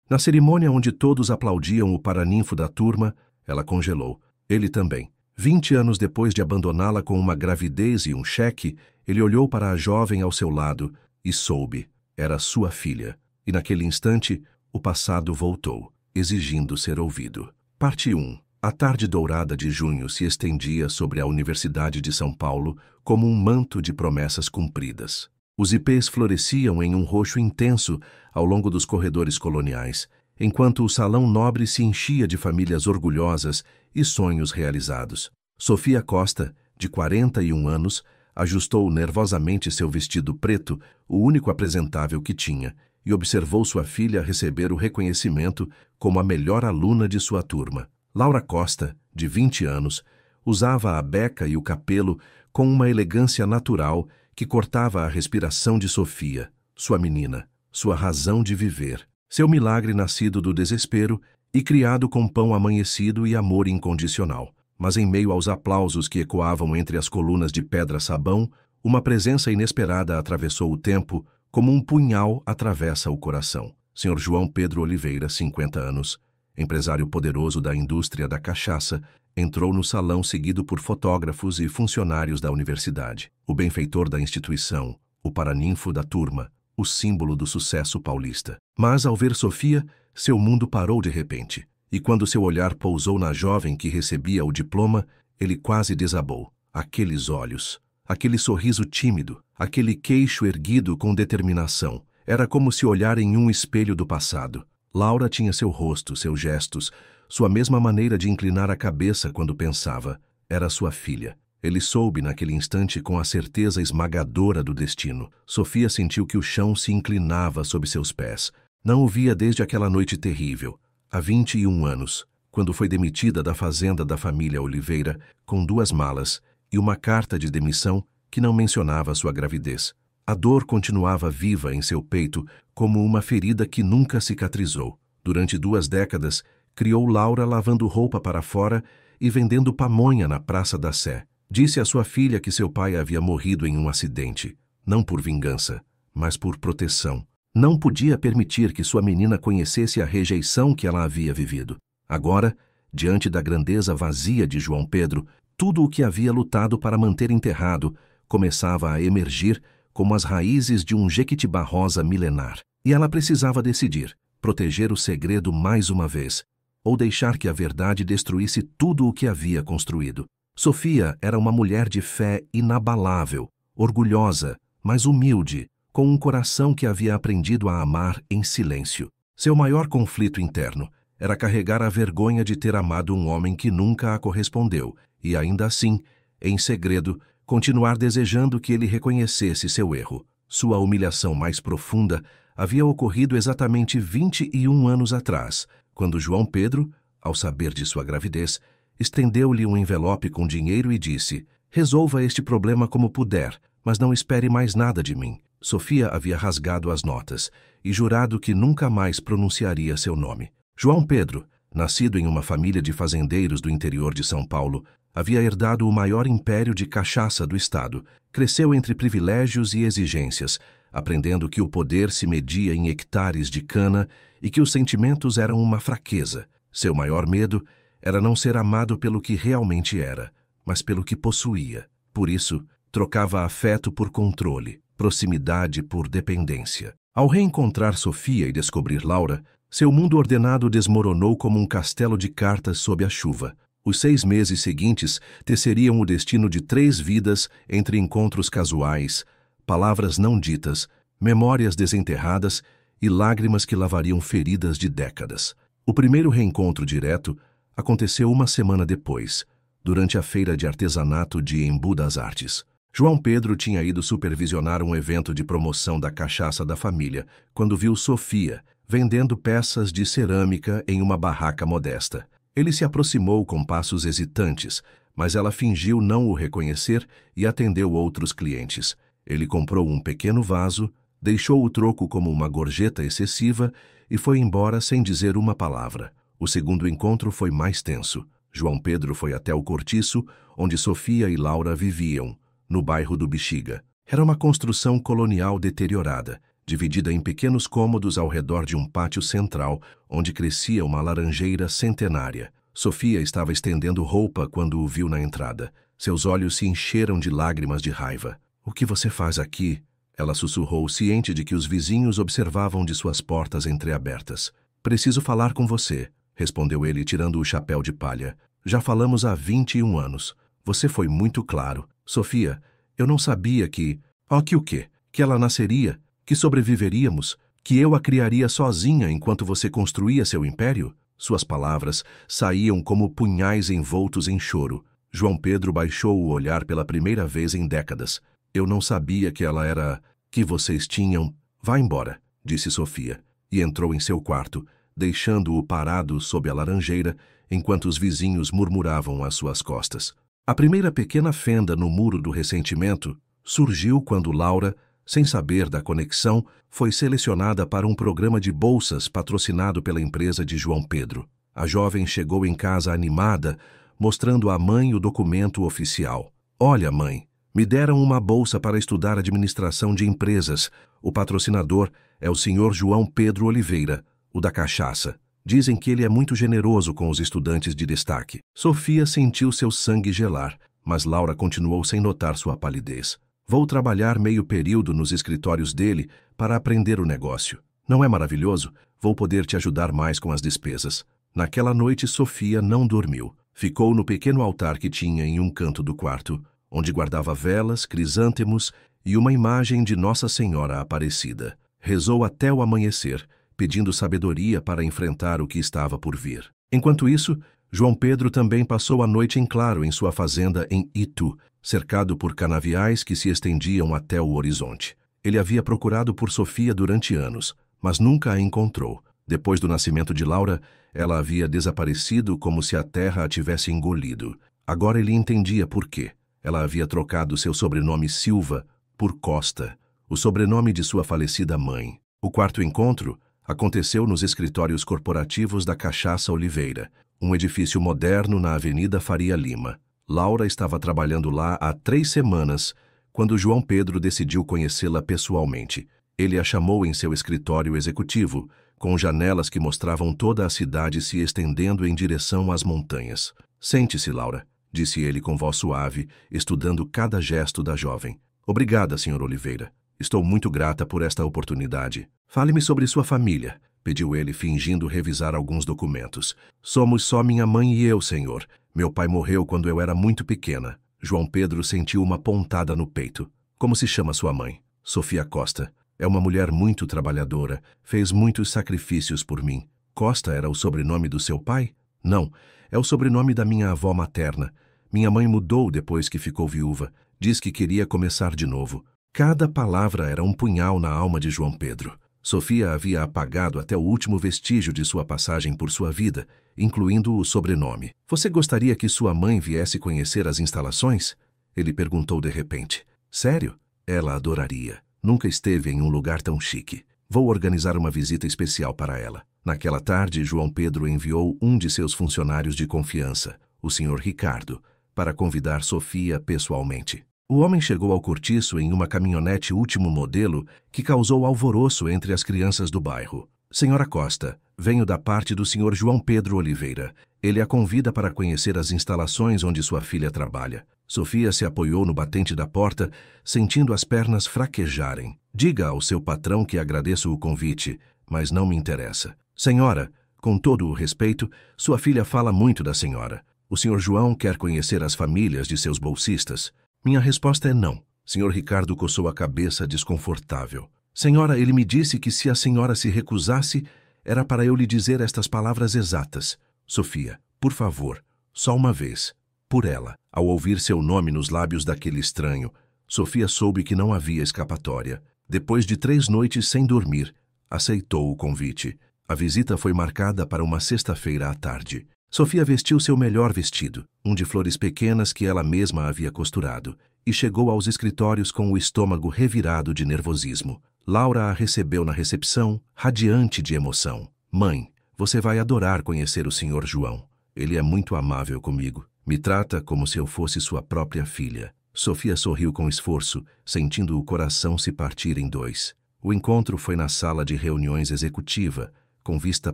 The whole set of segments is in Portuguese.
Na cerimônia onde todos aplaudiam o paraninfo da turma, ela congelou. Ele também. 20 anos depois de abandoná-la com uma gravidez e um cheque, ele olhou para a jovem ao seu lado e soube. Era sua filha. E naquele instante, o passado voltou, exigindo ser ouvido. Parte 1. A tarde dourada de junho se estendia sobre a Universidade de São Paulo como um manto de promessas cumpridas. Os ipês floresciam em um roxo intenso ao longo dos corredores coloniais, enquanto o salão nobre se enchia de famílias orgulhosas e sonhos realizados. Sofia Costa, de 41 anos, ajustou nervosamente seu vestido preto, o único apresentável que tinha, e observou sua filha receber o reconhecimento como a melhor aluna de sua turma. Laura Costa, de 20 anos, usava a beca e o capelo com uma elegância natural que cortava a respiração de Sofia, sua menina, sua razão de viver, seu milagre nascido do desespero e criado com pão amanhecido e amor incondicional. Mas em meio aos aplausos que ecoavam entre as colunas de pedra-sabão, uma presença inesperada atravessou o tempo como um punhal atravessa o coração. Sr. João Pedro Oliveira, 50 anos, empresário poderoso da indústria da cachaça, entrou no salão seguido por fotógrafos e funcionários da universidade. O benfeitor da instituição, o paraninfo da turma, o símbolo do sucesso paulista. Mas, ao ver Sofia, seu mundo parou de repente. E quando seu olhar pousou na jovem que recebia o diploma, ele quase desabou. Aqueles olhos, aquele sorriso tímido, aquele queixo erguido com determinação. Era como se olhar em um espelho do passado. Laura tinha seu rosto, seus gestos, sua mesma maneira de inclinar a cabeça quando pensava. Era sua filha. Ele soube naquele instante com a certeza esmagadora do destino. Sofia sentiu que o chão se inclinava sob seus pés. Não o via desde aquela noite terrível, há 21 anos, quando foi demitida da fazenda da família Oliveira com 2 malas e uma carta de demissão que não mencionava sua gravidez. A dor continuava viva em seu peito como uma ferida que nunca cicatrizou. Durante 2 décadas, criou Laura lavando roupa para fora e vendendo pamonha na Praça da Sé. Disse à sua filha que seu pai havia morrido em um acidente, não por vingança, mas por proteção. Não podia permitir que sua menina conhecesse a rejeição que ela havia vivido. Agora, diante da grandeza vazia de João Pedro, tudo o que havia lutado para manter enterrado começava a emergir como as raízes de um jequitibá rosa milenar. E ela precisava decidir, proteger o segredo mais uma vez, ou deixar que a verdade destruísse tudo o que havia construído. Sofia era uma mulher de fé inabalável, orgulhosa, mas humilde, com um coração que havia aprendido a amar em silêncio. Seu maior conflito interno era carregar a vergonha de ter amado um homem que nunca a correspondeu e, ainda assim, em segredo, continuar desejando que ele reconhecesse seu erro. Sua humilhação mais profunda havia ocorrido exatamente 21 anos atrás, quando João Pedro, ao saber de sua gravidez, estendeu-lhe um envelope com dinheiro e disse: "Resolva este problema como puder, mas não espere mais nada de mim." Sofia havia rasgado as notas e jurado que nunca mais pronunciaria seu nome. João Pedro, nascido em uma família de fazendeiros do interior de São Paulo, havia herdado o maior império de cachaça do estado. Cresceu entre privilégios e exigências, aprendendo que o poder se media em hectares de cana e que os sentimentos eram uma fraqueza. Seu maior medo era não ser amado pelo que realmente era, mas pelo que possuía. Por isso, trocava afeto por controle, proximidade por dependência. Ao reencontrar Sofia e descobrir Laura, seu mundo ordenado desmoronou como um castelo de cartas sob a chuva. Os 6 meses seguintes teceriam o destino de 3 vidas entre encontros casuais, palavras não ditas, memórias desenterradas e lágrimas que lavariam feridas de décadas. O primeiro reencontro direto aconteceu uma semana depois, durante a feira de artesanato de Embu das Artes. João Pedro tinha ido supervisionar um evento de promoção da cachaça da família, quando viu Sofia vendendo peças de cerâmica em uma barraca modesta. Ele se aproximou com passos hesitantes, mas ela fingiu não o reconhecer e atendeu outros clientes. Ele comprou um pequeno vaso, deixou o troco como uma gorjeta excessiva e foi embora sem dizer uma palavra. O segundo encontro foi mais tenso. João Pedro foi até o cortiço, onde Sofia e Laura viviam, no bairro do Bexiga. Era uma construção colonial deteriorada, dividida em pequenos cômodos ao redor de um pátio central, onde crescia uma laranjeira centenária. Sofia estava estendendo roupa quando o viu na entrada. Seus olhos se encheram de lágrimas de raiva. "O que você faz aqui?" Ela sussurrou, ciente de que os vizinhos observavam de suas portas entreabertas. "Preciso falar com você", respondeu ele, tirando o chapéu de palha. "Já falamos há 21 anos. Você foi muito claro. Sofia, eu não sabia que... que o quê? Que ela nasceria? Que sobreviveríamos? Que eu a criaria sozinha enquanto você construía seu império?" Suas palavras saíam como punhais envoltos em choro. João Pedro baixou o olhar pela primeira vez em décadas. "Eu não sabia que ela era... que vocês tinham... Vá embora", disse Sofia, e entrou em seu quarto, deixando-o parado sob a laranjeira, enquanto os vizinhos murmuravam às suas costas. A primeira pequena fenda no muro do ressentimento surgiu quando Laura, sem saber da conexão, foi selecionada para um programa de bolsas patrocinado pela empresa de João Pedro. A jovem chegou em casa animada, mostrando à mãe o documento oficial. "Olha, mãe, me deram uma bolsa para estudar administração de empresas. O patrocinador é o Sr. João Pedro Oliveira, o da cachaça. Dizem que ele é muito generoso com os estudantes de destaque." Sofia sentiu seu sangue gelar, mas Laura continuou sem notar sua palidez. "Vou trabalhar meio período nos escritórios dele para aprender o negócio. Não é maravilhoso? Vou poder te ajudar mais com as despesas." Naquela noite, Sofia não dormiu. Ficou no pequeno altar que tinha em um canto do quarto, onde guardava velas, crisântemos e uma imagem de Nossa Senhora Aparecida. Rezou até o amanhecer, pedindo sabedoria para enfrentar o que estava por vir. Enquanto isso, João Pedro também passou a noite em claro em sua fazenda em Itu, cercado por canaviais que se estendiam até o horizonte. Ele havia procurado por Sofia durante anos, mas nunca a encontrou. Depois do nascimento de Laura, ela havia desaparecido como se a terra a tivesse engolido. Agora ele entendia por quê. Ela havia trocado seu sobrenome Silva por Costa, o sobrenome de sua falecida mãe. O quarto encontro aconteceu nos escritórios corporativos da Cachaça Oliveira, um edifício moderno na Avenida Faria Lima. Laura estava trabalhando lá há 3 semanas, quando João Pedro decidiu conhecê-la pessoalmente. Ele a chamou em seu escritório executivo, com janelas que mostravam toda a cidade se estendendo em direção às montanhas. "Sente-se, Laura", disse ele com voz suave, estudando cada gesto da jovem. "Obrigada, Sr. Oliveira. Estou muito grata por esta oportunidade. Fale-me sobre sua família", pediu ele, fingindo revisar alguns documentos. "Somos só minha mãe e eu, senhor. Meu pai morreu quando eu era muito pequena." João Pedro sentiu uma pontada no peito. "Como se chama sua mãe?" "Sofia Costa. É uma mulher muito trabalhadora. Fez muitos sacrifícios por mim." "Costa era o sobrenome do seu pai?" "Não, é o sobrenome da minha avó materna. Minha mãe mudou depois que ficou viúva. Diz que queria começar de novo." Cada palavra era um punhal na alma de João Pedro. Sofia havia apagado até o último vestígio de sua passagem por sua vida, incluindo o sobrenome. "Você gostaria que sua mãe viesse conhecer as instalações?" Ele perguntou de repente. "Sério? Ela adoraria. Nunca esteve em um lugar tão chique. Vou organizar uma visita especial para ela." Naquela tarde, João Pedro enviou um de seus funcionários de confiança, o Sr. Ricardo, para convidar Sofia pessoalmente. O homem chegou ao cortiço em uma caminhonete último modelo que causou alvoroço entre as crianças do bairro. "Senhora Costa, venho da parte do Sr. João Pedro Oliveira. Ele a convida para conhecer as instalações onde sua filha trabalha." Sofia se apoiou no batente da porta, sentindo as pernas fraquejarem. "Diga ao seu patrão que agradeço o convite, mas não me interessa." "Senhora, com todo o respeito, sua filha fala muito da senhora. O Sr. João quer conhecer as famílias de seus bolsistas." "Minha resposta é não." Sr. Ricardo coçou a cabeça desconfortável. "Senhora, ele me disse que se a senhora se recusasse, era para eu lhe dizer estas palavras exatas. Sofia, por favor, só uma vez, por ela." Ao ouvir seu nome nos lábios daquele estranho, Sofia soube que não havia escapatória. Depois de 3 noites sem dormir, aceitou o convite. A visita foi marcada para uma sexta-feira à tarde. Sofia vestiu seu melhor vestido, um de flores pequenas que ela mesma havia costurado, e chegou aos escritórios com o estômago revirado de nervosismo. Laura a recebeu na recepção, radiante de emoção. "Mãe, você vai adorar conhecer o Sr. João. Ele é muito amável comigo. Me trata como se eu fosse sua própria filha." Sofia sorriu com esforço, sentindo o coração se partir em 2. O encontro foi na sala de reuniões executiva, com vista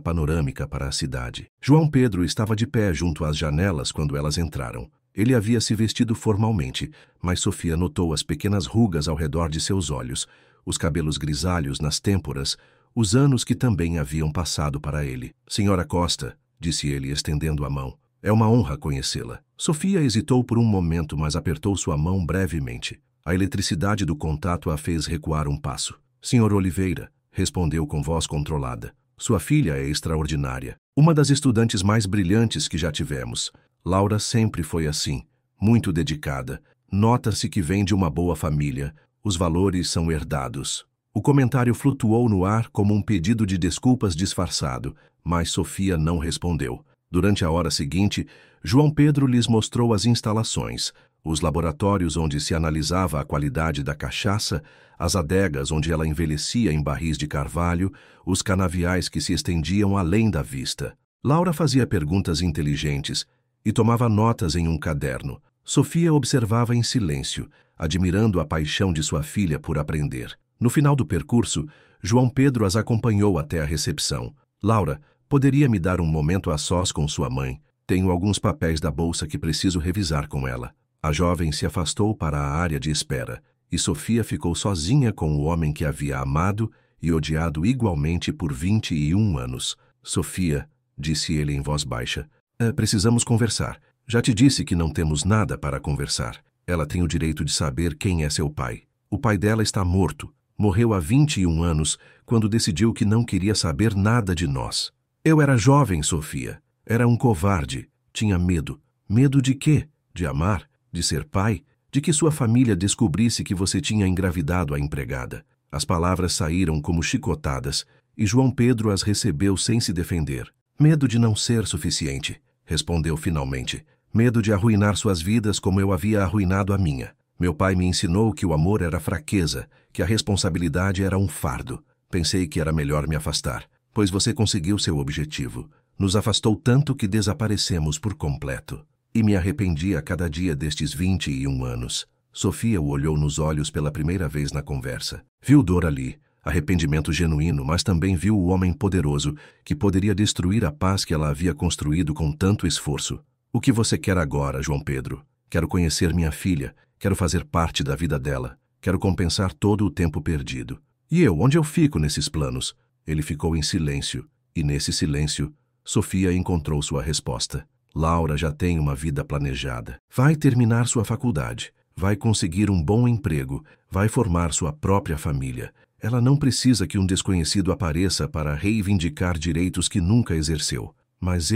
panorâmica para a cidade. João Pedro estava de pé junto às janelas quando elas entraram. Ele havia se vestido formalmente, mas Sofia notou as pequenas rugas ao redor de seus olhos, os cabelos grisalhos nas têmporas, os anos que também haviam passado para ele. Senhora Costa, disse ele estendendo a mão, é uma honra conhecê-la. Sofia hesitou por um momento, mas apertou sua mão brevemente. A eletricidade do contato a fez recuar um passo. Senhor Oliveira, respondeu com voz controlada. Sua filha é extraordinária. Uma das estudantes mais brilhantes que já tivemos. Laura sempre foi assim, muito dedicada. Nota-se que vem de uma boa família. Os valores são herdados. O comentário flutuou no ar como um pedido de desculpas disfarçado, mas Sofia não respondeu. Durante a hora seguinte, João Pedro lhes mostrou as instalações, os laboratórios onde se analisava a qualidade da cachaça, as adegas onde ela envelhecia em barris de carvalho, os canaviais que se estendiam além da vista. Laura fazia perguntas inteligentes e tomava notas em um caderno. Sofia observava em silêncio, admirando a paixão de sua filha por aprender. No final do percurso, João Pedro as acompanhou até a recepção. Laura, poderia me dar um momento a sós com sua mãe? Tenho alguns papéis da bolsa que preciso revisar com ela. A jovem se afastou para a área de espera, e Sofia ficou sozinha com o homem que havia amado e odiado igualmente por 21 anos. Sofia, disse ele em voz baixa, precisamos conversar. Já te disse que não temos nada para conversar. Ela tem o direito de saber quem é seu pai. O pai dela está morto. Morreu há 21 anos, quando decidiu que não queria saber nada de nós. Eu era jovem, Sofia. Era um covarde. Tinha medo. Medo de quê? De amar? De ser pai? De que sua família descobrisse que você tinha engravidado a empregada. As palavras saíram como chicotadas, e João Pedro as recebeu sem se defender. Medo de não ser suficiente, respondeu finalmente. Medo de arruinar suas vidas como eu havia arruinado a minha. Meu pai me ensinou que o amor era fraqueza, que a responsabilidade era um fardo. Pensei que era melhor me afastar, pois você conseguiu seu objetivo. Nos afastou tanto que desaparecemos por completo. E me arrependi a cada dia destes 21 anos. Sofia o olhou nos olhos pela primeira vez na conversa. Viu dor ali, arrependimento genuíno, mas também viu o homem poderoso que poderia destruir a paz que ela havia construído com tanto esforço. O que você quer agora, João Pedro? Quero conhecer minha filha, quero fazer parte da vida dela, quero compensar todo o tempo perdido. E eu, onde eu fico nesses planos? Ele ficou em silêncio, e nesse silêncio, Sofia encontrou sua resposta. Laura já tem uma vida planejada. Vai terminar sua faculdade, vai conseguir um bom emprego, vai formar sua própria família. Ela não precisa que um desconhecido apareça para reivindicar direitos que nunca exerceu. Mas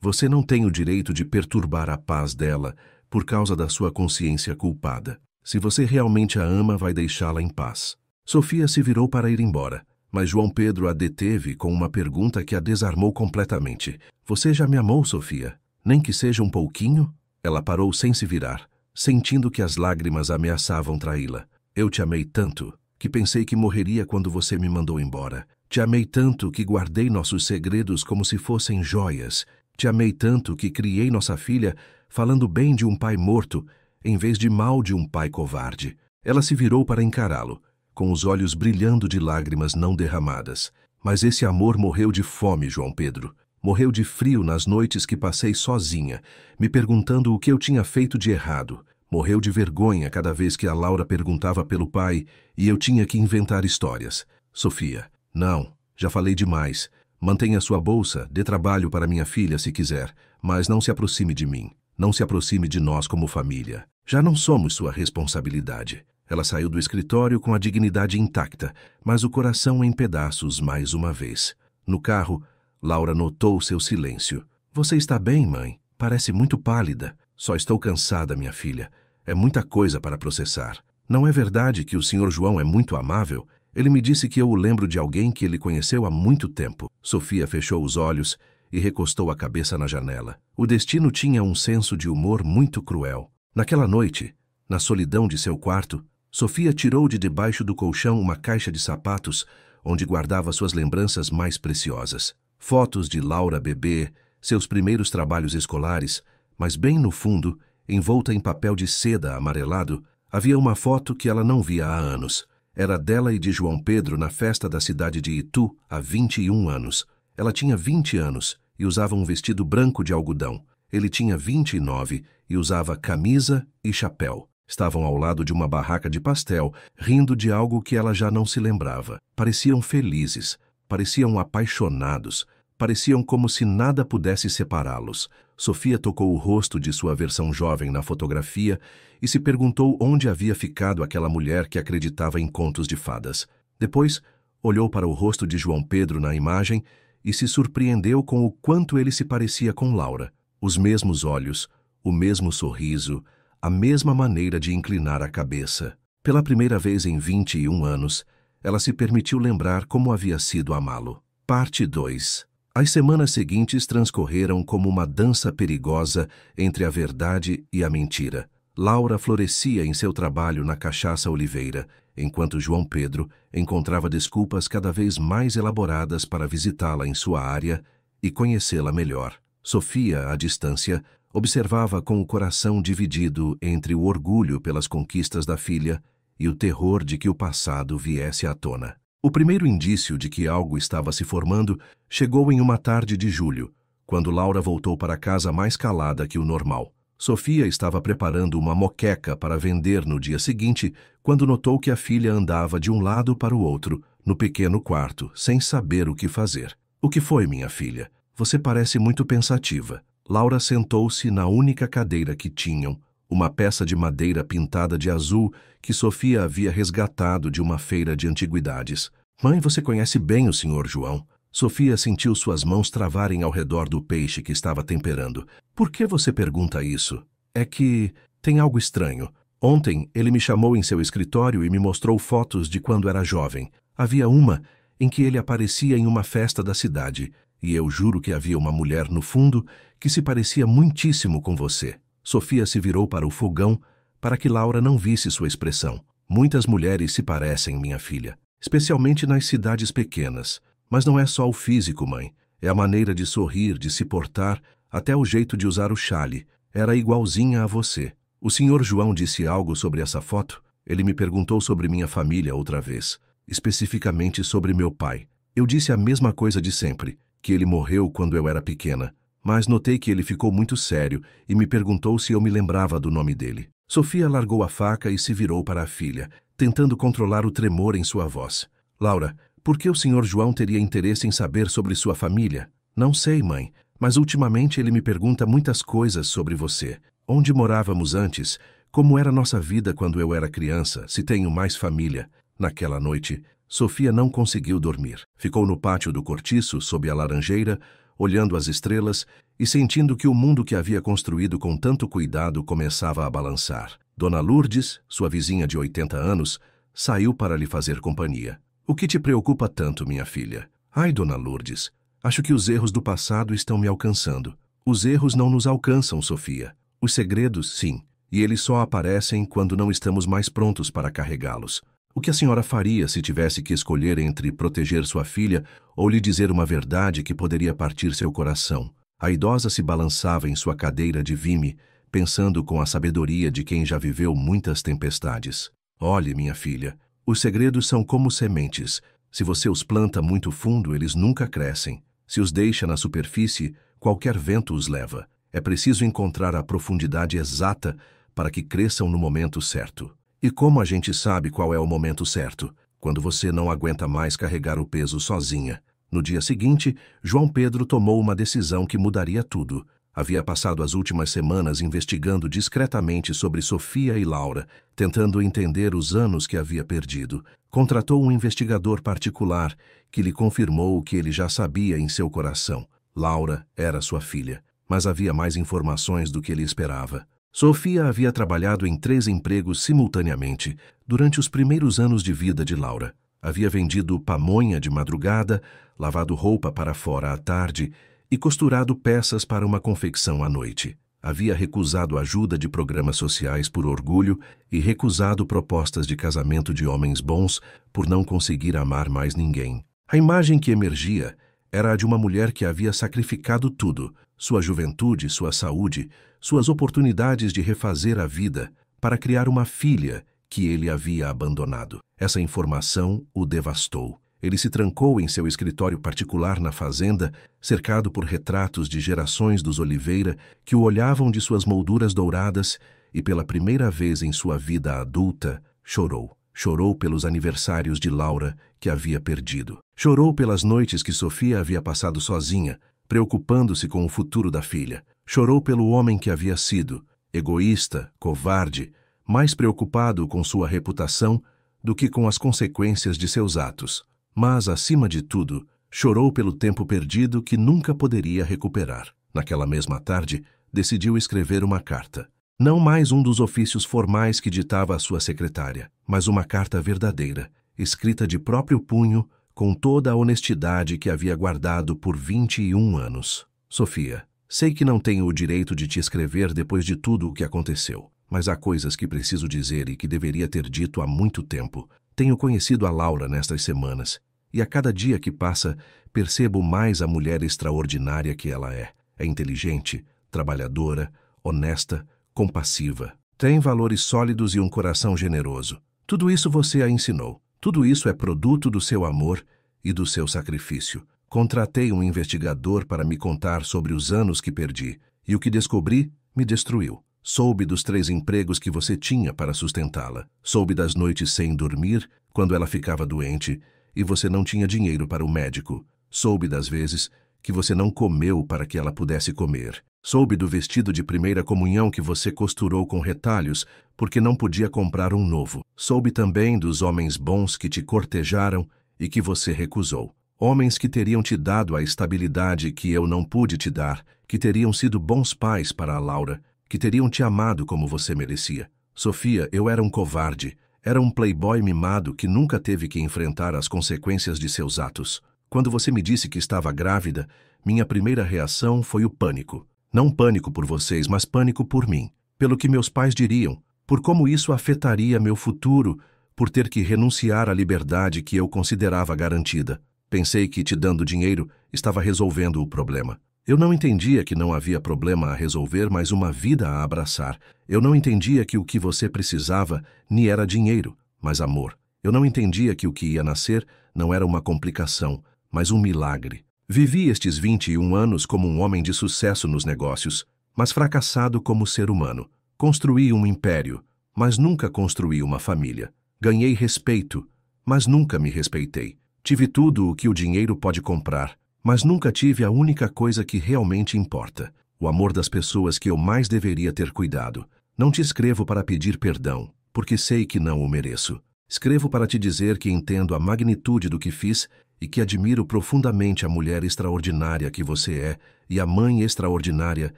você não tem o direito de perturbar a paz dela por causa da sua consciência culpada. Se você realmente a ama, vai deixá-la em paz. Sofia se virou para ir embora, mas João Pedro a deteve com uma pergunta que a desarmou completamente. Você já me amou, Sofia? Nem que seja um pouquinho? Ela parou sem se virar, sentindo que as lágrimas ameaçavam traí-la. Eu te amei tanto que pensei que morreria quando você me mandou embora. Te amei tanto que guardei nossos segredos como se fossem joias. Te amei tanto que criei nossa filha falando bem de um pai morto, em vez de mal de um pai covarde. Ela se virou para encará-lo, com os olhos brilhando de lágrimas não derramadas. Mas esse amor morreu de fome, João Pedro. Morreu de frio nas noites que passei sozinha, me perguntando o que eu tinha feito de errado. Morreu de vergonha cada vez que a Laura perguntava pelo pai e eu tinha que inventar histórias. Sofia, não, já falei demais. Mantenha sua bolsa, dê trabalho para minha filha se quiser, mas não se aproxime de mim. Não se aproxime de nós como família. Já não somos sua responsabilidade. Ela saiu do escritório com a dignidade intacta, mas o coração em pedaços mais uma vez. No carro, Laura notou seu silêncio. Você está bem, mãe? Parece muito pálida. Só estou cansada, minha filha. É muita coisa para processar. Não é verdade que o Sr. João é muito amável? Ele me disse que eu o lembro de alguém que ele conheceu há muito tempo. Sofia fechou os olhos e recostou a cabeça na janela. O destino tinha um senso de humor muito cruel. Naquela noite, na solidão de seu quarto, Sofia tirou de debaixo do colchão uma caixa de sapatos onde guardava suas lembranças mais preciosas. Fotos de Laura bebê, seus primeiros trabalhos escolares, mas bem no fundo, envolta em papel de seda amarelado, havia uma foto que ela não via há anos. Era dela e de João Pedro na festa da cidade de Itu há 21 anos. Ela tinha 20 anos e usava um vestido branco de algodão. Ele tinha 29 e usava camisa e chapéu. Estavam ao lado de uma barraca de pastel, rindo de algo que ela já não se lembrava. Pareciam felizes, pareciam apaixonados, pareciam como se nada pudesse separá-los. Sofia tocou o rosto de sua versão jovem na fotografia e se perguntou onde havia ficado aquela mulher que acreditava em contos de fadas. Depois, olhou para o rosto de João Pedro na imagem e se surpreendeu com o quanto ele se parecia com Laura. Os mesmos olhos, o mesmo sorriso, a mesma maneira de inclinar a cabeça. Pela primeira vez em 21 anos, ela se permitiu lembrar como havia sido amá-lo. Parte 2. As semanas seguintes transcorreram como uma dança perigosa entre a verdade e a mentira. Laura florescia em seu trabalho na Cachaça Oliveira, enquanto João Pedro encontrava desculpas cada vez mais elaboradas para visitá-la em sua área e conhecê-la melhor. Sofia, à distância, observava com o coração dividido entre o orgulho pelas conquistas da filha e o terror de que o passado viesse à tona. O primeiro indício de que algo estava se formando chegou em uma tarde de julho, quando Laura voltou para casa mais calada que o normal. Sofia estava preparando uma moqueca para vender no dia seguinte, quando notou que a filha andava de um lado para o outro, no pequeno quarto, sem saber o que fazer. "O que foi, minha filha? Você parece muito pensativa." Laura sentou-se na única cadeira que tinham, uma peça de madeira pintada de azul que Sofia havia resgatado de uma feira de antiguidades. "Mãe, você conhece bem o Sr. João." Sofia sentiu suas mãos travarem ao redor do peixe que estava temperando. "Por que você pergunta isso?" "É que tem algo estranho. Ontem ele me chamou em seu escritório e me mostrou fotos de quando era jovem. Havia uma em que ele aparecia em uma festa da cidade, e eu juro que havia uma mulher no fundo que se parecia muitíssimo com você." Sofia se virou para o fogão para que Laura não visse sua expressão. "Muitas mulheres se parecem, minha filha, especialmente nas cidades pequenas. Mas não é só o físico, mãe. É a maneira de sorrir, de se portar, até o jeito de usar o chale. Era igualzinha a você." "O Sr. João disse algo sobre essa foto?" "Ele me perguntou sobre minha família outra vez, especificamente sobre meu pai. Eu disse a mesma coisa de sempre, que ele morreu quando eu era pequena. Mas notei que ele ficou muito sério e me perguntou se eu me lembrava do nome dele." Sofia largou a faca e se virou para a filha, tentando controlar o tremor em sua voz. "Laura, por que o Sr. João teria interesse em saber sobre sua família?" "Não sei, mãe, mas ultimamente ele me pergunta muitas coisas sobre você. Onde morávamos antes, como era nossa vida quando eu era criança, se tenho mais família." Naquela noite, Sofia não conseguiu dormir. Ficou no pátio do cortiço, sob a laranjeira, olhando as estrelas e sentindo que o mundo que havia construído com tanto cuidado começava a balançar. Dona Lourdes, sua vizinha de 80 anos, saiu para lhe fazer companhia. "O que te preocupa tanto, minha filha?" "Ai, Dona Lourdes, acho que os erros do passado estão me alcançando." "Os erros não nos alcançam, Sofia. Os segredos, sim, e eles só aparecem quando não estamos mais prontos para carregá-los. O que a senhora faria se tivesse que escolher entre proteger sua filha ou lhe dizer uma verdade que poderia partir seu coração?" A idosa se balançava em sua cadeira de vime, pensando com a sabedoria de quem já viveu muitas tempestades. "Olhe, minha filha, os segredos são como sementes. Se você os planta muito fundo, eles nunca crescem. Se os deixa na superfície, qualquer vento os leva. É preciso encontrar a profundidade exata para que cresçam no momento certo. E como a gente sabe qual é o momento certo? Quando você não aguenta mais carregar o peso sozinha." No dia seguinte, João Pedro tomou uma decisão que mudaria tudo. Havia passado as últimas semanas investigando discretamente sobre Sofia e Laura, tentando entender os anos que havia perdido. Contratou um investigador particular que lhe confirmou o que ele já sabia em seu coração. Laura era sua filha, mas havia mais informações do que ele esperava. Sofia havia trabalhado em 3 empregos simultaneamente durante os primeiros anos de vida de Laura. Havia vendido pamonha de madrugada, lavado roupa para fora à tarde e costurado peças para uma confecção à noite. Havia recusado ajuda de programas sociais por orgulho e recusado propostas de casamento de homens bons por não conseguir amar mais ninguém. A imagem que emergia era a de uma mulher que havia sacrificado tudo, sua juventude, sua saúde, suas oportunidades de refazer a vida, para criar uma filha que ele havia abandonado. Essa informação o devastou. Ele se trancou em seu escritório particular na fazenda, cercado por retratos de gerações dos Oliveira que o olhavam de suas molduras douradas e, pela primeira vez em sua vida adulta, chorou. Chorou pelos aniversários de Laura, que havia perdido. Chorou pelas noites que Sofia havia passado sozinha, preocupando-se com o futuro da filha. Chorou pelo homem que havia sido, egoísta, covarde, mais preocupado com sua reputação do que com as consequências de seus atos. Mas, acima de tudo, chorou pelo tempo perdido que nunca poderia recuperar. Naquela mesma tarde, decidiu escrever uma carta. Não mais um dos ofícios formais que ditava a sua secretária, mas uma carta verdadeira, escrita de próprio punho, com toda a honestidade que havia guardado por 21 anos. Sofia, sei que não tenho o direito de te escrever depois de tudo o que aconteceu, mas há coisas que preciso dizer e que deveria ter dito há muito tempo. Tenho conhecido a Laura nestas semanas, e a cada dia que passa, percebo mais a mulher extraordinária que ela é. É inteligente, trabalhadora, honesta, compassiva. Tem valores sólidos e um coração generoso. Tudo isso você a ensinou. Tudo isso é produto do seu amor e do seu sacrifício. Contratei um investigador para me contar sobre os anos que perdi, e o que descobri me destruiu. Soube dos 3 empregos que você tinha para sustentá-la. Soube das noites sem dormir, quando ela ficava doente, e você não tinha dinheiro para o médico. Soube das vezes que você não comeu para que ela pudesse comer. Soube do vestido de primeira comunhão que você costurou com retalhos, porque não podia comprar um novo. Soube também dos homens bons que te cortejaram e que você recusou. Homens que teriam te dado a estabilidade que eu não pude te dar, que teriam sido bons pais para a Laura, que teriam te amado como você merecia. Sofia, eu era um covarde. Era um playboy mimado que nunca teve que enfrentar as consequências de seus atos. Quando você me disse que estava grávida, minha primeira reação foi o pânico. Não pânico por vocês, mas pânico por mim. Pelo que meus pais diriam, por como isso afetaria meu futuro, por ter que renunciar à liberdade que eu considerava garantida. Pensei que, te dando dinheiro, estava resolvendo o problema. Eu não entendia que não havia problema a resolver, mas uma vida a abraçar. Eu não entendia que o que você precisava nem era dinheiro, mas amor. Eu não entendia que o que ia nascer não era uma complicação, mas um milagre. Vivi estes 21 anos como um homem de sucesso nos negócios, mas fracassado como ser humano. Construí um império, mas nunca construí uma família. Ganhei respeito, mas nunca me respeitei. Tive tudo o que o dinheiro pode comprar, mas nunca tive a única coisa que realmente importa, o amor das pessoas que eu mais deveria ter cuidado. Não te escrevo para pedir perdão, porque sei que não o mereço. Escrevo para te dizer que entendo a magnitude do que fiz e que admiro profundamente a mulher extraordinária que você é e a mãe extraordinária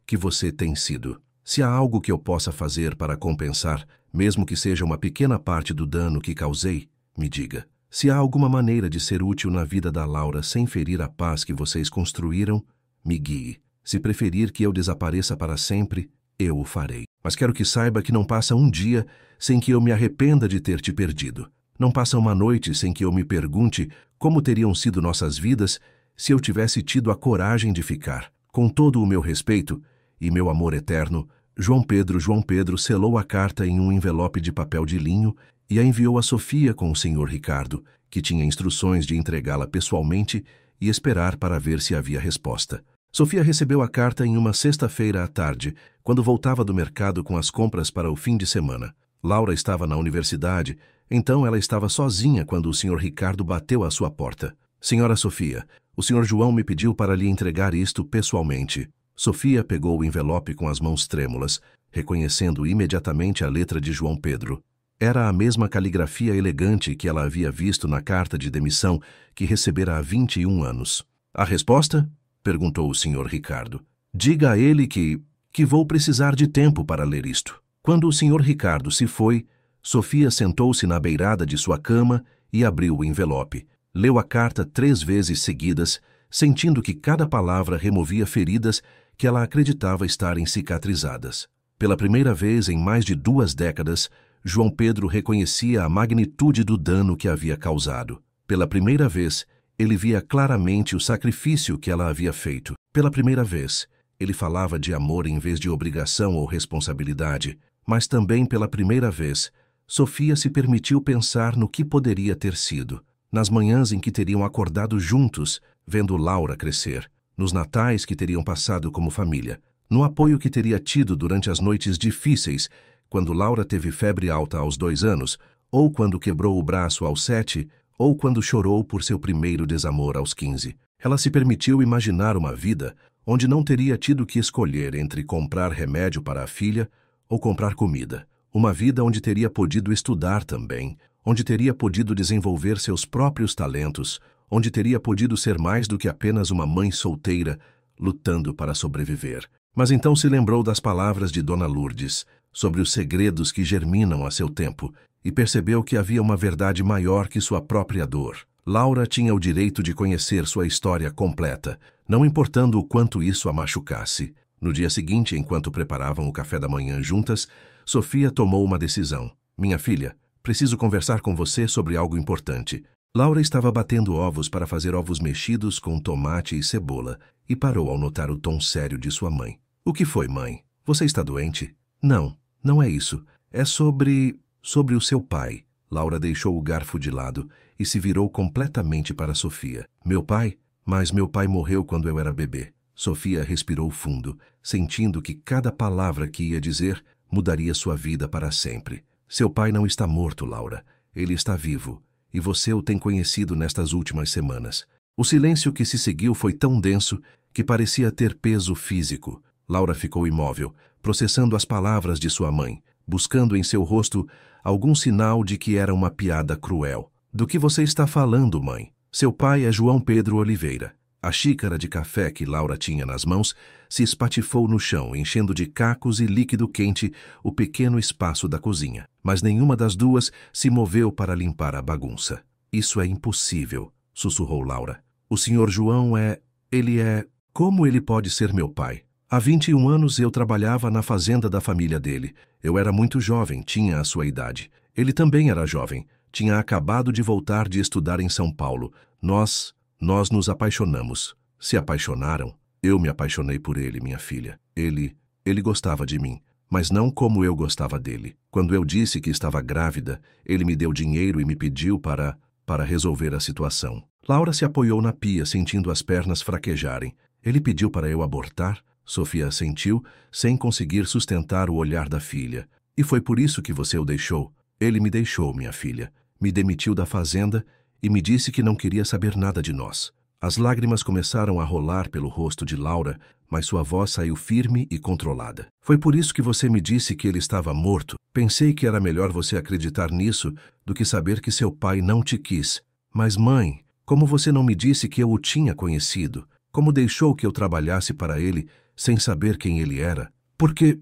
que você tem sido. Se há algo que eu possa fazer para compensar, mesmo que seja uma pequena parte do dano que causei, me diga. Se há alguma maneira de ser útil na vida da Laura sem ferir a paz que vocês construíram, me guie. Se preferir que eu desapareça para sempre, eu o farei. Mas quero que saiba que não passa um dia sem que eu me arrependa de ter te perdido. Não passa uma noite sem que eu me pergunte como teriam sido nossas vidas se eu tivesse tido a coragem de ficar. Com todo o meu respeito e meu amor eterno, João Pedro selou a carta em um envelope de papel de linho e a enviou a Sofia com o Sr. Ricardo, que tinha instruções de entregá-la pessoalmente e esperar para ver se havia resposta. Sofia recebeu a carta em uma sexta-feira à tarde, quando voltava do mercado com as compras para o fim de semana. Laura estava na universidade, então ela estava sozinha quando o Sr. Ricardo bateu à sua porta. Senhora Sofia, o Sr. João me pediu para lhe entregar isto pessoalmente. Sofia pegou o envelope com as mãos trêmulas, reconhecendo imediatamente a letra de João Pedro. Era a mesma caligrafia elegante que ela havia visto na carta de demissão que recebera há 21 anos. A resposta? Perguntou o Sr. Ricardo. Diga a ele que vou precisar de tempo para ler isto. Quando o Sr. Ricardo se foi, Sofia sentou-se na beirada de sua cama e abriu o envelope. Leu a carta 3 vezes seguidas, sentindo que cada palavra removia feridas que ela acreditava estarem cicatrizadas. Pela primeira vez em mais de 2 décadas, João Pedro reconhecia a magnitude do dano que havia causado. Pela primeira vez, ele via claramente o sacrifício que ela havia feito. Pela primeira vez, ele falava de amor em vez de obrigação ou responsabilidade. Mas também pela primeira vez, Sofia se permitiu pensar no que poderia ter sido, nas manhãs em que teriam acordado juntos, vendo Laura crescer, nos natais que teriam passado como família, no apoio que teria tido durante as noites difíceis, quando Laura teve febre alta aos 2 anos, ou quando quebrou o braço aos 7, ou quando chorou por seu primeiro desamor aos 15. Ela se permitiu imaginar uma vida onde não teria tido que escolher entre comprar remédio para a filha ou comprar comida. Uma vida onde teria podido estudar também, onde teria podido desenvolver seus próprios talentos, onde teria podido ser mais do que apenas uma mãe solteira, lutando para sobreviver. Mas então se lembrou das palavras de Dona Lourdes, sobre os segredos que germinam a seu tempo, e percebeu que havia uma verdade maior que sua própria dor. Laura tinha o direito de conhecer sua história completa, não importando o quanto isso a machucasse. No dia seguinte, enquanto preparavam o café da manhã juntas, Sofia tomou uma decisão. Minha filha, preciso conversar com você sobre algo importante. Laura estava batendo ovos para fazer ovos mexidos com tomate e cebola e parou ao notar o tom sério de sua mãe. O que foi, mãe? Você está doente? Não, não é isso. É sobre o seu pai. Laura deixou o garfo de lado e se virou completamente para Sofia. Meu pai? Mas meu pai morreu quando eu era bebê. Sofia respirou fundo, sentindo que cada palavra que ia dizer mudaria sua vida para sempre. Seu pai não está morto, Laura. Ele está vivo, e você o tem conhecido nestas últimas semanas. O silêncio que se seguiu foi tão denso que parecia ter peso físico. Laura ficou imóvel, processando as palavras de sua mãe, buscando em seu rosto algum sinal de que era uma piada cruel. Do que você está falando, mãe? Seu pai é João Pedro Oliveira. A xícara de café que Laura tinha nas mãos se espatifou no chão, enchendo de cacos e líquido quente o pequeno espaço da cozinha. Mas nenhuma das duas se moveu para limpar a bagunça. Isso é impossível, sussurrou Laura. O senhor João ele é... Como ele pode ser meu pai? Há 21 anos eu trabalhava na fazenda da família dele. Eu era muito jovem, tinha a sua idade. Ele também era jovem. Tinha acabado de voltar de estudar em São Paulo. Nós nos apaixonamos. Se apaixonaram? Eu me apaixonei por ele, minha filha. Ele gostava de mim, mas não como eu gostava dele. Quando eu disse que estava grávida, ele me deu dinheiro e me pediu para resolver a situação. Laura se apoiou na pia, sentindo as pernas fraquejarem. Ele pediu para eu abortar? Sofia assentiu, sem conseguir sustentar o olhar da filha. E foi por isso que você o deixou? Ele me deixou, minha filha. Me demitiu da fazenda e me disse que não queria saber nada de nós. As lágrimas começaram a rolar pelo rosto de Laura, mas sua voz saiu firme e controlada. Foi por isso que você me disse que ele estava morto. Pensei que era melhor você acreditar nisso do que saber que seu pai não te quis. Mas, mãe, como você não me disse que eu o tinha conhecido? Como deixou que eu trabalhasse para ele sem saber quem ele era? Porque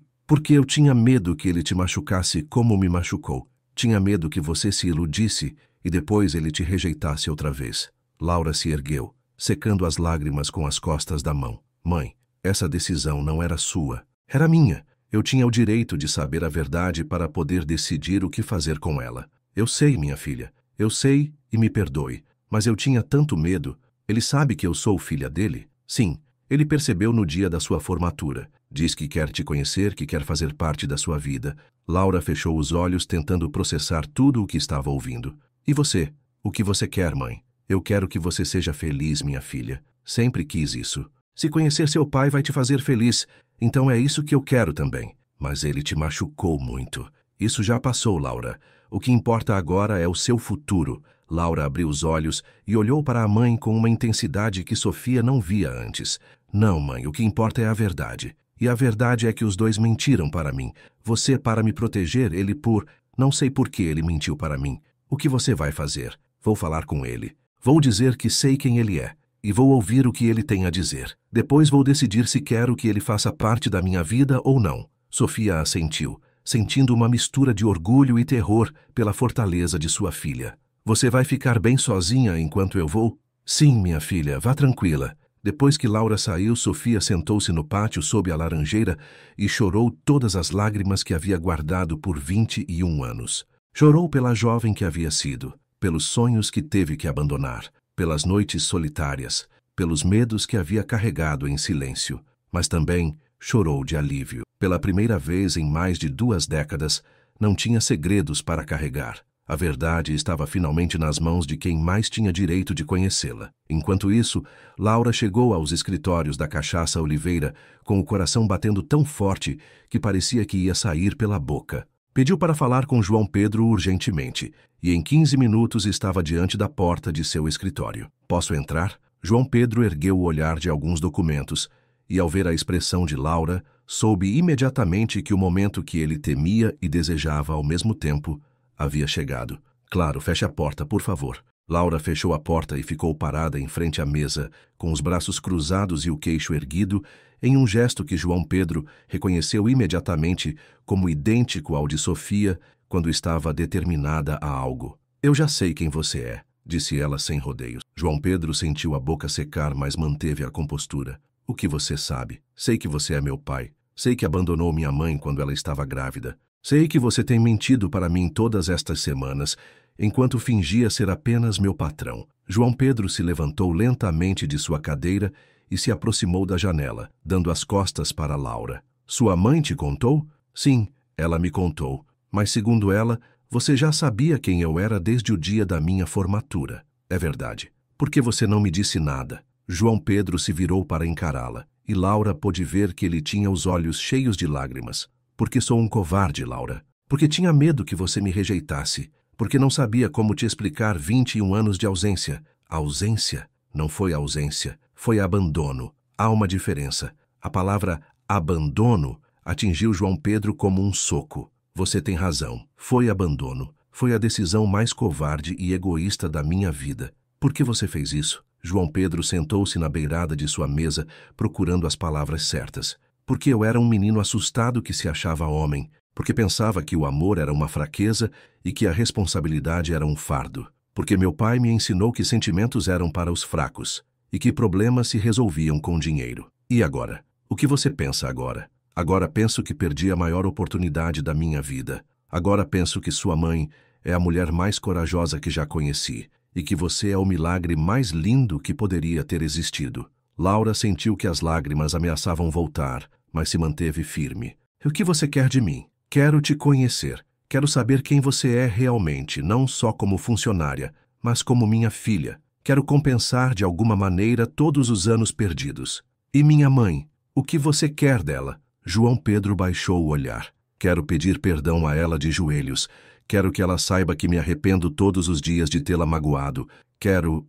eu tinha medo que ele te machucasse como me machucou. Tinha medo que você se iludisse e depois ele te rejeitasse outra vez. Laura se ergueu, secando as lágrimas com as costas da mão. Mãe, essa decisão não era sua. Era minha. Eu tinha o direito de saber a verdade para poder decidir o que fazer com ela. Eu sei, minha filha. Eu sei e me perdoe. Mas eu tinha tanto medo. Ele sabe que eu sou filha dele? Sim. Ele percebeu no dia da sua formatura. Diz que quer te conhecer, que quer fazer parte da sua vida. Laura fechou os olhos, tentando processar tudo o que estava ouvindo. E você? O que você quer, mãe? Eu quero que você seja feliz, minha filha. Sempre quis isso. Se conhecer seu pai vai te fazer feliz, então é isso que eu quero também. Mas ele te machucou muito. Isso já passou, Laura. O que importa agora é o seu futuro. Laura abriu os olhos e olhou para a mãe com uma intensidade que Sofia não via antes. Não, mãe, o que importa é a verdade. E a verdade é que os dois mentiram para mim. Você para me proteger, ele por... Não sei por que ele mentiu para mim. O que você vai fazer? Vou falar com ele. Vou dizer que sei quem ele é. E vou ouvir o que ele tem a dizer. Depois vou decidir se quero que ele faça parte da minha vida ou não. Sofia assentiu, sentindo uma mistura de orgulho e terror pela fortaleza de sua filha. Você vai ficar bem sozinha enquanto eu vou? Sim, minha filha, vá tranquila. Depois que Laura saiu, Sofia sentou-se no pátio sob a laranjeira e chorou todas as lágrimas que havia guardado por 21 anos. Chorou pela jovem que havia sido, pelos sonhos que teve que abandonar, pelas noites solitárias, pelos medos que havia carregado em silêncio, mas também chorou de alívio. Pela primeira vez em mais de 2 décadas, não tinha segredos para carregar. A verdade estava finalmente nas mãos de quem mais tinha direito de conhecê-la. Enquanto isso, Laura chegou aos escritórios da Cachaça Oliveira com o coração batendo tão forte que parecia que ia sair pela boca. Pediu para falar com João Pedro urgentemente, e em 15 minutos estava diante da porta de seu escritório. "Posso entrar?" João Pedro ergueu o olhar de alguns documentos, e ao ver a expressão de Laura, soube imediatamente que o momento que ele temia e desejava ao mesmo tempo havia chegado. "Claro, feche a porta, por favor." Laura fechou a porta e ficou parada em frente à mesa, com os braços cruzados e o queixo erguido, em um gesto que João Pedro reconheceu imediatamente como idêntico ao de Sofia quando estava determinada a algo. "Eu já sei quem você é", disse ela sem rodeios. João Pedro sentiu a boca secar, mas manteve a compostura. "O que você sabe? Sei que você é meu pai. Sei que abandonou minha mãe quando ela estava grávida. Sei que você tem mentido para mim todas estas semanas, enquanto fingia ser apenas meu patrão." João Pedro se levantou lentamente de sua cadeira e se aproximou da janela, dando as costas para Laura. "Sua mãe te contou?" "Sim, ela me contou. Mas, segundo ela, você já sabia quem eu era desde o dia da minha formatura." "É verdade. Por que você não me disse nada?" João Pedro se virou para encará-la, e Laura pôde ver que ele tinha os olhos cheios de lágrimas. "Porque sou um covarde, Laura. Porque tinha medo que você me rejeitasse. Porque não sabia como te explicar 21 anos de ausência." "A ausência não foi ausência, foi abandono. Há uma diferença." A palavra abandono atingiu João Pedro como um soco. "Você tem razão. Foi abandono. Foi a decisão mais covarde e egoísta da minha vida." "Por que você fez isso?" João Pedro sentou-se na beirada de sua mesa, procurando as palavras certas. "Porque eu era um menino assustado que se achava homem. Porque pensava que o amor era uma fraqueza e que a responsabilidade era um fardo. Porque meu pai me ensinou que sentimentos eram para os fracos e que problemas se resolviam com dinheiro." "E agora? O que você pensa agora?" "Agora penso que perdi a maior oportunidade da minha vida. Agora penso que sua mãe é a mulher mais corajosa que já conheci e que você é o milagre mais lindo que poderia ter existido." Laura sentiu que as lágrimas ameaçavam voltar, mas se manteve firme. "O que você quer de mim?" "Quero te conhecer. Quero saber quem você é realmente, não só como funcionária, mas como minha filha. Quero compensar de alguma maneira todos os anos perdidos." "E minha mãe? O que você quer dela?" João Pedro baixou o olhar. "Quero pedir perdão a ela de joelhos. Quero que ela saiba que me arrependo todos os dias de tê-la magoado. Quero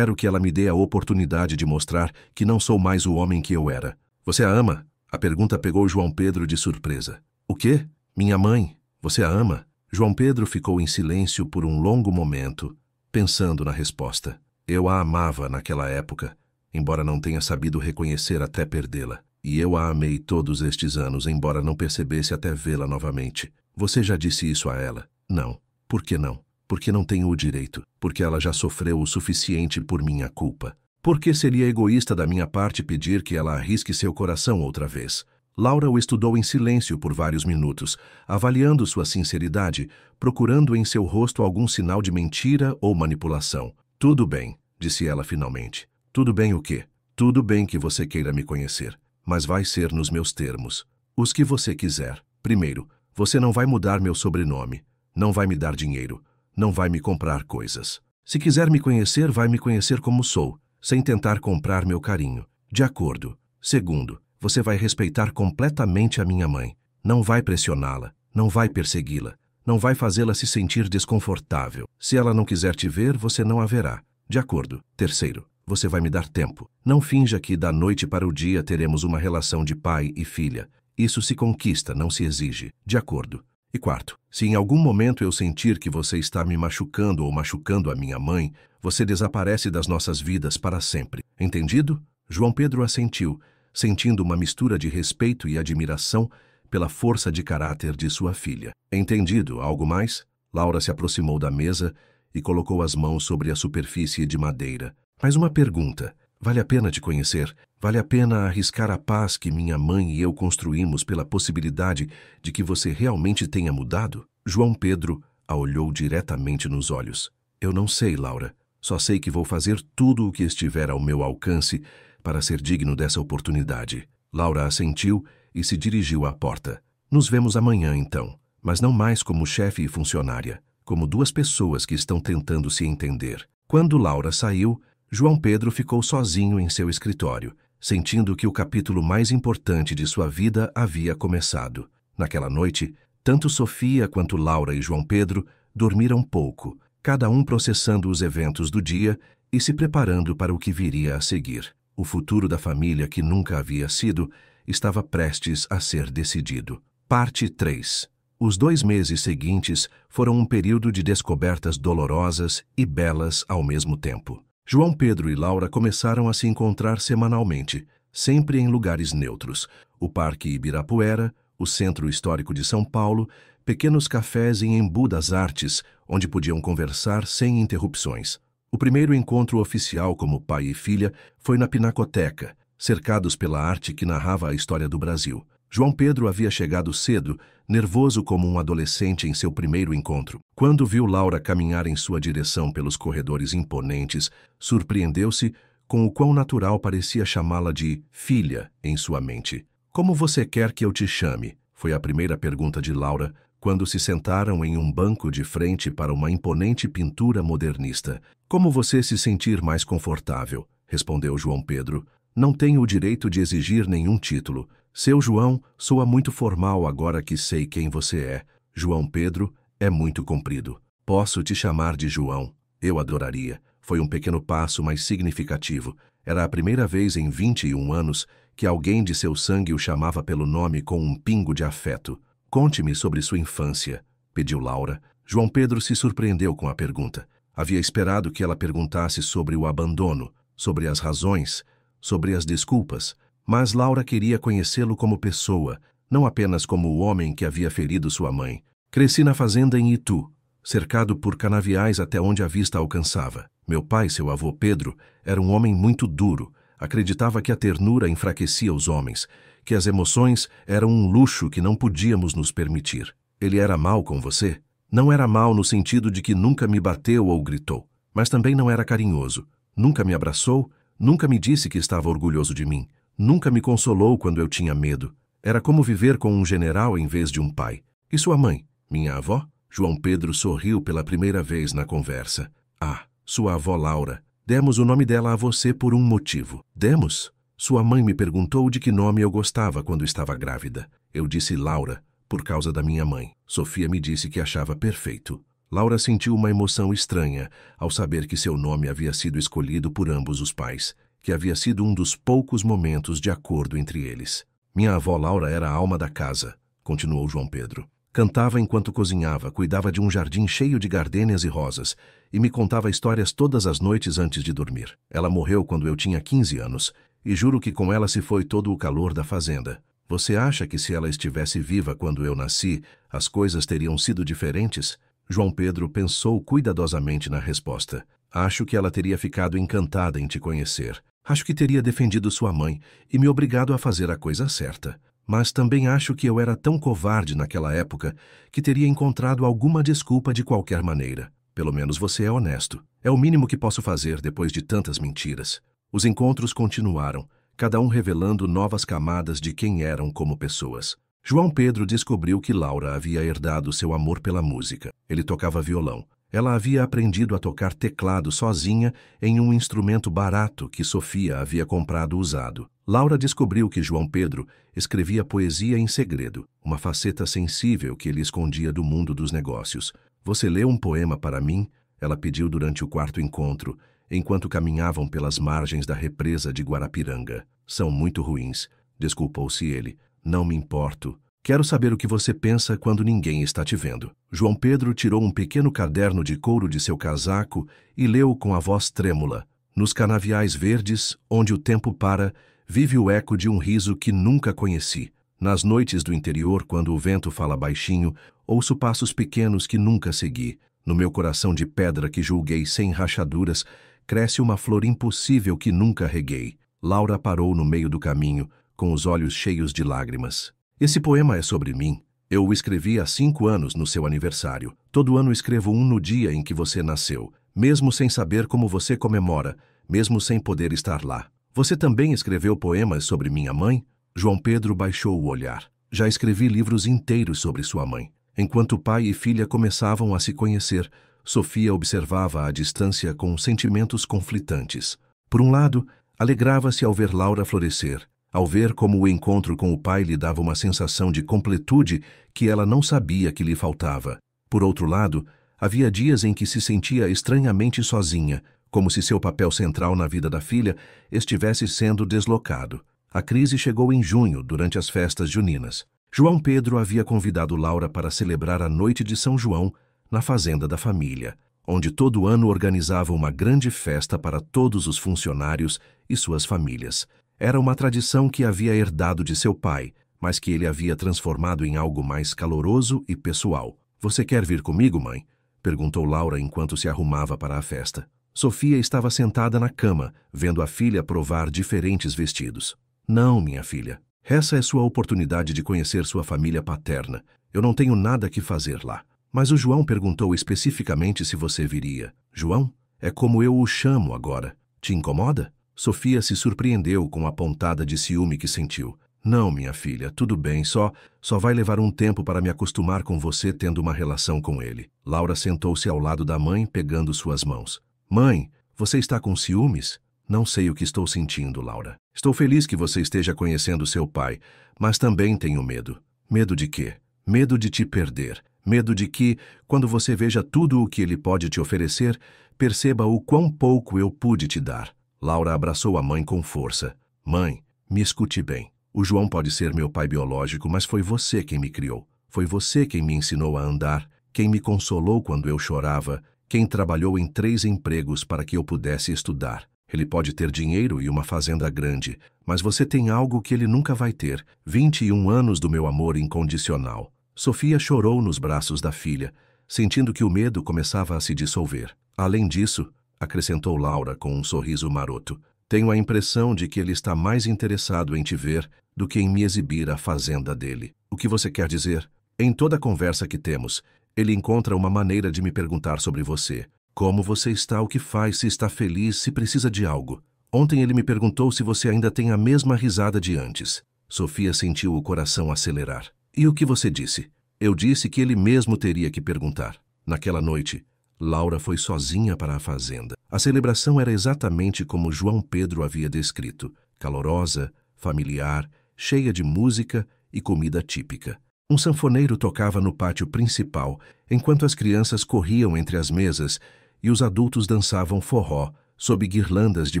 que ela me dê a oportunidade de mostrar que não sou mais o homem que eu era." "Você a ama?" A pergunta pegou João Pedro de surpresa. "O quê? Minha mãe? Você a ama?" João Pedro ficou em silêncio por um longo momento, pensando na resposta. "Eu a amava naquela época, embora não tenha sabido reconhecer até perdê-la. E eu a amei todos estes anos, embora não percebesse até vê-la novamente." "Você já disse isso a ela?" "Não." "Por que não?" "Porque não tenho o direito. Porque ela já sofreu o suficiente por minha culpa." "Por que seria egoísta da minha parte pedir que ela arrisque seu coração outra vez?" Laura o estudou em silêncio por vários minutos, avaliando sua sinceridade, procurando em seu rosto algum sinal de mentira ou manipulação. "Tudo bem", disse ela finalmente. "Tudo bem o quê?" "Tudo bem que você queira me conhecer, mas vai ser nos meus termos. Os que você quiser. Primeiro, você não vai mudar meu sobrenome, não vai me dar dinheiro, não vai me comprar coisas. Se quiser me conhecer, vai me conhecer como sou, sem tentar comprar meu carinho. De acordo. Segundo, você vai respeitar completamente a minha mãe. Não vai pressioná-la, não vai persegui-la, não vai fazê-la se sentir desconfortável. Se ela não quiser te ver, você não a verá. De acordo. Terceiro, você vai me dar tempo. Não finja que da noite para o dia teremos uma relação de pai e filha. Isso se conquista, não se exige. De acordo. E quarto, se em algum momento eu sentir que você está me machucando ou machucando a minha mãe, você desaparece das nossas vidas para sempre. Entendido? João Pedro assentiu, sentindo uma mistura de respeito e admiração pela força de caráter de sua filha. Entendido, algo mais? Laura se aproximou da mesa e colocou as mãos sobre a superfície de madeira. Mais uma pergunta. Vale a pena te conhecer? Vale a pena arriscar a paz que minha mãe e eu construímos pela possibilidade de que você realmente tenha mudado? João Pedro a olhou diretamente nos olhos. Eu não sei, Laura. Só sei que vou fazer tudo o que estiver ao meu alcance para ser digno dessa oportunidade. Laura assentiu e se dirigiu à porta. Nos vemos amanhã, então. mas não mais como chefe e funcionária, como duas pessoas que estão tentando se entender. Quando Laura saiu, João Pedro ficou sozinho em seu escritório, sentindo que o capítulo mais importante de sua vida havia começado. Naquela noite, tanto Sofia quanto Laura e João Pedro dormiram pouco, cada um processando os eventos do dia e se preparando para o que viria a seguir. O futuro da família, que nunca havia sido, estava prestes a ser decidido. Parte 3. Os 2 meses seguintes foram um período de descobertas dolorosas e belas ao mesmo tempo. João Pedro e Laura começaram a se encontrar semanalmente, sempre em lugares neutros: o Parque Ibirapuera, o Centro Histórico de São Paulo, pequenos cafés em Embu das Artes, onde podiam conversar sem interrupções. O primeiro encontro oficial como pai e filha foi na Pinacoteca, cercados pela arte que narrava a história do Brasil. João Pedro havia chegado cedo, nervoso como um adolescente em seu primeiro encontro. Quando viu Laura caminhar em sua direção pelos corredores imponentes, surpreendeu-se com o quão natural parecia chamá-la de filha em sua mente. "Como você quer que eu te chame?" foi a primeira pergunta de Laura, quando se sentaram em um banco de frente para uma imponente pintura modernista. "Como você se sentir mais confortável", respondeu João Pedro. "Não tenho o direito de exigir nenhum título. Seu João soa muito formal agora que sei quem você é. João Pedro é muito comprido. Posso te chamar de João?" "Eu adoraria." Foi um pequeno passo, mas significativo. Era a primeira vez em 21 anos que alguém de seu sangue o chamava pelo nome com um pingo de afeto. "Conte-me sobre sua infância", pediu Laura. João Pedro se surpreendeu com a pergunta. Havia esperado que ela perguntasse sobre o abandono, sobre as razões, sobre as desculpas. Mas Laura queria conhecê-lo como pessoa, não apenas como o homem que havia ferido sua mãe. "Cresci na fazenda em Itu, cercado por canaviais até onde a vista alcançava. Meu pai, seu avô Pedro, era um homem muito duro. Acreditava que a ternura enfraquecia os homens, que as emoções eram um luxo que não podíamos nos permitir." "Ele era mau com você?" "Não era mau no sentido de que nunca me bateu ou gritou, mas também não era carinhoso. Nunca me abraçou, nunca me disse que estava orgulhoso de mim. Nunca me consolou quando eu tinha medo. Era como viver com um general em vez de um pai." "E sua mãe? Minha avó?" João Pedro sorriu pela primeira vez na conversa. "Ah, sua avó Laura. Demos o nome dela a você por um motivo." "Demos?" "Sua mãe me perguntou de que nome eu gostava quando estava grávida. Eu disse Laura, por causa da minha mãe. Sofia me disse que achava perfeito." Laura sentiu uma emoção estranha ao saber que seu nome havia sido escolhido por ambos os pais, que havia sido um dos poucos momentos de acordo entre eles. "Minha avó Laura era a alma da casa", continuou João Pedro. "Cantava enquanto cozinhava, cuidava de um jardim cheio de gardênias e rosas, e me contava histórias todas as noites antes de dormir. Ela morreu quando eu tinha 15 anos, e juro que com ela se foi todo o calor da fazenda. Você acha que se ela estivesse viva quando eu nasci, as coisas teriam sido diferentes?" João Pedro pensou cuidadosamente na resposta. "Acho que ela teria ficado encantada em te conhecer. Acho que teria defendido sua mãe e me obrigado a fazer a coisa certa. Mas também acho que eu era tão covarde naquela época que teria encontrado alguma desculpa de qualquer maneira. Pelo menos você é honesto. É o mínimo que posso fazer depois de tantas mentiras." Os encontros continuaram, cada um revelando novas camadas de quem eram como pessoas. João Pedro descobriu que Laura havia herdado seu amor pela música. Ele tocava violão. Ela havia aprendido a tocar teclado sozinha em um instrumento barato que Sofia havia comprado usado. Laura descobriu que João Pedro escrevia poesia em segredo, uma faceta sensível que ele escondia do mundo dos negócios. "Você lê um poema para mim?" ela pediu durante o quarto encontro, enquanto caminhavam pelas margens da represa de Guarapiranga. "São muito ruins", desculpou-se ele. "Não me importo. Quero saber o que você pensa quando ninguém está te vendo." João Pedro tirou um pequeno caderno de couro de seu casaco e leu com a voz trêmula. "Nos canaviais verdes, onde o tempo para, vive o eco de um riso que nunca conheci. Nas noites do interior, quando o vento fala baixinho, ouço passos pequenos que nunca segui. No meu coração de pedra que julguei sem rachaduras, cresce uma flor impossível que nunca reguei." Laura parou no meio do caminho, com os olhos cheios de lágrimas. "Esse poema é sobre mim. Eu o escrevi há 5 anos no seu aniversário. Todo ano escrevo um no dia em que você nasceu, mesmo sem saber como você comemora, mesmo sem poder estar lá. Você também escreveu poemas sobre minha mãe?" João Pedro baixou o olhar. "Já escrevi livros inteiros sobre sua mãe. Enquanto pai e filha começavam a se conhecer, Sofia observava à distância com sentimentos conflitantes. Por um lado, alegrava-se ao ver Laura florescer, ao ver como o encontro com o pai lhe dava uma sensação de completude que ela não sabia que lhe faltava. Por outro lado, havia dias em que se sentia estranhamente sozinha, como se seu papel central na vida da filha estivesse sendo deslocado. A crise chegou em junho, durante as festas juninas. João Pedro havia convidado Laura para celebrar a noite de São João na fazenda da família, onde todo ano organizava uma grande festa para todos os funcionários e suas famílias. Era uma tradição que havia herdado de seu pai, mas que ele havia transformado em algo mais caloroso e pessoal. "Você quer vir comigo, mãe?" perguntou Laura enquanto se arrumava para a festa. Sofia estava sentada na cama, vendo a filha provar diferentes vestidos. "Não, minha filha. Essa é sua oportunidade de conhecer sua família paterna. Eu não tenho nada que fazer lá." "Mas o João perguntou especificamente se você viria." "João? É como eu o chamo agora. Te incomoda?" Sofia se surpreendeu com a pontada de ciúme que sentiu. "Não, minha filha, tudo bem, só vai levar um tempo para me acostumar com você tendo uma relação com ele." Laura sentou-se ao lado da mãe, pegando suas mãos. "Mãe, você está com ciúmes?" "Não sei o que estou sentindo, Laura. Estou feliz que você esteja conhecendo seu pai, mas também tenho medo." "Medo de quê?" "Medo de te perder. Medo de que, quando você veja tudo o que ele pode te oferecer, perceba o quão pouco eu pude te dar." Laura abraçou a mãe com força. "Mãe, me escute bem. O João pode ser meu pai biológico, mas foi você quem me criou. Foi você quem me ensinou a andar, quem me consolou quando eu chorava, quem trabalhou em 3 empregos para que eu pudesse estudar. Ele pode ter dinheiro e uma fazenda grande, mas você tem algo que ele nunca vai ter: 21 anos do meu amor incondicional." Sofia chorou nos braços da filha, sentindo que o medo começava a se dissolver. "Além disso," acrescentou Laura com um sorriso maroto, "tenho a impressão de que ele está mais interessado em te ver do que em me exibir a fazenda dele." "O que você quer dizer?" "Em toda a conversa que temos, ele encontra uma maneira de me perguntar sobre você. Como você está, o que faz, se está feliz, se precisa de algo. Ontem ele me perguntou se você ainda tem a mesma risada de antes." Sofia sentiu o coração acelerar. "E o que você disse?" "Eu disse que ele mesmo teria que perguntar." Naquela noite, Laura foi sozinha para a fazenda. A celebração era exatamente como João Pedro havia descrito: calorosa, familiar, cheia de música e comida típica. Um sanfoneiro tocava no pátio principal, enquanto as crianças corriam entre as mesas e os adultos dançavam forró, sob guirlandas de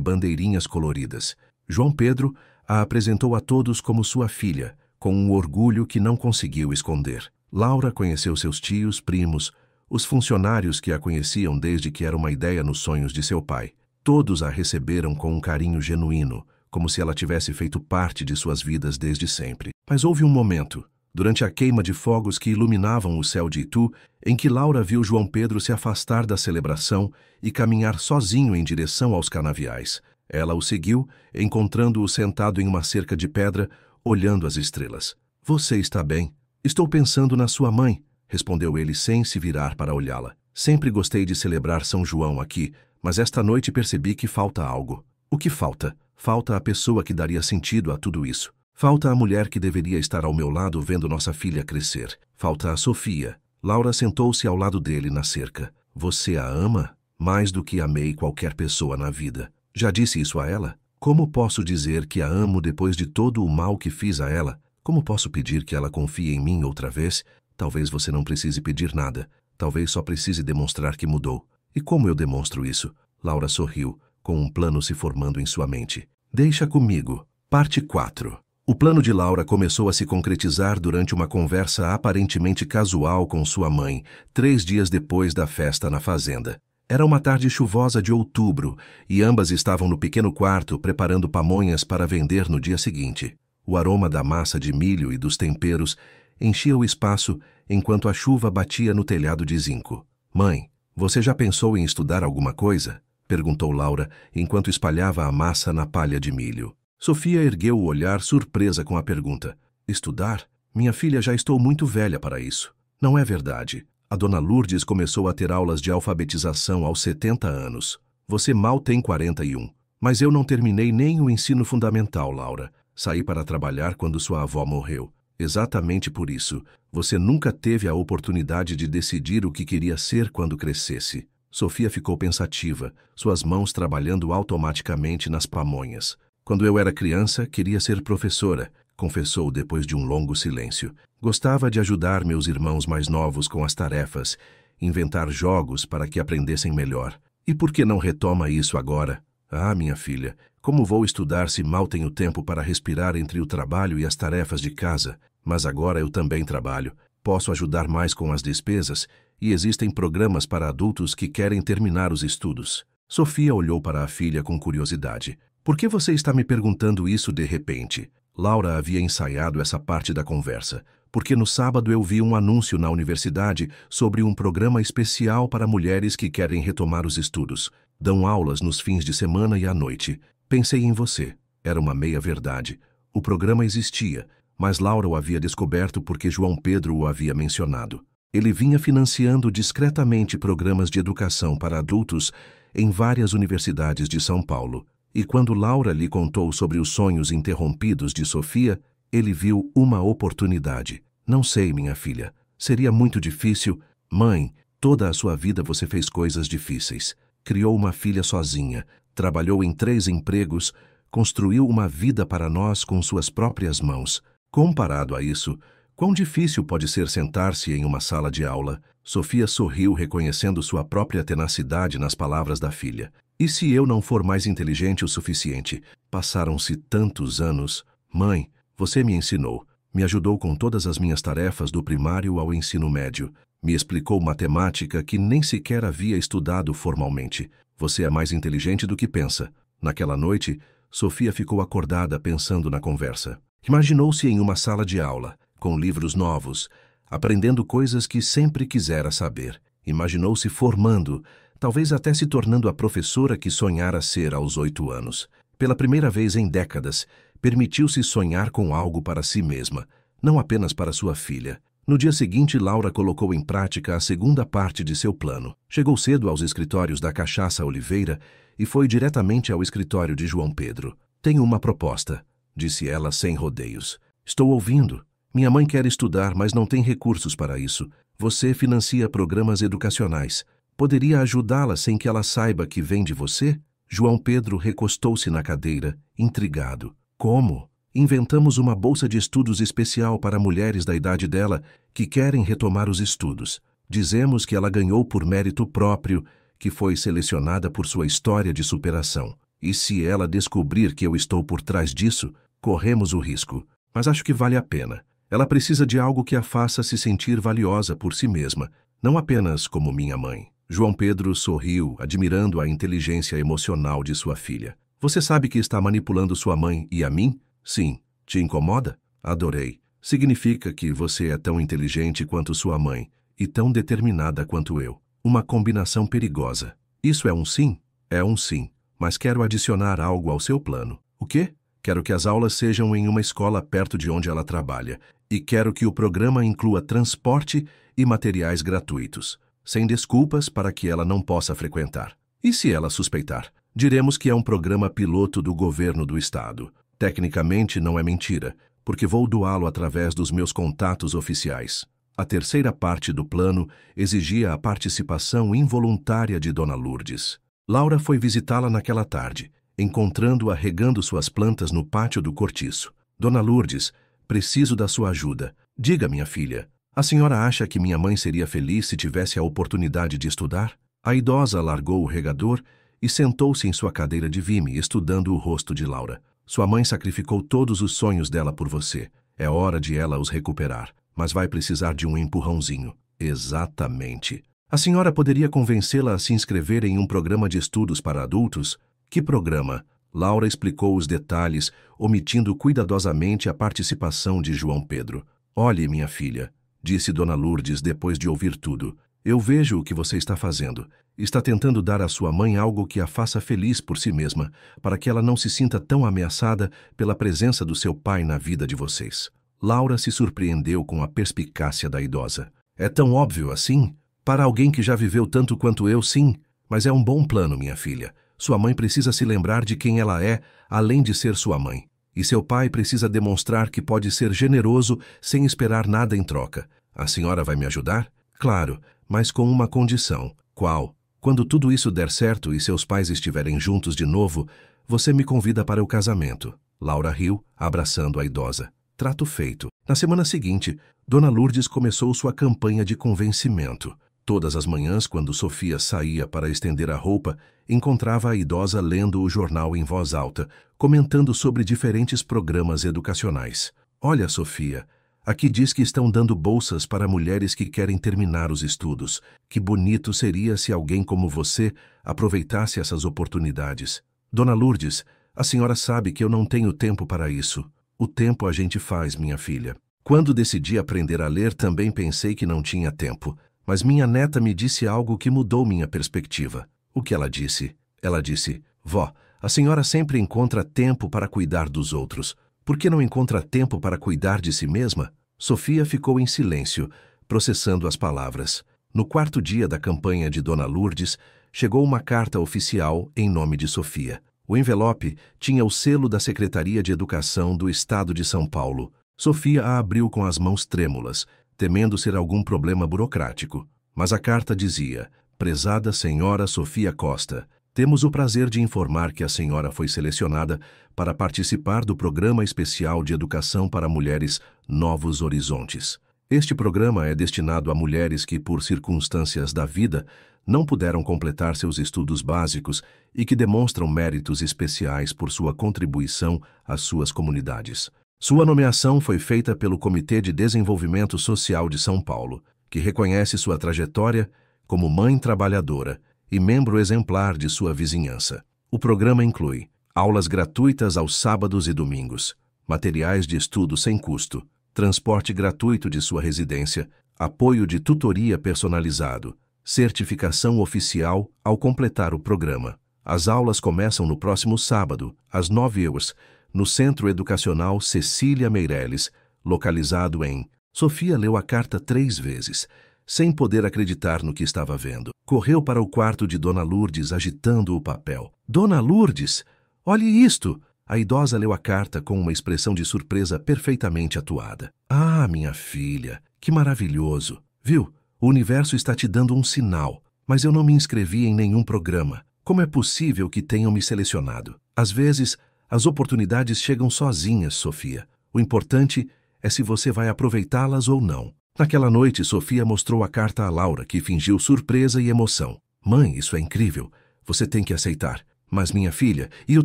bandeirinhas coloridas. João Pedro a apresentou a todos como sua filha, com um orgulho que não conseguiu esconder. Laura conheceu seus tios, primos, os funcionários que a conheciam desde que era uma ideia nos sonhos de seu pai. Todos a receberam com um carinho genuíno, como se ela tivesse feito parte de suas vidas desde sempre. Mas houve um momento, durante a queima de fogos que iluminavam o céu de Itu, em que Laura viu João Pedro se afastar da celebração e caminhar sozinho em direção aos canaviais. Ela o seguiu, encontrando-o sentado em uma cerca de pedra, olhando as estrelas. "Você está bem?" "Estou pensando na sua mãe", respondeu ele sem se virar para olhá-la. "Sempre gostei de celebrar São João aqui, mas esta noite percebi que falta algo." "O que falta?" "Falta a pessoa que daria sentido a tudo isso. Falta a mulher que deveria estar ao meu lado vendo nossa filha crescer. Falta a Sofia." Laura sentou-se ao lado dele na cerca. "Você a ama? Mais do que amei qualquer pessoa na vida." "Já disse isso a ela?" "Como posso dizer que a amo depois de todo o mal que fiz a ela? Como posso pedir que ela confie em mim outra vez? Talvez você não precise pedir nada. Talvez só precise demonstrar que mudou." "E como eu demonstro isso?" Laura sorriu, com um plano se formando em sua mente. "Deixa comigo." Parte 4. O plano de Laura começou a se concretizar durante uma conversa aparentemente casual com sua mãe, 3 dias depois da festa na fazenda. Era uma tarde chuvosa de outubro e ambas estavam no pequeno quarto preparando pamonhas para vender no dia seguinte. O aroma da massa de milho e dos temperos enchia o espaço enquanto a chuva batia no telhado de zinco. "Mãe, você já pensou em estudar alguma coisa?" perguntou Laura enquanto espalhava a massa na palha de milho. Sofia ergueu o olhar surpresa com a pergunta. "Estudar? Minha filha, já estou muito velha para isso." "Não é verdade. A dona Lourdes começou a ter aulas de alfabetização aos 70 anos. Você mal tem 41. Mas eu não terminei nem o ensino fundamental, Laura. Saí para trabalhar quando sua avó morreu. Exatamente por isso, você nunca teve a oportunidade de decidir o que queria ser quando crescesse. Sofia ficou pensativa, suas mãos trabalhando automaticamente nas pamonhas. Quando eu era criança, queria ser professora, confessou depois de um longo silêncio. Gostava de ajudar meus irmãos mais novos com as tarefas, inventar jogos para que aprendessem melhor. E por que não retoma isso agora? Ah, minha filha, como vou estudar se mal tenho tempo para respirar entre o trabalho e as tarefas de casa? Mas agora eu também trabalho. Posso ajudar mais com as despesas e existem programas para adultos que querem terminar os estudos. Sofia olhou para a filha com curiosidade. Por que você está me perguntando isso de repente? Laura havia ensaiado essa parte da conversa, porque no sábado eu vi um anúncio na universidade sobre um programa especial para mulheres que querem retomar os estudos. Dão aulas nos fins de semana e à noite. Pensei em você. Era uma meia-verdade. O programa existia, mas Laura o havia descoberto porque João Pedro o havia mencionado. Ele vinha financiando discretamente programas de educação para adultos em várias universidades de São Paulo. E quando Laura lhe contou sobre os sonhos interrompidos de Sofia, ele viu uma oportunidade. Não sei, minha filha. Seria muito difícil. Mãe, toda a sua vida você fez coisas difíceis. Criou uma filha sozinha, trabalhou em 3 empregos, construiu uma vida para nós com suas próprias mãos. Comparado a isso, quão difícil pode ser sentar-se em uma sala de aula? Sofia sorriu, reconhecendo sua própria tenacidade nas palavras da filha. E se eu não for mais inteligente o suficiente? Passaram-se tantos anos. Mãe, você me ensinou. Me ajudou com todas as minhas tarefas do primário ao ensino médio. Me explicou matemática que nem sequer havia estudado formalmente. Você é mais inteligente do que pensa. Naquela noite, Sofia ficou acordada pensando na conversa. Imaginou-se em uma sala de aula, com livros novos, aprendendo coisas que sempre quisera saber. Imaginou-se formando, talvez até se tornando a professora que sonhara ser aos 8 anos. Pela primeira vez em décadas, permitiu-se sonhar com algo para si mesma, não apenas para sua filha. No dia seguinte, Laura colocou em prática a segunda parte de seu plano. Chegou cedo aos escritórios da Cachaça Oliveira e foi diretamente ao escritório de João Pedro. Tenho uma proposta, disse ela sem rodeios. Estou ouvindo. Minha mãe quer estudar, mas não tem recursos para isso. Você financia programas educacionais. Poderia ajudá-la sem que ela saiba que vem de você? João Pedro recostou-se na cadeira, intrigado. Como? Inventamos uma bolsa de estudos especial para mulheres da idade dela que querem retomar os estudos. Dizemos que ela ganhou por mérito próprio, que foi selecionada por sua história de superação. E se ela descobrir que eu estou por trás disso, corremos o risco. Mas acho que vale a pena. Ela precisa de algo que a faça se sentir valiosa por si mesma, não apenas como minha mãe. João Pedro sorriu, admirando a inteligência emocional de sua filha. Você sabe que está manipulando sua mãe e a mim? Sim. Te incomoda? Adorei. Significa que você é tão inteligente quanto sua mãe e tão determinada quanto eu. Uma combinação perigosa. Isso é um sim? É um sim. Mas quero adicionar algo ao seu plano. O quê? Quero que as aulas sejam em uma escola perto de onde ela trabalha. E quero que o programa inclua transporte e materiais gratuitos, sem desculpas para que ela não possa frequentar. E se ela suspeitar? Diremos que é um programa piloto do governo do estado. Tecnicamente não é mentira, porque vou doá-lo através dos meus contatos oficiais. A terceira parte do plano exigia a participação involuntária de Dona Lourdes. Laura foi visitá-la naquela tarde, encontrando-a regando suas plantas no pátio do cortiço. Dona Lourdes, preciso da sua ajuda. Diga, minha filha, a senhora acha que minha mãe seria feliz se tivesse a oportunidade de estudar? A idosa largou o regador e sentou-se em sua cadeira de vime, estudando o rosto de Laura. Sua mãe sacrificou todos os sonhos dela por você. É hora de ela os recuperar, mas vai precisar de um empurrãozinho. Exatamente. A senhora poderia convencê-la a se inscrever em um programa de estudos para adultos? Que programa? Laura explicou os detalhes, omitindo cuidadosamente a participação de João Pedro. Olhe, minha filha, disse Dona Lourdes depois de ouvir tudo. Eu vejo o que você está fazendo. Está tentando dar à sua mãe algo que a faça feliz por si mesma, para que ela não se sinta tão ameaçada pela presença do seu pai na vida de vocês. Laura se surpreendeu com a perspicácia da idosa. É tão óbvio assim? Para alguém que já viveu tanto quanto eu, sim. Mas é um bom plano, minha filha. Sua mãe precisa se lembrar de quem ela é, além de ser sua mãe. e seu pai precisa demonstrar que pode ser generoso sem esperar nada em troca. A senhora vai me ajudar? Claro, mas com uma condição. Qual? Quando tudo isso der certo e seus pais estiverem juntos de novo, você me convida para o casamento. Laura riu, abraçando a idosa. Trato feito. Na semana seguinte, Dona Lourdes começou sua campanha de convencimento. Todas as manhãs, quando Sofia saía para estender a roupa, encontrava a idosa lendo o jornal em voz alta, comentando sobre diferentes programas educacionais. Olha, Sofia, aqui diz que estão dando bolsas para mulheres que querem terminar os estudos. Que bonito seria se alguém como você aproveitasse essas oportunidades. Dona Lourdes, a senhora sabe que eu não tenho tempo para isso. O tempo a gente faz, minha filha. Quando decidi aprender a ler, também pensei que não tinha tempo. Mas minha neta me disse algo que mudou minha perspectiva. O que ela disse? Ela disse: vó, a senhora sempre encontra tempo para cuidar dos outros. Por que não encontra tempo para cuidar de si mesma? Sofia ficou em silêncio, processando as palavras. No quarto dia da campanha de Dona Lourdes, chegou uma carta oficial em nome de Sofia. O envelope tinha o selo da Secretaria de Educação do Estado de São Paulo. Sofia a abriu com as mãos trêmulas, temendo ser algum problema burocrático. Mas a carta dizia: prezada senhora Sofia Costa, temos o prazer de informar que a senhora foi selecionada para participar do Programa Especial de Educação para Mulheres Novos Horizontes. Este programa é destinado a mulheres que, por circunstâncias da vida, não puderam completar seus estudos básicos e que demonstram méritos especiais por sua contribuição às suas comunidades. Sua nomeação foi feita pelo Comitê de Desenvolvimento Social de São Paulo, que reconhece sua trajetória como mãe trabalhadora e membro exemplar de sua vizinhança. O programa inclui aulas gratuitas aos sábados e domingos, materiais de estudo sem custo, transporte gratuito de sua residência, apoio de tutoria personalizado, certificação oficial ao completar o programa. As aulas começam no próximo sábado, às 9h, no Centro Educacional Cecília Meireles, localizado em... Sofia leu a carta 3 vezes, sem poder acreditar no que estava vendo. Correu para o quarto de Dona Lourdes, agitando o papel. Dona Lourdes, olhe isto! A idosa leu a carta com uma expressão de surpresa perfeitamente atuada. Ah, minha filha, que maravilhoso! Viu? O universo está te dando um sinal, mas eu não me inscrevi em nenhum programa. Como é possível que tenham me selecionado? Às vezes, as oportunidades chegam sozinhas, Sofia. O importante é se você vai aproveitá-las ou não. Naquela noite, Sofia mostrou a carta a Laura, que fingiu surpresa e emoção. Mãe, isso é incrível. Você tem que aceitar. Mas, minha filha, e o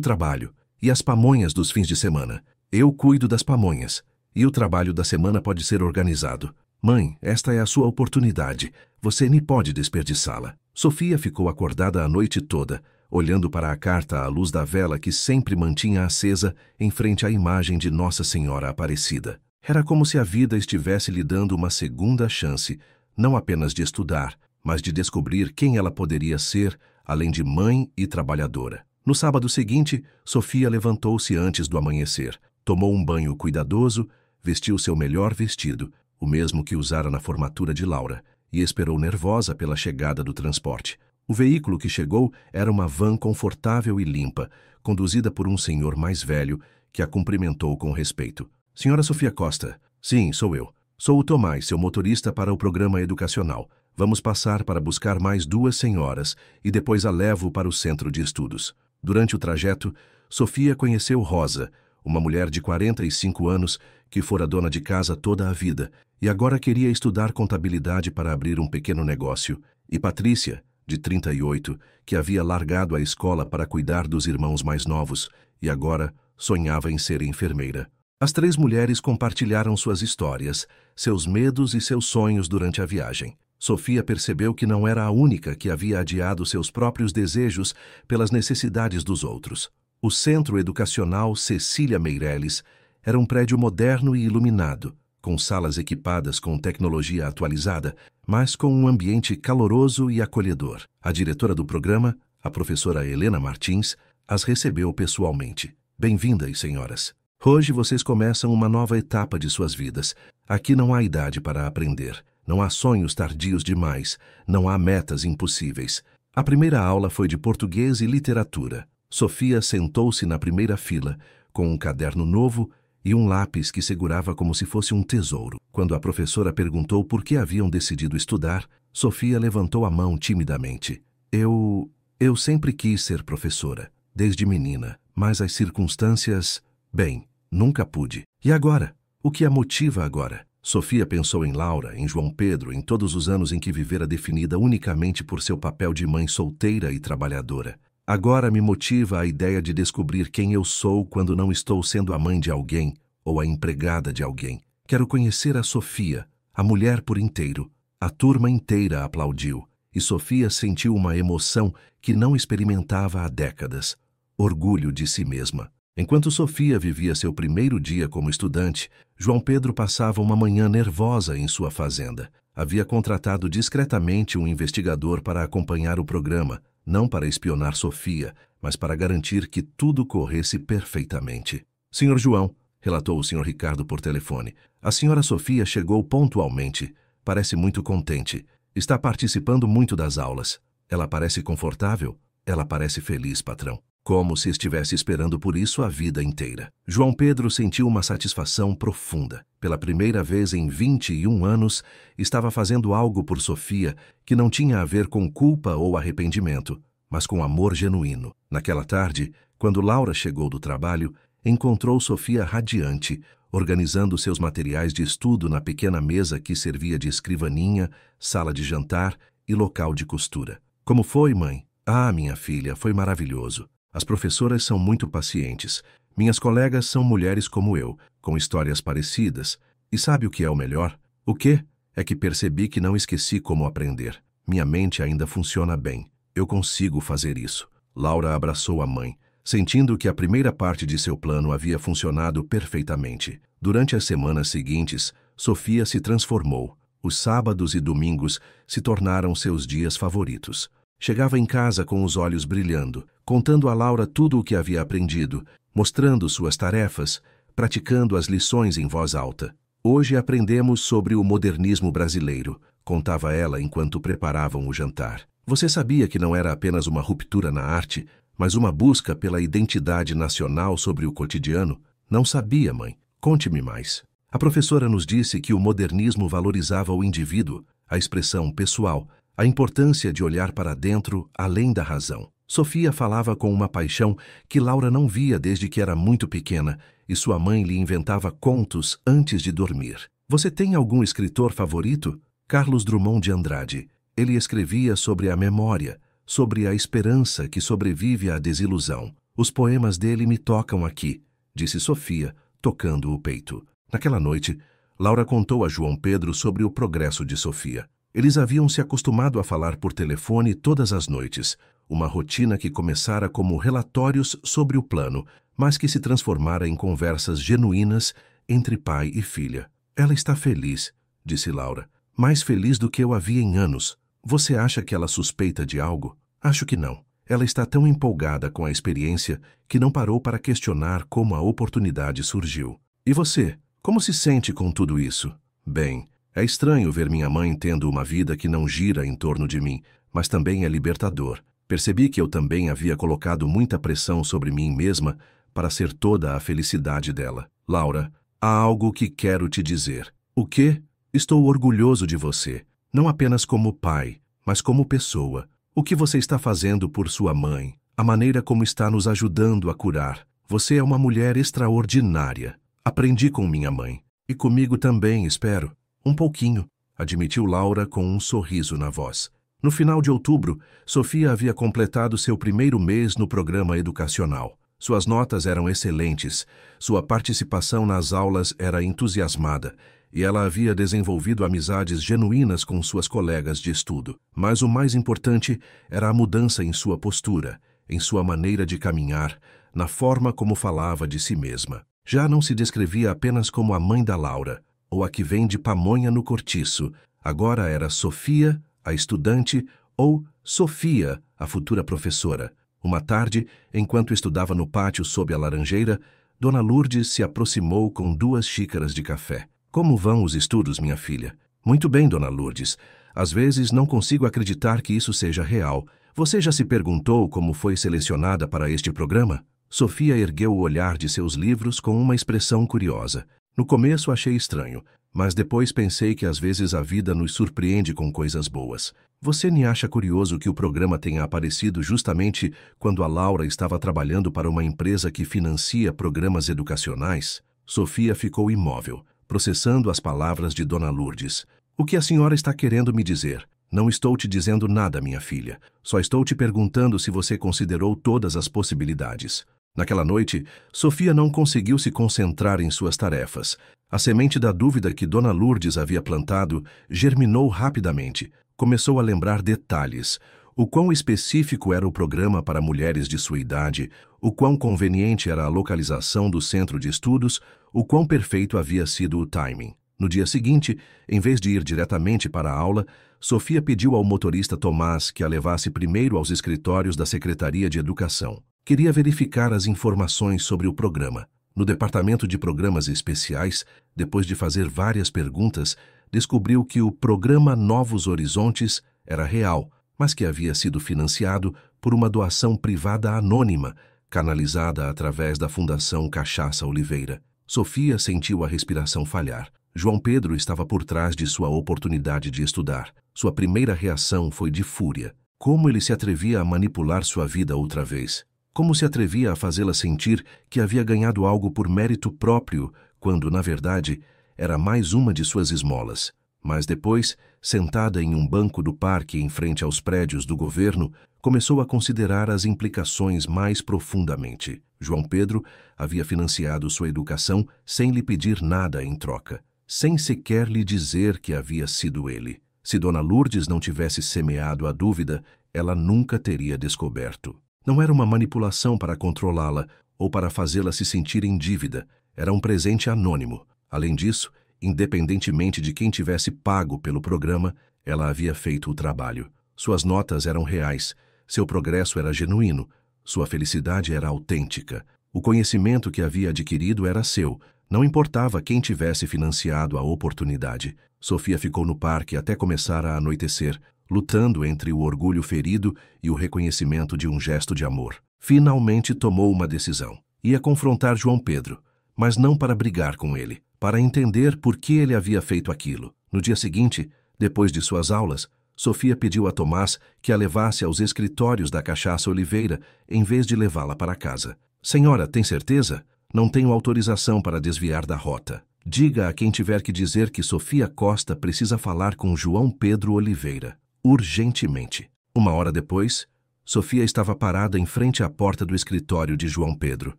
trabalho? E as pamonhas dos fins de semana? Eu cuido das pamonhas. E o trabalho da semana pode ser organizado. Mãe, esta é a sua oportunidade. Você nem pode desperdiçá-la. Sofia ficou acordada a noite toda, olhando para a carta à luz da vela que sempre mantinha acesa em frente à imagem de Nossa Senhora Aparecida. Era como se a vida estivesse lhe dando uma segunda chance, não apenas de estudar, mas de descobrir quem ela poderia ser, além de mãe e trabalhadora. No sábado seguinte, Sofia levantou-se antes do amanhecer, tomou um banho cuidadoso, vestiu seu melhor vestido, o mesmo que usara na formatura de Laura, e esperou nervosa pela chegada do transporte. O veículo que chegou era uma van confortável e limpa, conduzida por um senhor mais velho, que a cumprimentou com respeito. Senhora Sofia Costa. Sim, sou eu. Sou o Tomás, seu motorista para o programa educacional. Vamos passar para buscar mais 2 senhoras e depois a levo para o centro de estudos. Durante o trajeto, Sofia conheceu Rosa, uma mulher de 45 anos que fora dona de casa toda a vida e agora queria estudar contabilidade para abrir um pequeno negócio, e Patrícia, de 38, que havia largado a escola para cuidar dos irmãos mais novos e agora sonhava em ser enfermeira. As 3 mulheres compartilharam suas histórias, seus medos e seus sonhos durante a viagem. Sofia percebeu que não era a única que havia adiado seus próprios desejos pelas necessidades dos outros. O Centro Educacional Cecília Meireles era um prédio moderno e iluminado, com salas equipadas com tecnologia atualizada, mas com um ambiente caloroso e acolhedor. A diretora do programa, a professora Helena Martins, as recebeu pessoalmente. Bem-vindas, senhoras. Hoje vocês começam uma nova etapa de suas vidas. Aqui não há idade para aprender. Não há sonhos tardios demais. Não há metas impossíveis. A primeira aula foi de português e literatura. Sofia sentou-se na primeira fila, com um caderno novo e um lápis que segurava como se fosse um tesouro. Quando a professora perguntou por que haviam decidido estudar, Sofia levantou a mão timidamente. Eu sempre quis ser professora, desde menina, mas as circunstâncias... Bem, nunca pude. E agora? O que a motiva agora? Sofia pensou em Laura, em João Pedro, em todos os anos em que vivera definida unicamente por seu papel de mãe solteira e trabalhadora. Agora me motiva a ideia de descobrir quem eu sou quando não estou sendo a mãe de alguém ou a empregada de alguém. Quero conhecer a Sofia, a mulher por inteiro. A turma inteira aplaudiu, e Sofia sentiu uma emoção que não experimentava há décadas. Orgulho de si mesma. Enquanto Sofia vivia seu primeiro dia como estudante, João Pedro passava uma manhã nervosa em sua fazenda. Havia contratado discretamente um investigador para acompanhar o programa, não para espionar Sofia, mas para garantir que tudo corresse perfeitamente. Senhor João, relatou o Sr. Ricardo por telefone, a senhora Sofia chegou pontualmente. Parece muito contente. Está participando muito das aulas. Ela parece confortável? Ela parece feliz, patrão. Como se estivesse esperando por isso a vida inteira. João Pedro sentiu uma satisfação profunda. Pela primeira vez em 21 anos, estava fazendo algo por Sofia que não tinha a ver com culpa ou arrependimento, mas com amor genuíno. Naquela tarde, quando Laura chegou do trabalho, encontrou Sofia radiante, organizando seus materiais de estudo na pequena mesa que servia de escrivaninha, sala de jantar e local de costura. Como foi, mãe? Ah, minha filha, foi maravilhoso. As professoras são muito pacientes. Minhas colegas são mulheres como eu, com histórias parecidas. E sabe o que é o melhor? O quê? É que percebi que não esqueci como aprender. Minha mente ainda funciona bem. Eu consigo fazer isso. Laura abraçou a mãe, sentindo que a primeira parte de seu plano havia funcionado perfeitamente. Durante as semanas seguintes, Sofia se transformou. Os sábados e domingos se tornaram seus dias favoritos. Chegava em casa com os olhos brilhando, contando a Laura tudo o que havia aprendido, mostrando suas tarefas, praticando as lições em voz alta. Hoje aprendemos sobre o modernismo brasileiro, contava ela enquanto preparavam o jantar. Você sabia que não era apenas uma ruptura na arte, mas uma busca pela identidade nacional sobre o cotidiano? Não sabia, mãe. Conte-me mais. A professora nos disse que o modernismo valorizava o indivíduo, a expressão pessoal, a importância de olhar para dentro além da razão. Sofia falava com uma paixão que Laura não via desde que era muito pequena, e sua mãe lhe inventava contos antes de dormir. Você tem algum escritor favorito? Carlos Drummond de Andrade. Ele escrevia sobre a memória, sobre a esperança que sobrevive à desilusão. Os poemas dele me tocam aqui, disse Sofia, tocando o peito. Naquela noite, Laura contou a João Pedro sobre o progresso de Sofia. Eles haviam se acostumado a falar por telefone todas as noites, uma rotina que começara como relatórios sobre o plano, mas que se transformara em conversas genuínas entre pai e filha. Ela está feliz, disse Laura, mais feliz do que eu a vi em anos. Você acha que ela suspeita de algo? Acho que não. Ela está tão empolgada com a experiência que não parou para questionar como a oportunidade surgiu. E você, como se sente com tudo isso? Bem, é estranho ver minha mãe tendo uma vida que não gira em torno de mim, mas também é libertador. Percebi que eu também havia colocado muita pressão sobre mim mesma para ser toda a felicidade dela. Laura, há algo que quero te dizer. O quê? Estou orgulhoso de você, não apenas como pai, mas como pessoa. O que você está fazendo por sua mãe, a maneira como está nos ajudando a curar. Você é uma mulher extraordinária. Aprendi com minha mãe. E comigo também, espero. Um pouquinho, admitiu Laura com um sorriso na voz. No final de outubro, Sofia havia completado seu primeiro mês no programa educacional. Suas notas eram excelentes, sua participação nas aulas era entusiasmada, e ela havia desenvolvido amizades genuínas com suas colegas de estudo. Mas o mais importante era a mudança em sua postura, em sua maneira de caminhar, na forma como falava de si mesma. Já não se descrevia apenas como a mãe da Laura, ou a que vende pamonha no cortiço. Agora era Sofia, a estudante, ou Sofia, a futura professora. Uma tarde, enquanto estudava no pátio sob a laranjeira, Dona Lourdes se aproximou com 2 xícaras de café. Como vão os estudos, minha filha? Muito bem, Dona Lourdes. Às vezes não consigo acreditar que isso seja real. Você já se perguntou como foi selecionada para este programa? Sofia ergueu o olhar de seus livros com uma expressão curiosa. No começo achei estranho, mas depois pensei que às vezes a vida nos surpreende com coisas boas. Você me acha curioso que o programa tenha aparecido justamente quando a Laura estava trabalhando para uma empresa que financia programas educacionais? Sofia ficou imóvel, processando as palavras de Dona Lourdes. O que a senhora está querendo me dizer? Não estou te dizendo nada, minha filha. Só estou te perguntando se você considerou todas as possibilidades. Naquela noite, Sofia não conseguiu se concentrar em suas tarefas. A semente da dúvida que Dona Lourdes havia plantado germinou rapidamente. Começou a lembrar detalhes. O quão específico era o programa para mulheres de sua idade, o quão conveniente era a localização do centro de estudos, o quão perfeito havia sido o timing. No dia seguinte, em vez de ir diretamente para a aula, Sofia pediu ao motorista Tomás que a levasse primeiro aos escritórios da Secretaria de Educação. Queria verificar as informações sobre o programa. No departamento de programas especiais, depois de fazer várias perguntas, descobriu que o programa Novos Horizontes era real, mas que havia sido financiado por uma doação privada anônima, canalizada através da Fundação Cachaça Oliveira. Sofia sentiu a respiração falhar. João Pedro estava por trás de sua oportunidade de estudar. Sua primeira reação foi de fúria. Como ele se atrevia a manipular sua vida outra vez? Como se atrevia a fazê-la sentir que havia ganhado algo por mérito próprio, quando, na verdade, era mais uma de suas esmolas? Mas depois, sentada em um banco do parque em frente aos prédios do governo, começou a considerar as implicações mais profundamente. João Pedro havia financiado sua educação sem lhe pedir nada em troca, sem sequer lhe dizer que havia sido ele. Se Dona Lourdes não tivesse semeado a dúvida, ela nunca teria descoberto. Não era uma manipulação para controlá-la ou para fazê-la se sentir em dívida. Era um presente anônimo. Além disso, independentemente de quem tivesse pago pelo programa, ela havia feito o trabalho. Suas notas eram reais, seu progresso era genuíno, sua felicidade era autêntica. O conhecimento que havia adquirido era seu, não importava quem tivesse financiado a oportunidade. Sofia ficou no parque até começar a anoitecer, lutando entre o orgulho ferido e o reconhecimento de um gesto de amor. Finalmente tomou uma decisão. Ia confrontar João Pedro, mas não para brigar com ele, para entender por que ele havia feito aquilo. No dia seguinte, depois de suas aulas, Sofia pediu a Tomás que a levasse aos escritórios da Cachaça Oliveira em vez de levá-la para casa. Senhora, tem certeza? Não tenho autorização para desviar da rota. Diga a quem tiver que dizer que Sofia Costa precisa falar com João Pedro Oliveira. Urgentemente. Uma hora depois, Sofia estava parada em frente à porta do escritório de João Pedro,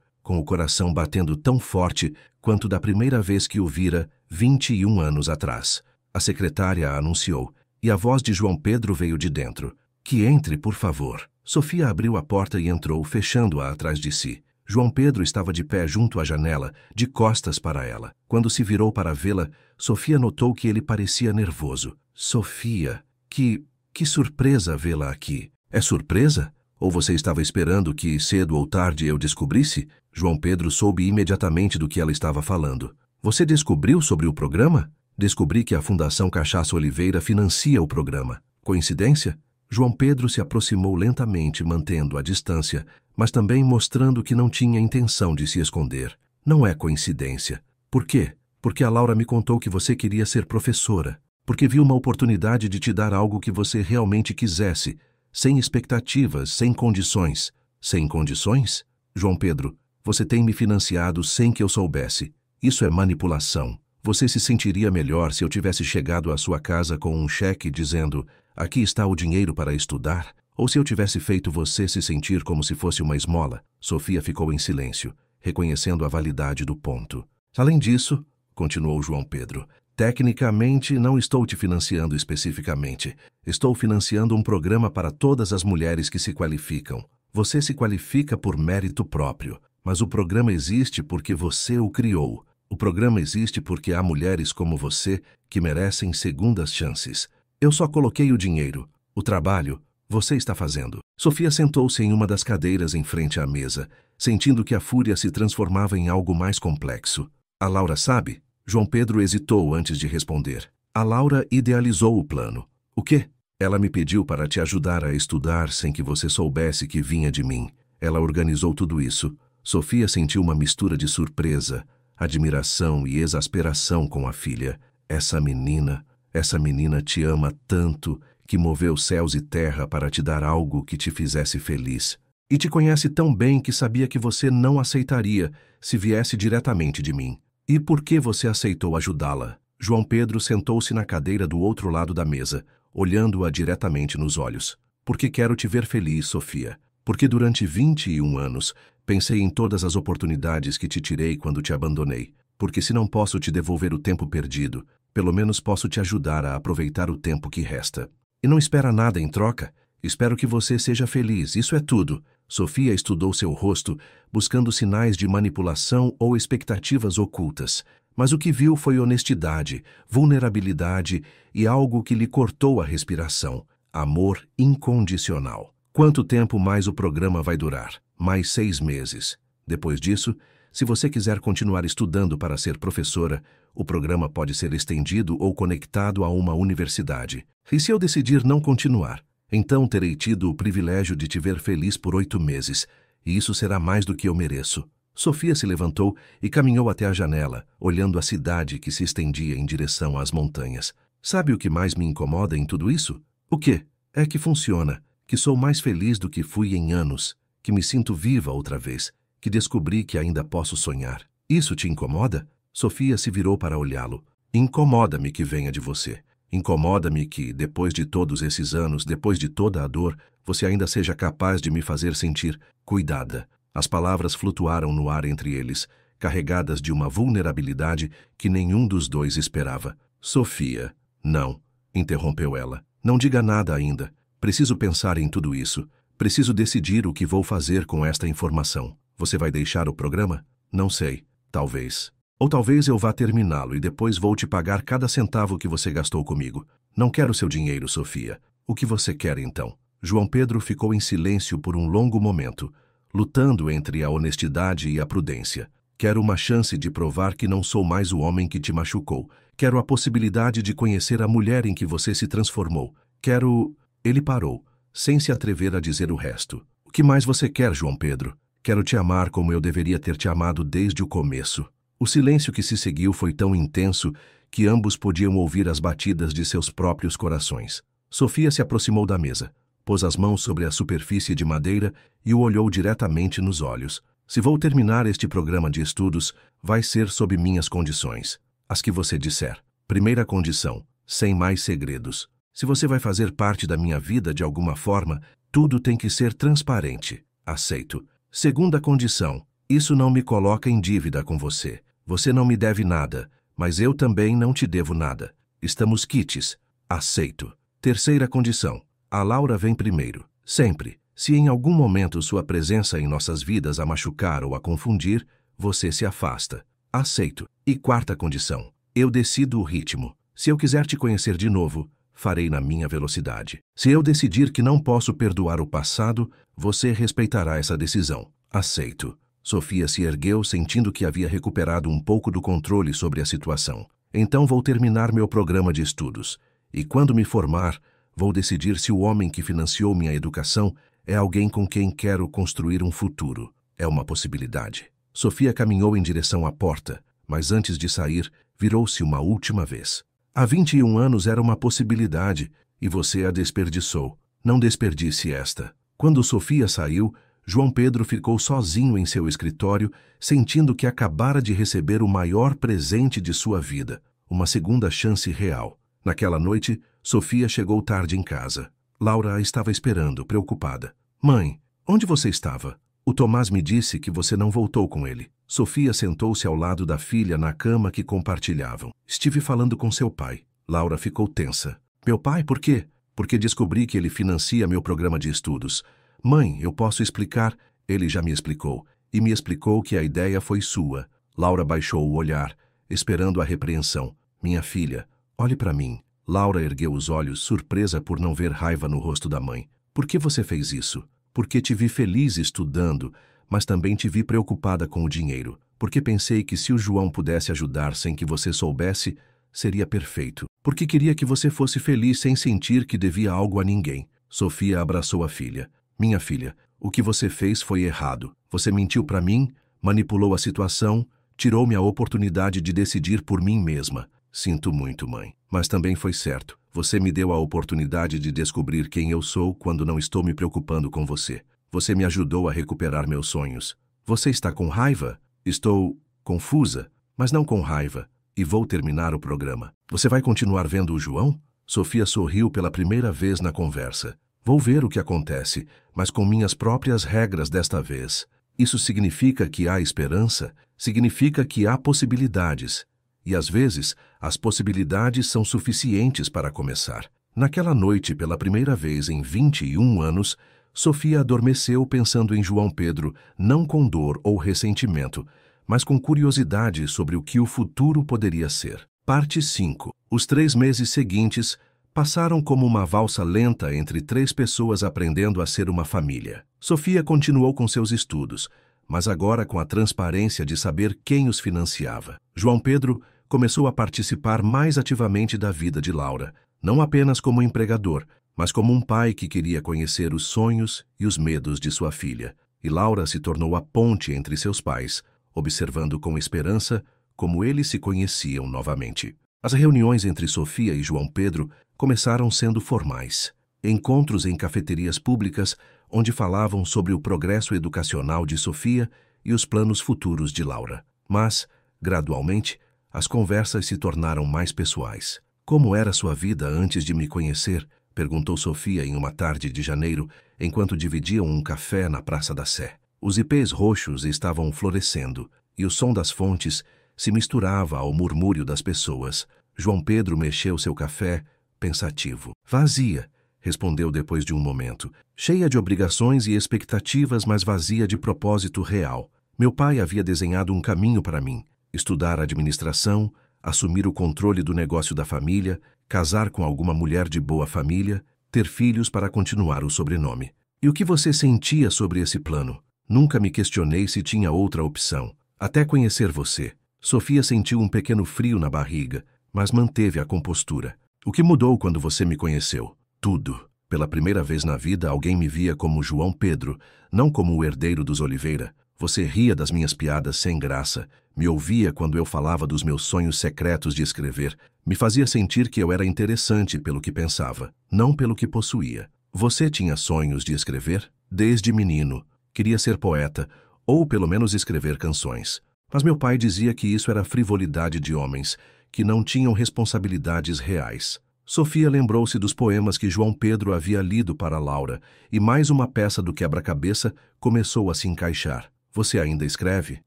com o coração batendo tão forte quanto da primeira vez que o vira 21 anos atrás. A secretária a anunciou, e a voz de João Pedro veio de dentro. Que entre, por favor. Sofia abriu a porta e entrou, fechando-a atrás de si. João Pedro estava de pé junto à janela, de costas para ela. Quando se virou para vê-la, Sofia notou que ele parecia nervoso. Sofia, que surpresa vê-la aqui. É surpresa? Ou você estava esperando que, cedo ou tarde, eu descobrisse? João Pedro soube imediatamente do que ela estava falando. Você descobriu sobre o programa? Descobri que a Fundação Cachaça Oliveira financia o programa. Coincidência? João Pedro se aproximou lentamente, mantendo a distância, mas também mostrando que não tinha intenção de se esconder. Não é coincidência. Por quê? Porque a Laura me contou que você queria ser professora. Porque viu uma oportunidade de te dar algo que você realmente quisesse, sem expectativas, sem condições. Sem condições? João Pedro, você tem me financiado sem que eu soubesse. Isso é manipulação. Você se sentiria melhor se eu tivesse chegado à sua casa com um cheque dizendo: aqui está o dinheiro para estudar? Ou se eu tivesse feito você se sentir como se fosse uma esmola? Sofia ficou em silêncio, reconhecendo a validade do ponto. Além disso, continuou João Pedro, tecnicamente não estou te financiando especificamente. Estou financiando um programa para todas as mulheres que se qualificam. Você se qualifica por mérito próprio, mas o programa existe porque você o criou. O programa existe porque há mulheres como você que merecem segundas chances. Eu só coloquei o dinheiro. O trabalho, você está fazendo. Sofia sentou-se em uma das cadeiras em frente à mesa, sentindo que a fúria se transformava em algo mais complexo. A Laura sabe? João Pedro hesitou antes de responder. A Laura idealizou o plano. O quê? Ela me pediu para te ajudar a estudar sem que você soubesse que vinha de mim. Ela organizou tudo isso. Sofia sentiu uma mistura de surpresa, admiração e exasperação com a filha. Essa menina te ama tanto que moveu céus e terra para te dar algo que te fizesse feliz. E te conhece tão bem que sabia que você não aceitaria se viesse diretamente de mim. E por que você aceitou ajudá-la? João Pedro sentou-se na cadeira do outro lado da mesa, olhando-a diretamente nos olhos. Porque quero te ver feliz, Sofia. Porque durante 21 anos pensei em todas as oportunidades que te tirei quando te abandonei. Porque se não posso te devolver o tempo perdido, pelo menos posso te ajudar a aproveitar o tempo que resta. E não espera nada em troca. Espero que você seja feliz, isso é tudo. Sofia estudou seu rosto, buscando sinais de manipulação ou expectativas ocultas. Mas o que viu foi honestidade, vulnerabilidade e algo que lhe cortou a respiração. Amor incondicional. Quanto tempo mais o programa vai durar? Mais 6 meses. Depois disso, se você quiser continuar estudando para ser professora, o programa pode ser estendido ou conectado a uma universidade. E se eu decidir não continuar, então terei tido o privilégio de te ver feliz por 8 meses, e isso será mais do que eu mereço. Sofia se levantou e caminhou até a janela, olhando a cidade que se estendia em direção às montanhas. Sabe o que mais me incomoda em tudo isso? O quê? É que funciona, que sou mais feliz do que fui em anos, que me sinto viva outra vez, que descobri que ainda posso sonhar. Isso te incomoda? Sofia se virou para olhá-lo. Incomoda-me que venha de você. Incomoda-me que, depois de todos esses anos, depois de toda a dor, você ainda seja capaz de me fazer sentir cuidada. As palavras flutuaram no ar entre eles, carregadas de uma vulnerabilidade que nenhum dos dois esperava. Sofia, não, interrompeu ela. Não diga nada ainda. Preciso pensar em tudo isso. Preciso decidir o que vou fazer com esta informação. Você vai deixar o programa? Não sei. Talvez. Ou talvez eu vá terminá-lo e depois vou te pagar cada centavo que você gastou comigo. Não quero seu dinheiro, Sofia. O que você quer então? João Pedro ficou em silêncio por um longo momento, lutando entre a honestidade e a prudência. Quero uma chance de provar que não sou mais o homem que te machucou. Quero a possibilidade de conhecer a mulher em que você se transformou. Quero... Ele parou, sem se atrever a dizer o resto. O que mais você quer, João Pedro? Quero te amar como eu deveria ter te amado desde o começo. O silêncio que se seguiu foi tão intenso que ambos podiam ouvir as batidas de seus próprios corações. Sofia se aproximou da mesa, pôs as mãos sobre a superfície de madeira e o olhou diretamente nos olhos. Se vou terminar este programa de estudos, vai ser sob minhas condições. As que você disser. Primeira condição, sem mais segredos. Se você vai fazer parte da minha vida de alguma forma, tudo tem que ser transparente. Aceito. Segunda condição, isso não me coloca em dívida com você. Você não me deve nada, mas eu também não te devo nada. Estamos quites. Aceito. Terceira condição, a Laura vem primeiro. Sempre. Se em algum momento sua presença em nossas vidas a machucar ou a confundir, você se afasta. Aceito. E quarta condição, eu decido o ritmo. Se eu quiser te conhecer de novo, farei na minha velocidade. Se eu decidir que não posso perdoar o passado, você respeitará essa decisão. Aceito. Sofia se ergueu, sentindo que havia recuperado um pouco do controle sobre a situação. Então vou terminar meu programa de estudos. E quando me formar, vou decidir se o homem que financiou minha educação é alguém com quem quero construir um futuro. É uma possibilidade. Sofia caminhou em direção à porta, mas antes de sair, virou-se uma última vez. Há 21 anos era uma possibilidade, e você a desperdiçou. Não desperdice esta. Quando Sofia saiu, João Pedro ficou sozinho em seu escritório, sentindo que acabara de receber o maior presente de sua vida, uma segunda chance real. Naquela noite, Sofia chegou tarde em casa. Laura a estava esperando, preocupada. Mãe, onde você estava? O Tomás me disse que você não voltou com ele. Sofia sentou-se ao lado da filha na cama que compartilhavam. Estive falando com seu pai. Laura ficou tensa. Meu pai, por quê? Porque descobri que ele financia meu programa de estudos. Mãe, eu posso explicar? Ele já me explicou. E me explicou que a ideia foi sua. Laura baixou o olhar, esperando a repreensão. Minha filha, olhe para mim. Laura ergueu os olhos, surpresa por não ver raiva no rosto da mãe. Por que você fez isso? Porque te vi feliz estudando, mas também te vi preocupada com o dinheiro. Porque pensei que se o João pudesse ajudar sem que você soubesse, seria perfeito. Porque queria que você fosse feliz sem sentir que devia algo a ninguém. Sofia abraçou a filha. Minha filha, o que você fez foi errado. Você mentiu para mim, manipulou a situação, tirou-me a oportunidade de decidir por mim mesma. Sinto muito, mãe. Mas também foi certo. Você me deu a oportunidade de descobrir quem eu sou quando não estou me preocupando com você. Você me ajudou a recuperar meus sonhos. Você está com raiva? Estou confusa, mas não com raiva. E vou terminar o programa. Você vai continuar vendo o João? Sofia sorriu pela primeira vez na conversa. Vou ver o que acontece, mas com minhas próprias regras desta vez. Isso significa que há esperança? Significa que há possibilidades. E às vezes, as possibilidades são suficientes para começar. Naquela noite, pela primeira vez em 21 anos, Sofia adormeceu pensando em João Pedro, não com dor ou ressentimento, mas com curiosidade sobre o que o futuro poderia ser. Parte 5. Os 3 meses seguintes passaram como uma valsa lenta entre 3 pessoas aprendendo a ser uma família. Sofia continuou com seus estudos, mas agora com a transparência de saber quem os financiava. João Pedro começou a participar mais ativamente da vida de Laura, não apenas como empregador, mas como um pai que queria conhecer os sonhos e os medos de sua filha. E Laura se tornou a ponte entre seus pais, observando com esperança como eles se conheciam novamente. As reuniões entre Sofia e João Pedro começaram sendo formais. Encontros em cafeterias públicas onde falavam sobre o progresso educacional de Sofia e os planos futuros de Laura. Mas, gradualmente, as conversas se tornaram mais pessoais. Como era sua vida antes de me conhecer? Perguntou Sofia em uma tarde de janeiro, enquanto dividiam um café na Praça da Sé. Os ipês roxos estavam florescendo, e o som das fontes se misturava ao murmúrio das pessoas. João Pedro mexeu seu café, pensativo. Vazia, respondeu depois de um momento. Cheia de obrigações e expectativas, mas vazia de propósito real. Meu pai havia desenhado um caminho para mim. Estudar administração, assumir o controle do negócio da família, casar com alguma mulher de boa família, ter filhos para continuar o sobrenome. E o que você sentia sobre esse plano? Nunca me questionei se tinha outra opção. Até conhecer você. Sofia sentiu um pequeno frio na barriga, mas manteve a compostura. O que mudou quando você me conheceu? Tudo. Pela primeira vez na vida, alguém me via como João Pedro, não como o herdeiro dos Oliveira. Você ria das minhas piadas sem graça, me ouvia quando eu falava dos meus sonhos secretos de escrever, me fazia sentir que eu era interessante pelo que pensava, não pelo que possuía. Você tinha sonhos de escrever? Desde menino. Queria ser poeta, ou pelo menos escrever canções. Mas meu pai dizia que isso era frivolidade de homens, que não tinham responsabilidades reais. Sofia lembrou-se dos poemas que João Pedro havia lido para Laura, e mais uma peça do quebra-cabeça começou a se encaixar. Você ainda escreve?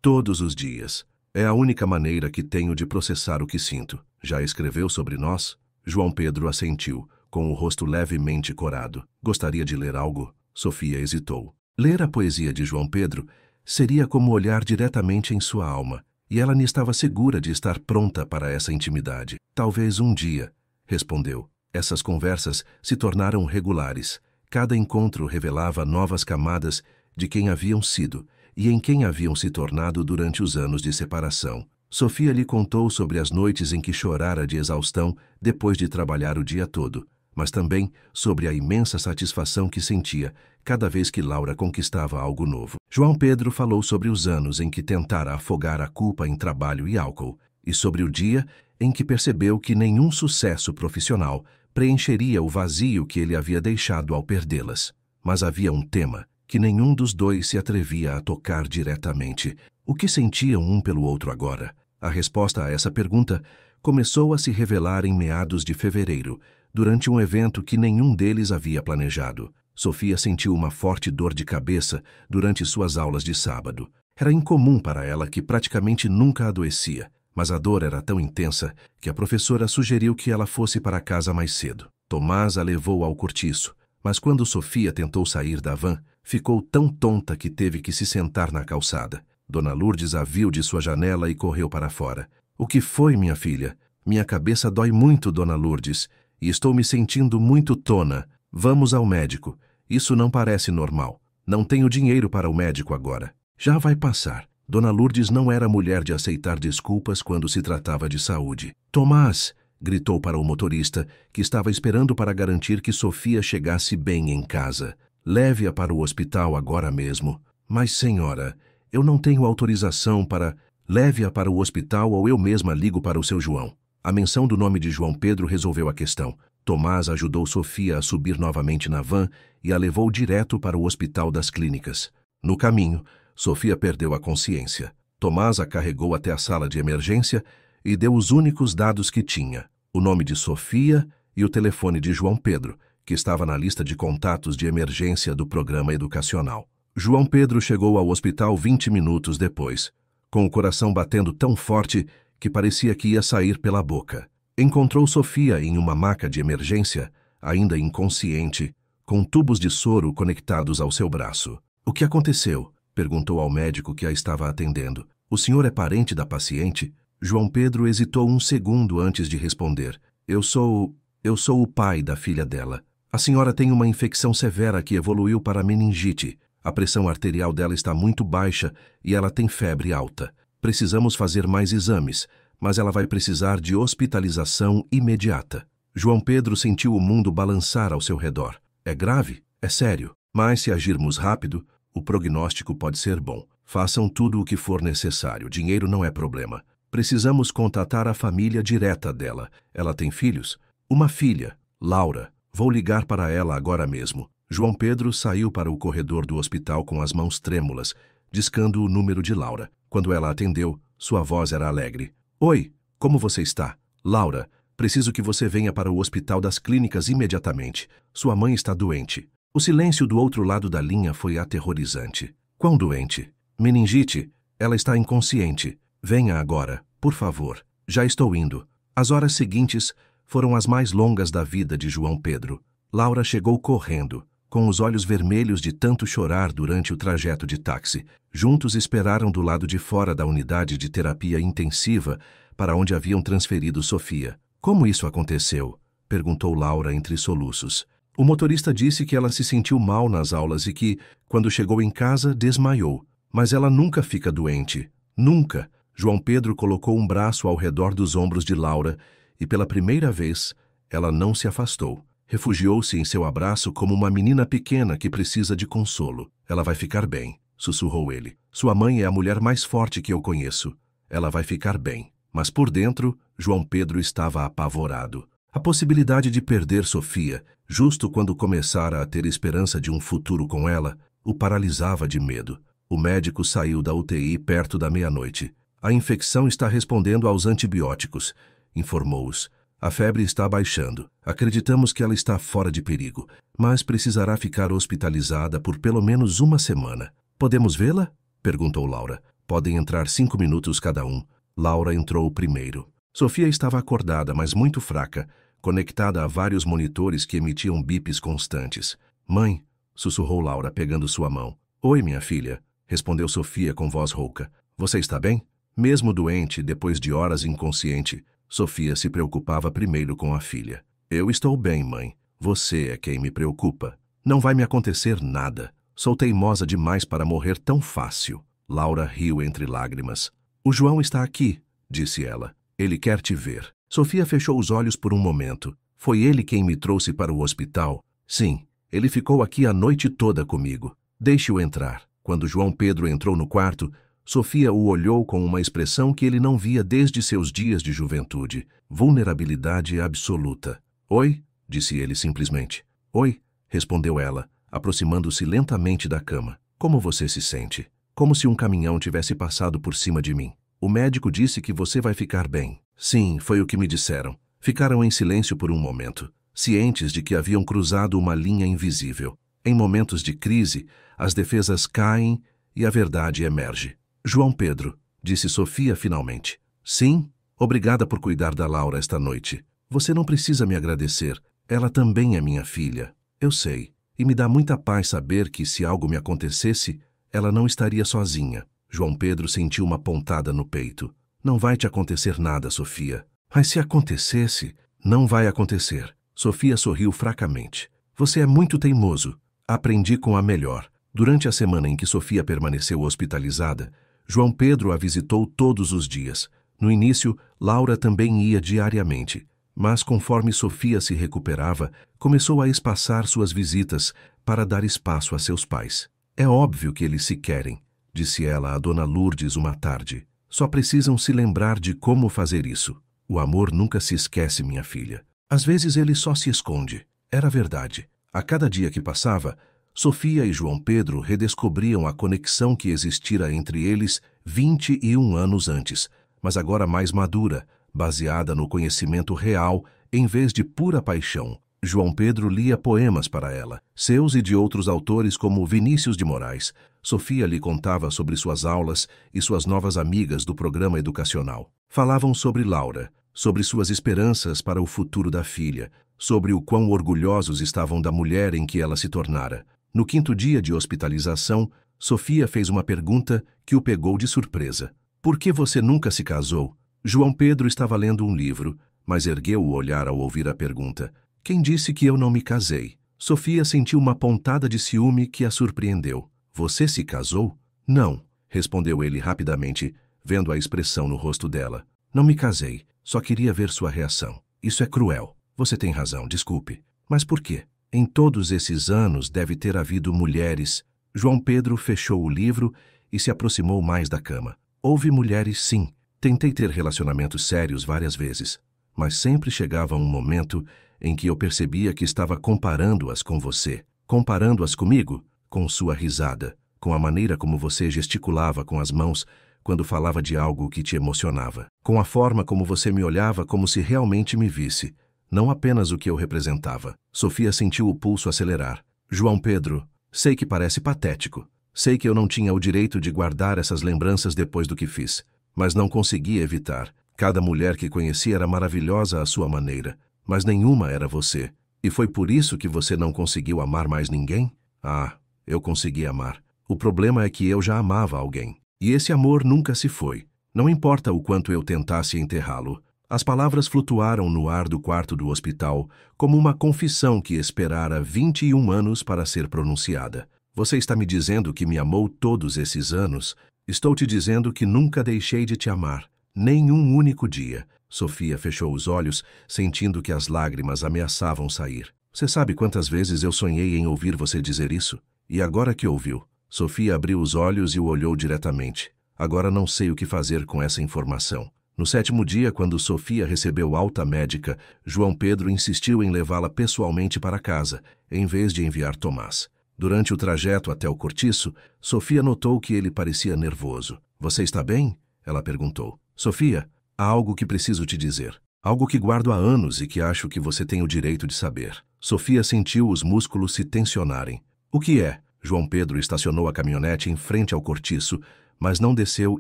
Todos os dias. É a única maneira que tenho de processar o que sinto. Já escreveu sobre nós? João Pedro assentiu, com o rosto levemente corado. Gostaria de ler algo? Sofia hesitou. Ler a poesia de João Pedro seria como olhar diretamente em sua alma, e ela nem estava segura de estar pronta para essa intimidade. Talvez um dia, respondeu. Essas conversas se tornaram regulares. Cada encontro revelava novas camadas de quem haviam sido e em quem haviam se tornado durante os anos de separação. Sofia lhe contou sobre as noites em que chorara de exaustão depois de trabalhar o dia todo, mas também sobre a imensa satisfação que sentia cada vez que Laura conquistava algo novo. João Pedro falou sobre os anos em que tentara afogar a culpa em trabalho e álcool, e sobre o dia em que percebeu que nenhum sucesso profissional preencheria o vazio que ele havia deixado ao perdê-las. Mas havia um tema que nenhum dos dois se atrevia a tocar diretamente. O que sentiam um pelo outro agora? A resposta a essa pergunta começou a se revelar em meados de fevereiro, durante um evento que nenhum deles havia planejado. Sofia sentiu uma forte dor de cabeça durante suas aulas de sábado. Era incomum para ela, que praticamente nunca adoecia, mas a dor era tão intensa que a professora sugeriu que ela fosse para casa mais cedo. Tomás a levou ao cortiço, mas quando Sofia tentou sair da van, ficou tão tonta que teve que se sentar na calçada. Dona Lourdes a viu de sua janela e correu para fora. O que foi, minha filha? Minha cabeça dói muito, Dona Lourdes, e estou me sentindo muito tona. Vamos ao médico. Isso não parece normal. Não tenho dinheiro para o médico agora. Já vai passar. Dona Lourdes não era mulher de aceitar desculpas quando se tratava de saúde. Tomás! Gritou para o motorista, que estava esperando para garantir que Sofia chegasse bem em casa. Leve-a para o hospital agora mesmo. Mas, senhora, eu não tenho autorização para... Leve-a para o hospital ou eu mesma ligo para o seu João. A menção do nome de João Pedro resolveu a questão. Tomás ajudou Sofia a subir novamente na van e a levou direto para o Hospital das Clínicas. No caminho, Sofia perdeu a consciência. Tomás a carregou até a sala de emergência e deu os únicos dados que tinha: o nome de Sofia e o telefone de João Pedro, que estava na lista de contatos de emergência do programa educacional. João Pedro chegou ao hospital 20 minutos depois, com o coração batendo tão forte que parecia que ia sair pela boca. Encontrou Sofia em uma maca de emergência, ainda inconsciente, com tubos de soro conectados ao seu braço. O que aconteceu? Perguntou ao médico que a estava atendendo. O senhor é parente da paciente? João Pedro hesitou um segundo antes de responder. Eu sou o pai da filha dela. A senhora tem uma infecção severa que evoluiu para meningite. A pressão arterial dela está muito baixa e ela tem febre alta. Precisamos fazer mais exames, mas ela vai precisar de hospitalização imediata. João Pedro sentiu o mundo balançar ao seu redor. É grave? É sério. Mas se agirmos rápido, o prognóstico pode ser bom. Façam tudo o que for necessário. Dinheiro não é problema. Precisamos contatar a família direta dela. Ela tem filhos? Uma filha, Laura. Vou ligar para ela agora mesmo. João Pedro saiu para o corredor do hospital com as mãos trêmulas, discando o número de Laura. Quando ela atendeu, sua voz era alegre. Oi, como você está? Laura, preciso que você venha para o Hospital das Clínicas imediatamente. Sua mãe está doente. O silêncio do outro lado da linha foi aterrorizante. Quão doente? Meningite. Ela está inconsciente. Venha agora, por favor. Já estou indo. As horas seguintes foram as mais longas da vida de João Pedro. Laura chegou correndo, com os olhos vermelhos de tanto chorar durante o trajeto de táxi. Juntos esperaram do lado de fora da unidade de terapia intensiva para onde haviam transferido Sofia. Como isso aconteceu? Perguntou Laura entre soluços. O motorista disse que ela se sentiu mal nas aulas e que, quando chegou em casa, desmaiou. Mas ela nunca fica doente. Nunca. João Pedro colocou um braço ao redor dos ombros de Laura e, pela primeira vez, ela não se afastou. Refugiou-se em seu abraço como uma menina pequena que precisa de consolo. Ela vai ficar bem, sussurrou ele. Sua mãe é a mulher mais forte que eu conheço. Ela vai ficar bem. Mas por dentro, João Pedro estava apavorado. A possibilidade de perder Sofia, justo quando começara a ter esperança de um futuro com ela, o paralisava de medo. O médico saiu da UTI perto da meia-noite. A infecção está respondendo aos antibióticos, informou-os. A febre está baixando. Acreditamos que ela está fora de perigo, mas precisará ficar hospitalizada por pelo menos uma semana. Podemos vê-la? Perguntou Laura. Podem entrar 5 minutos cada um. Laura entrou primeiro. Sofia estava acordada, mas muito fraca, conectada a vários monitores que emitiam bips constantes. Mãe, sussurrou Laura, pegando sua mão. Oi, minha filha, respondeu Sofia com voz rouca. Você está bem? Mesmo doente, depois de horas inconsciente, Sofia se preocupava primeiro com a filha. Eu estou bem, mãe. Você é quem me preocupa. Não vai me acontecer nada. Sou teimosa demais para morrer tão fácil. Laura riu entre lágrimas. O João está aqui, disse ela. Ele quer te ver. Sofia fechou os olhos por um momento. Foi ele quem me trouxe para o hospital? Sim, ele ficou aqui a noite toda comigo. Deixe-o entrar. Quando João Pedro entrou no quarto, Sofia o olhou com uma expressão que ele não via desde seus dias de juventude. Vulnerabilidade absoluta. Oi, disse ele simplesmente. Oi, respondeu ela, aproximando-se lentamente da cama. Como você se sente? Como se um caminhão tivesse passado por cima de mim. O médico disse que você vai ficar bem. Sim, foi o que me disseram. Ficaram em silêncio por um momento, cientes de que haviam cruzado uma linha invisível. Em momentos de crise, as defesas caem e a verdade emerge. João Pedro, disse Sofia finalmente. Sim, obrigada por cuidar da Laura esta noite. Você não precisa me agradecer. Ela também é minha filha. Eu sei. E me dá muita paz saber que, se algo me acontecesse, ela não estaria sozinha. João Pedro sentiu uma pontada no peito. Não vai te acontecer nada, Sofia. Mas se acontecesse, não vai acontecer. Sofia sorriu fracamente. Você é muito teimoso. Aprendi com a melhor. Durante a semana em que Sofia permaneceu hospitalizada, João Pedro a visitou todos os dias. No início, Laura também ia diariamente, mas conforme Sofia se recuperava, começou a espaçar suas visitas para dar espaço a seus pais. É óbvio que eles se querem, disse ela a Dona Lourdes uma tarde. Só precisam se lembrar de como fazer isso. O amor nunca se esquece, minha filha. Às vezes ele só se esconde. Era verdade. A cada dia que passava, Sofia e João Pedro redescobriam a conexão que existira entre eles 21 anos antes, mas agora mais madura, baseada no conhecimento real em vez de pura paixão. João Pedro lia poemas para ela, seus e de outros autores como Vinícius de Moraes. Sofia lhe contava sobre suas aulas e suas novas amigas do programa educacional. Falavam sobre Laura, sobre suas esperanças para o futuro da filha, sobre o quão orgulhosos estavam da mulher em que ela se tornara. No 5º dia de hospitalização, Sofia fez uma pergunta que o pegou de surpresa. Por que você nunca se casou? João Pedro estava lendo um livro, mas ergueu o olhar ao ouvir a pergunta. Quem disse que eu não me casei? Sofia sentiu uma pontada de ciúme que a surpreendeu. Você se casou? Não, respondeu ele rapidamente, vendo a expressão no rosto dela. Não me casei, só queria ver sua reação. Isso é cruel. Você tem razão, desculpe. Mas por quê? Em todos esses anos deve ter havido mulheres. João Pedro fechou o livro e se aproximou mais da cama. Houve mulheres, sim. Tentei ter relacionamentos sérios várias vezes, mas sempre chegava um momento em que eu percebia que estava comparando-as com você. Comparando-as comigo? Com sua risada, com a maneira como você gesticulava com as mãos quando falava de algo que te emocionava, com a forma como você me olhava como se realmente me visse, não apenas o que eu representava. Sofia sentiu o pulso acelerar. João Pedro, sei que parece patético. Sei que eu não tinha o direito de guardar essas lembranças depois do que fiz, mas não conseguia evitar. Cada mulher que conheci era maravilhosa à sua maneira, mas nenhuma era você. E foi por isso que você não conseguiu amar mais ninguém? Ah, eu consegui amar. O problema é que eu já amava alguém. E esse amor nunca se foi. Não importa o quanto eu tentasse enterrá-lo. As palavras flutuaram no ar do quarto do hospital, como uma confissão que esperara 21 anos para ser pronunciada. Você está me dizendo que me amou todos esses anos? Estou te dizendo que nunca deixei de te amar. Nem um único dia. Sofia fechou os olhos, sentindo que as lágrimas ameaçavam sair. Você sabe quantas vezes eu sonhei em ouvir você dizer isso? E agora que ouviu? Sofia abriu os olhos e o olhou diretamente. Agora não sei o que fazer com essa informação. No 7º dia, quando Sofia recebeu alta médica, João Pedro insistiu em levá-la pessoalmente para casa, em vez de enviar Tomás. Durante o trajeto até o cortiço, Sofia notou que ele parecia nervoso. Você está bem? Ela perguntou. Sofia, há algo que preciso te dizer. Algo que guardo há anos e que acho que você tem o direito de saber. Sofia sentiu os músculos se tensionarem. O que é? João Pedro estacionou a caminhonete em frente ao cortiço, mas não desceu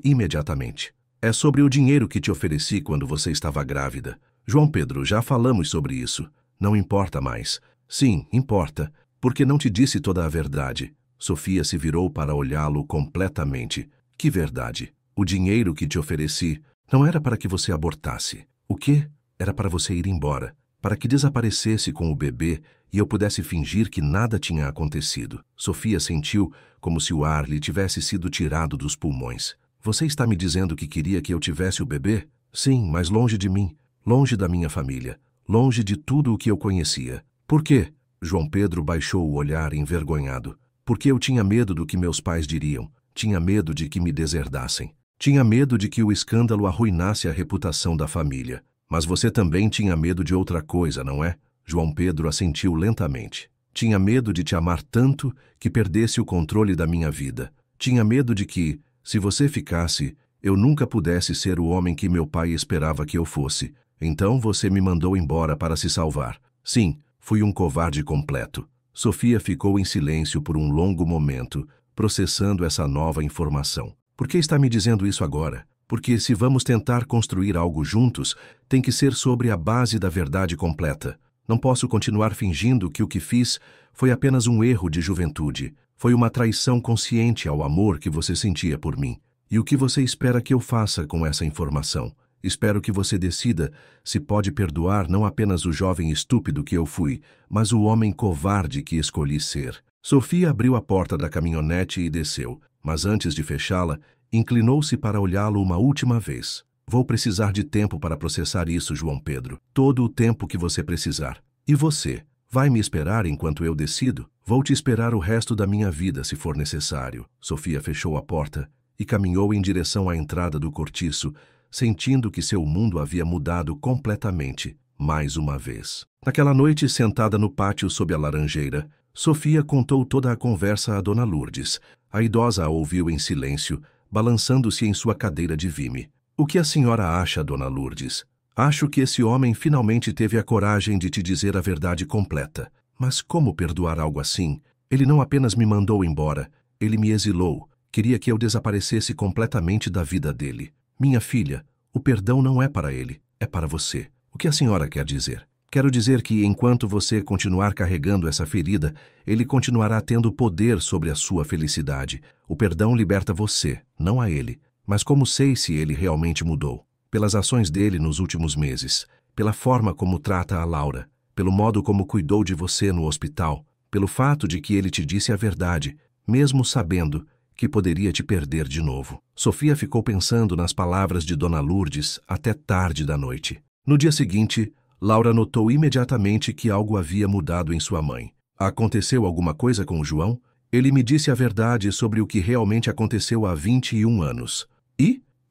imediatamente. É sobre o dinheiro que te ofereci quando você estava grávida. João Pedro, já falamos sobre isso. Não importa mais. Sim, importa. Porque não te disse toda a verdade. Sofia se virou para olhá-lo completamente. Que verdade? O dinheiro que te ofereci não era para que você abortasse. O quê? Era para você ir embora. Para que desaparecesse com o bebê e eu pudesse fingir que nada tinha acontecido. Sofia sentiu como se o ar lhe tivesse sido tirado dos pulmões. Você está me dizendo que queria que eu tivesse o bebê? Sim, mas longe de mim, longe da minha família, longe de tudo o que eu conhecia. Por quê? João Pedro baixou o olhar envergonhado. Porque eu tinha medo do que meus pais diriam. Tinha medo de que me deserdassem. Tinha medo de que o escândalo arruinasse a reputação da família. Mas você também tinha medo de outra coisa, não é? João Pedro assentiu lentamente. Tinha medo de te amar tanto que perdesse o controle da minha vida. Tinha medo de que, se você ficasse, eu nunca pudesse ser o homem que meu pai esperava que eu fosse. Então você me mandou embora para se salvar. Sim, fui um covarde completo. Sofia ficou em silêncio por um longo momento, processando essa nova informação. Por que está me dizendo isso agora? Porque se vamos tentar construir algo juntos, tem que ser sobre a base da verdade completa. Não posso continuar fingindo que o que fiz foi apenas um erro de juventude. Foi uma traição consciente ao amor que você sentia por mim. E o que você espera que eu faça com essa informação? Espero que você decida se pode perdoar não apenas o jovem estúpido que eu fui, mas o homem covarde que escolhi ser. Sofia abriu a porta da caminhonete e desceu, mas antes de fechá-la, inclinou-se para olhá-lo uma última vez. Vou precisar de tempo para processar isso, João Pedro. Todo o tempo que você precisar. E você? Vai me esperar enquanto eu decido? Vou te esperar o resto da minha vida, se for necessário. Sofia fechou a porta e caminhou em direção à entrada do cortiço, sentindo que seu mundo havia mudado completamente, mais uma vez. Naquela noite, sentada no pátio sob a laranjeira, Sofia contou toda a conversa a Dona Lourdes. A idosa a ouviu em silêncio, balançando-se em sua cadeira de vime. O que a senhora acha, Dona Lourdes? Acho que esse homem finalmente teve a coragem de te dizer a verdade completa. Mas como perdoar algo assim? Ele não apenas me mandou embora, ele me exilou. Queria que eu desaparecesse completamente da vida dele. Minha filha, o perdão não é para ele, é para você. O que a senhora quer dizer? Quero dizer que, enquanto você continuar carregando essa ferida, ele continuará tendo poder sobre a sua felicidade. O perdão liberta você, não a ele. Mas como sei se ele realmente mudou? Pelas ações dele nos últimos meses, pela forma como trata a Laura, pelo modo como cuidou de você no hospital, pelo fato de que ele te disse a verdade, mesmo sabendo que poderia te perder de novo. Sofia ficou pensando nas palavras de Dona Lourdes até tarde da noite. No dia seguinte, Laura notou imediatamente que algo havia mudado em sua mãe. Aconteceu alguma coisa com o João? Ele me disse a verdade sobre o que realmente aconteceu há 21 anos.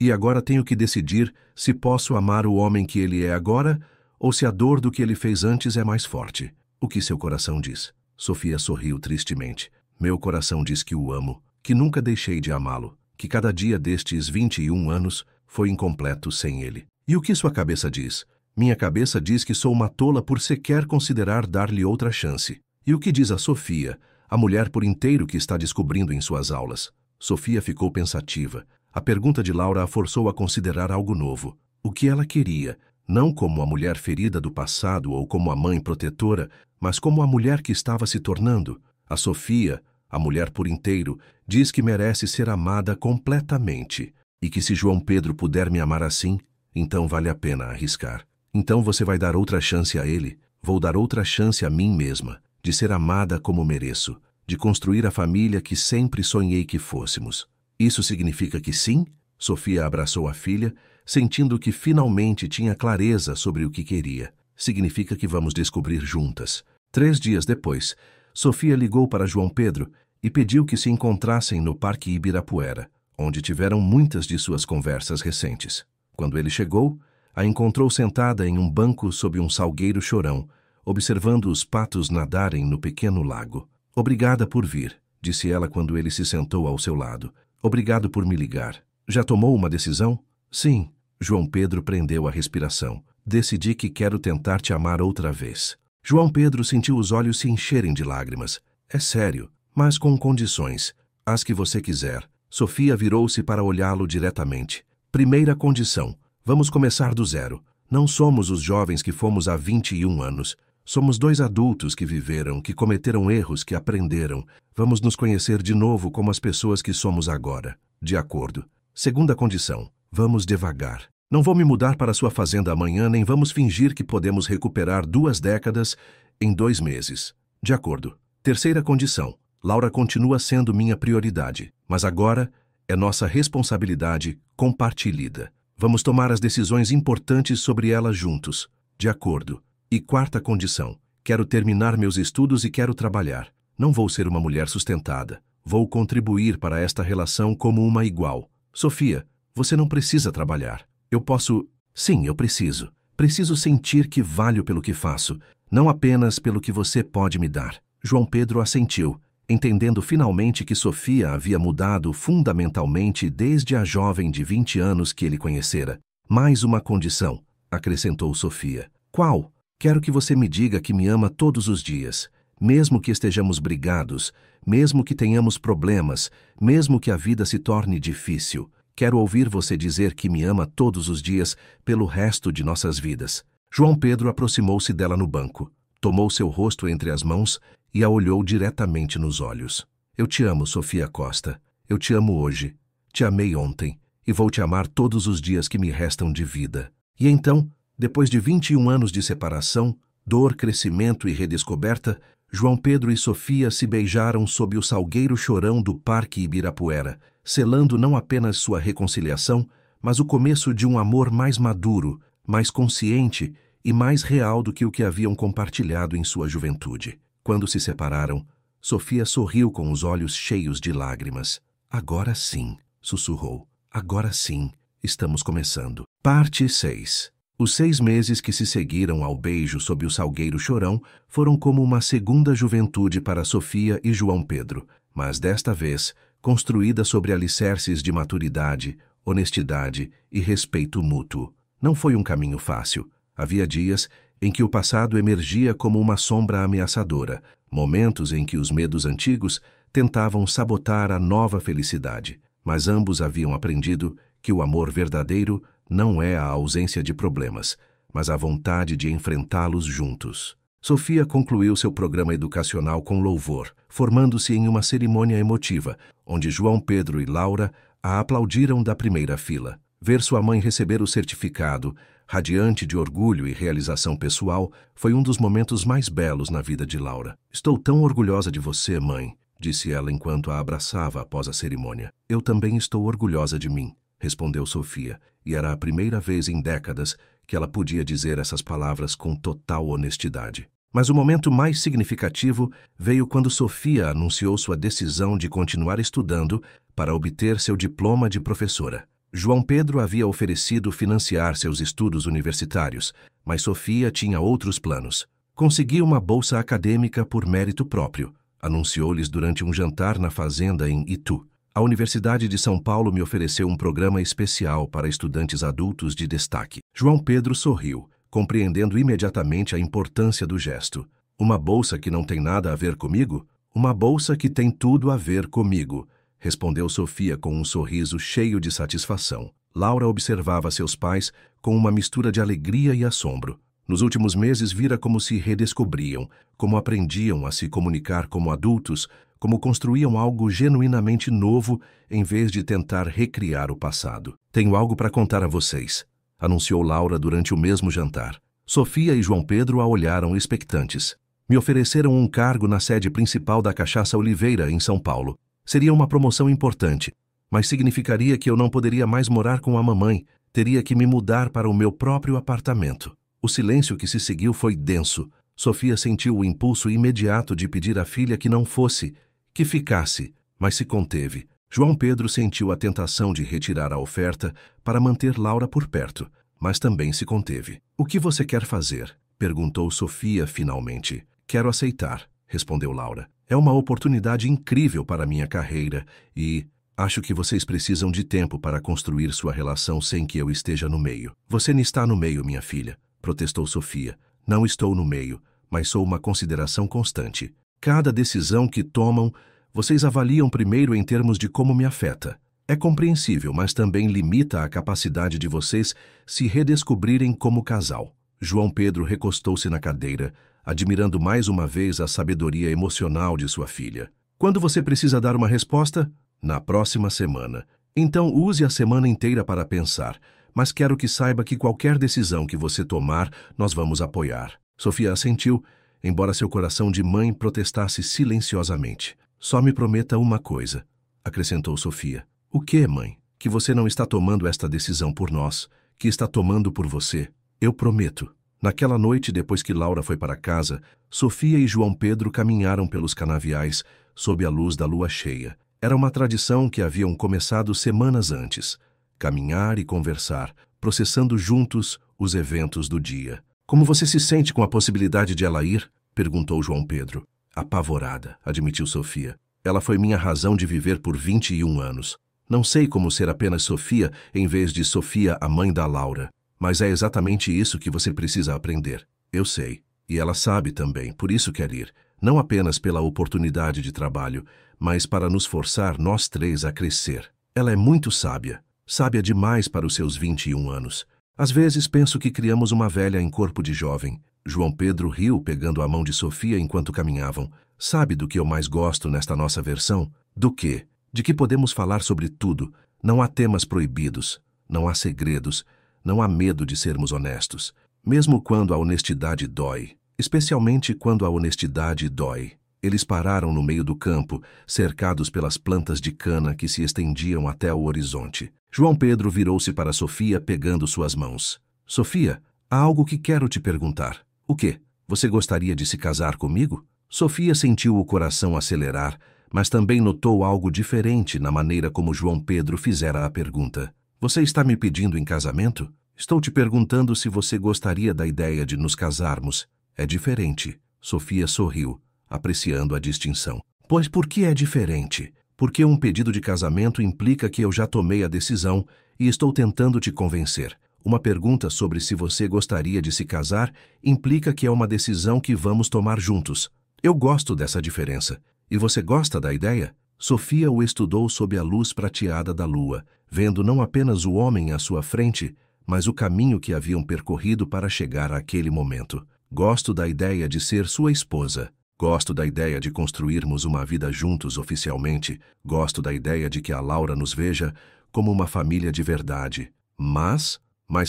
E agora tenho que decidir se posso amar o homem que ele é agora ou se a dor do que ele fez antes é mais forte. O que seu coração diz? Sofia sorriu tristemente. Meu coração diz que o amo, que nunca deixei de amá-lo, que cada dia destes 21 anos foi incompleto sem ele. E o que sua cabeça diz? Minha cabeça diz que sou uma tola por sequer considerar dar-lhe outra chance. E o que diz a Sofia, a mulher por inteiro que está descobrindo em suas aulas? Sofia ficou pensativa. A pergunta de Laura a forçou a considerar algo novo. O que ela queria, não como a mulher ferida do passado ou como a mãe protetora, mas como a mulher que estava se tornando. A Sofia, a mulher por inteiro, diz que merece ser amada completamente e que se João Pedro puder me amar assim, então vale a pena arriscar. Então você vai dar outra chance a ele, vou dar outra chance a mim mesma, de ser amada como mereço, de construir a família que sempre sonhei que fôssemos. Isso significa que sim? Sofia abraçou a filha, sentindo que finalmente tinha clareza sobre o que queria. Significa que vamos descobrir juntas. 3 dias depois, Sofia ligou para João Pedro e pediu que se encontrassem no Parque Ibirapuera, onde tiveram muitas de suas conversas recentes. Quando ele chegou, a encontrou sentada em um banco sob um salgueiro chorão, observando os patos nadarem no pequeno lago. Obrigada por vir, disse ela quando ele se sentou ao seu lado. Obrigado por me ligar. Já tomou uma decisão? Sim. João Pedro prendeu a respiração. Decidi que quero tentar te amar outra vez. João Pedro sentiu os olhos se encherem de lágrimas. É sério, mas com condições. As que você quiser. Sofia virou-se para olhá-lo diretamente. Primeira condição. Vamos começar do zero. Não somos os jovens que fomos há 21 anos. Somos 2 adultos que viveram, que cometeram erros, que aprenderam. Vamos nos conhecer de novo como as pessoas que somos agora. De acordo. Segunda condição. Vamos devagar. Não vou me mudar para sua fazenda amanhã, nem vamos fingir que podemos recuperar 2 décadas em 2 meses. De acordo. Terceira condição. Laura continua sendo minha prioridade, mas agora é nossa responsabilidade compartilhada. Vamos tomar as decisões importantes sobre ela juntos. De acordo. E quarta condição. Quero terminar meus estudos e quero trabalhar. Não vou ser uma mulher sustentada. Vou contribuir para esta relação como uma igual. Sofia, você não precisa trabalhar. Eu posso... Sim, eu preciso. Preciso sentir que valho pelo que faço, não apenas pelo que você pode me dar. João Pedro assentiu, entendendo finalmente que Sofia havia mudado fundamentalmente desde a jovem de 20 anos que ele conhecera. Mais uma condição, acrescentou Sofia. Qual? Quero que você me diga que me ama todos os dias, mesmo que estejamos brigados, mesmo que tenhamos problemas, mesmo que a vida se torne difícil. Quero ouvir você dizer que me ama todos os dias pelo resto de nossas vidas. João Pedro aproximou-se dela no banco, tomou seu rosto entre as mãos e a olhou diretamente nos olhos. Eu te amo, Sofia Costa. Eu te amo hoje. Te amei ontem e vou te amar todos os dias que me restam de vida. E então, depois de 21 anos de separação, dor, crescimento e redescoberta, João Pedro e Sofia se beijaram sob o salgueiro chorão do Parque Ibirapuera, selando não apenas sua reconciliação, mas o começo de um amor mais maduro, mais consciente e mais real do que o que haviam compartilhado em sua juventude. Quando se separaram, Sofia sorriu com os olhos cheios de lágrimas. Agora sim, sussurrou. Agora sim, estamos começando. Parte 6. Os 6 meses que se seguiram ao beijo sob o salgueiro chorão foram como uma segunda juventude para Sofia e João Pedro, mas desta vez construída sobre alicerces de maturidade, honestidade e respeito mútuo. Não foi um caminho fácil. Havia dias em que o passado emergia como uma sombra ameaçadora, momentos em que os medos antigos tentavam sabotar a nova felicidade, mas ambos haviam aprendido que o amor verdadeiro não é a ausência de problemas, mas a vontade de enfrentá-los juntos. Sofia concluiu seu programa educacional com louvor, formando-se em uma cerimônia emotiva, onde João Pedro e Laura a aplaudiram da primeira fila. Ver sua mãe receber o certificado, radiante de orgulho e realização pessoal, foi um dos momentos mais belos na vida de Laura. Estou tão orgulhosa de você, mãe, disse ela enquanto a abraçava após a cerimônia. Eu também estou orgulhosa de mim, respondeu Sofia, e era a primeira vez em décadas que ela podia dizer essas palavras com total honestidade. Mas o momento mais significativo veio quando Sofia anunciou sua decisão de continuar estudando para obter seu diploma de professora. João Pedro havia oferecido financiar seus estudos universitários, mas Sofia tinha outros planos. Consegui uma bolsa acadêmica por mérito próprio, anunciou-lhes durante um jantar na fazenda em Itu. A Universidade de São Paulo me ofereceu um programa especial para estudantes adultos de destaque. João Pedro sorriu, compreendendo imediatamente a importância do gesto. Uma bolsa que não tem nada a ver comigo? Uma bolsa que tem tudo a ver comigo, respondeu Sofia com um sorriso cheio de satisfação. Laura observava seus pais com uma mistura de alegria e assombro. Nos últimos meses vira como se redescobriam, como aprendiam a se comunicar como adultos, como construíam algo genuinamente novo em vez de tentar recriar o passado. Tenho algo para contar a vocês, anunciou Laura durante o mesmo jantar. Sofia e João Pedro a olharam expectantes. Me ofereceram um cargo na sede principal da Cachaça Oliveira, em São Paulo. Seria uma promoção importante, mas significaria que eu não poderia mais morar com a mamãe, teria que me mudar para o meu próprio apartamento. O silêncio que se seguiu foi denso. Sofia sentiu o impulso imediato de pedir à filha que não fosse, que ficasse, mas se conteve. João Pedro sentiu a tentação de retirar a oferta para manter Laura por perto, mas também se conteve. O que você quer fazer? Perguntou Sofia finalmente. Quero aceitar, respondeu Laura. É uma oportunidade incrível para minha carreira e acho que vocês precisam de tempo para construir sua relação sem que eu esteja no meio. Você não está no meio, minha filha, protestou Sofia. Não estou no meio, mas sou uma consideração constante. Cada decisão que tomam, vocês avaliam primeiro em termos de como me afeta. É compreensível, mas também limita a capacidade de vocês se redescobrirem como casal. João Pedro recostou-se na cadeira, admirando mais uma vez a sabedoria emocional de sua filha. Quando você precisa dar uma resposta? Na próxima semana. Então use a semana inteira para pensar, mas quero que saiba que qualquer decisão que você tomar, nós vamos apoiar. Sofia assentiu, embora seu coração de mãe protestasse silenciosamente. Só me prometa uma coisa, acrescentou Sofia. O que, mãe? Que você não está tomando esta decisão por nós, que está tomando por você. Eu prometo. Naquela noite, depois que Laura foi para casa, Sofia e João Pedro caminharam pelos canaviais, sob a luz da lua cheia. Era uma tradição que haviam começado semanas antes. Caminhar e conversar, processando juntos os eventos do dia. Como você se sente com a possibilidade de ela ir? Perguntou João Pedro. Apavorada, admitiu Sofia. Ela foi minha razão de viver por 21 anos. Não sei como ser apenas Sofia em vez de Sofia, a mãe da Laura. Mas é exatamente isso que você precisa aprender. Eu sei. E ela sabe também, por isso quer ir. Não apenas pela oportunidade de trabalho, mas para nos forçar nós três a crescer. Ela é muito sábia. Sábia demais para os seus 21 anos. Às vezes penso que criamos uma velha em corpo de jovem. João Pedro riu pegando a mão de Sofia enquanto caminhavam. Sabe do que eu mais gosto nesta nossa versão? Do quê? De que podemos falar sobre tudo. Não há temas proibidos. Não há segredos. Não há medo de sermos honestos. Mesmo quando a honestidade dói. Especialmente quando a honestidade dói. Eles pararam no meio do campo, cercados pelas plantas de cana que se estendiam até o horizonte. João Pedro virou-se para Sofia pegando suas mãos. Sofia, há algo que quero te perguntar. O quê? Você gostaria de se casar comigo? Sofia sentiu o coração acelerar, mas também notou algo diferente na maneira como João Pedro fizera a pergunta. Você está me pedindo em casamento? Estou te perguntando se você gostaria da ideia de nos casarmos. É diferente. Sofia sorriu, apreciando a distinção. Pois por que é diferente? Porque um pedido de casamento implica que eu já tomei a decisão e estou tentando te convencer. Uma pergunta sobre se você gostaria de se casar implica que é uma decisão que vamos tomar juntos. Eu gosto dessa diferença. E você gosta da ideia? Sofia o estudou sob a luz prateada da lua, vendo não apenas o homem à sua frente, mas o caminho que haviam percorrido para chegar àquele momento. Gosto da ideia de ser sua esposa. Gosto da ideia de construirmos uma vida juntos oficialmente. Gosto da ideia de que a Laura nos veja como uma família de verdade. Mas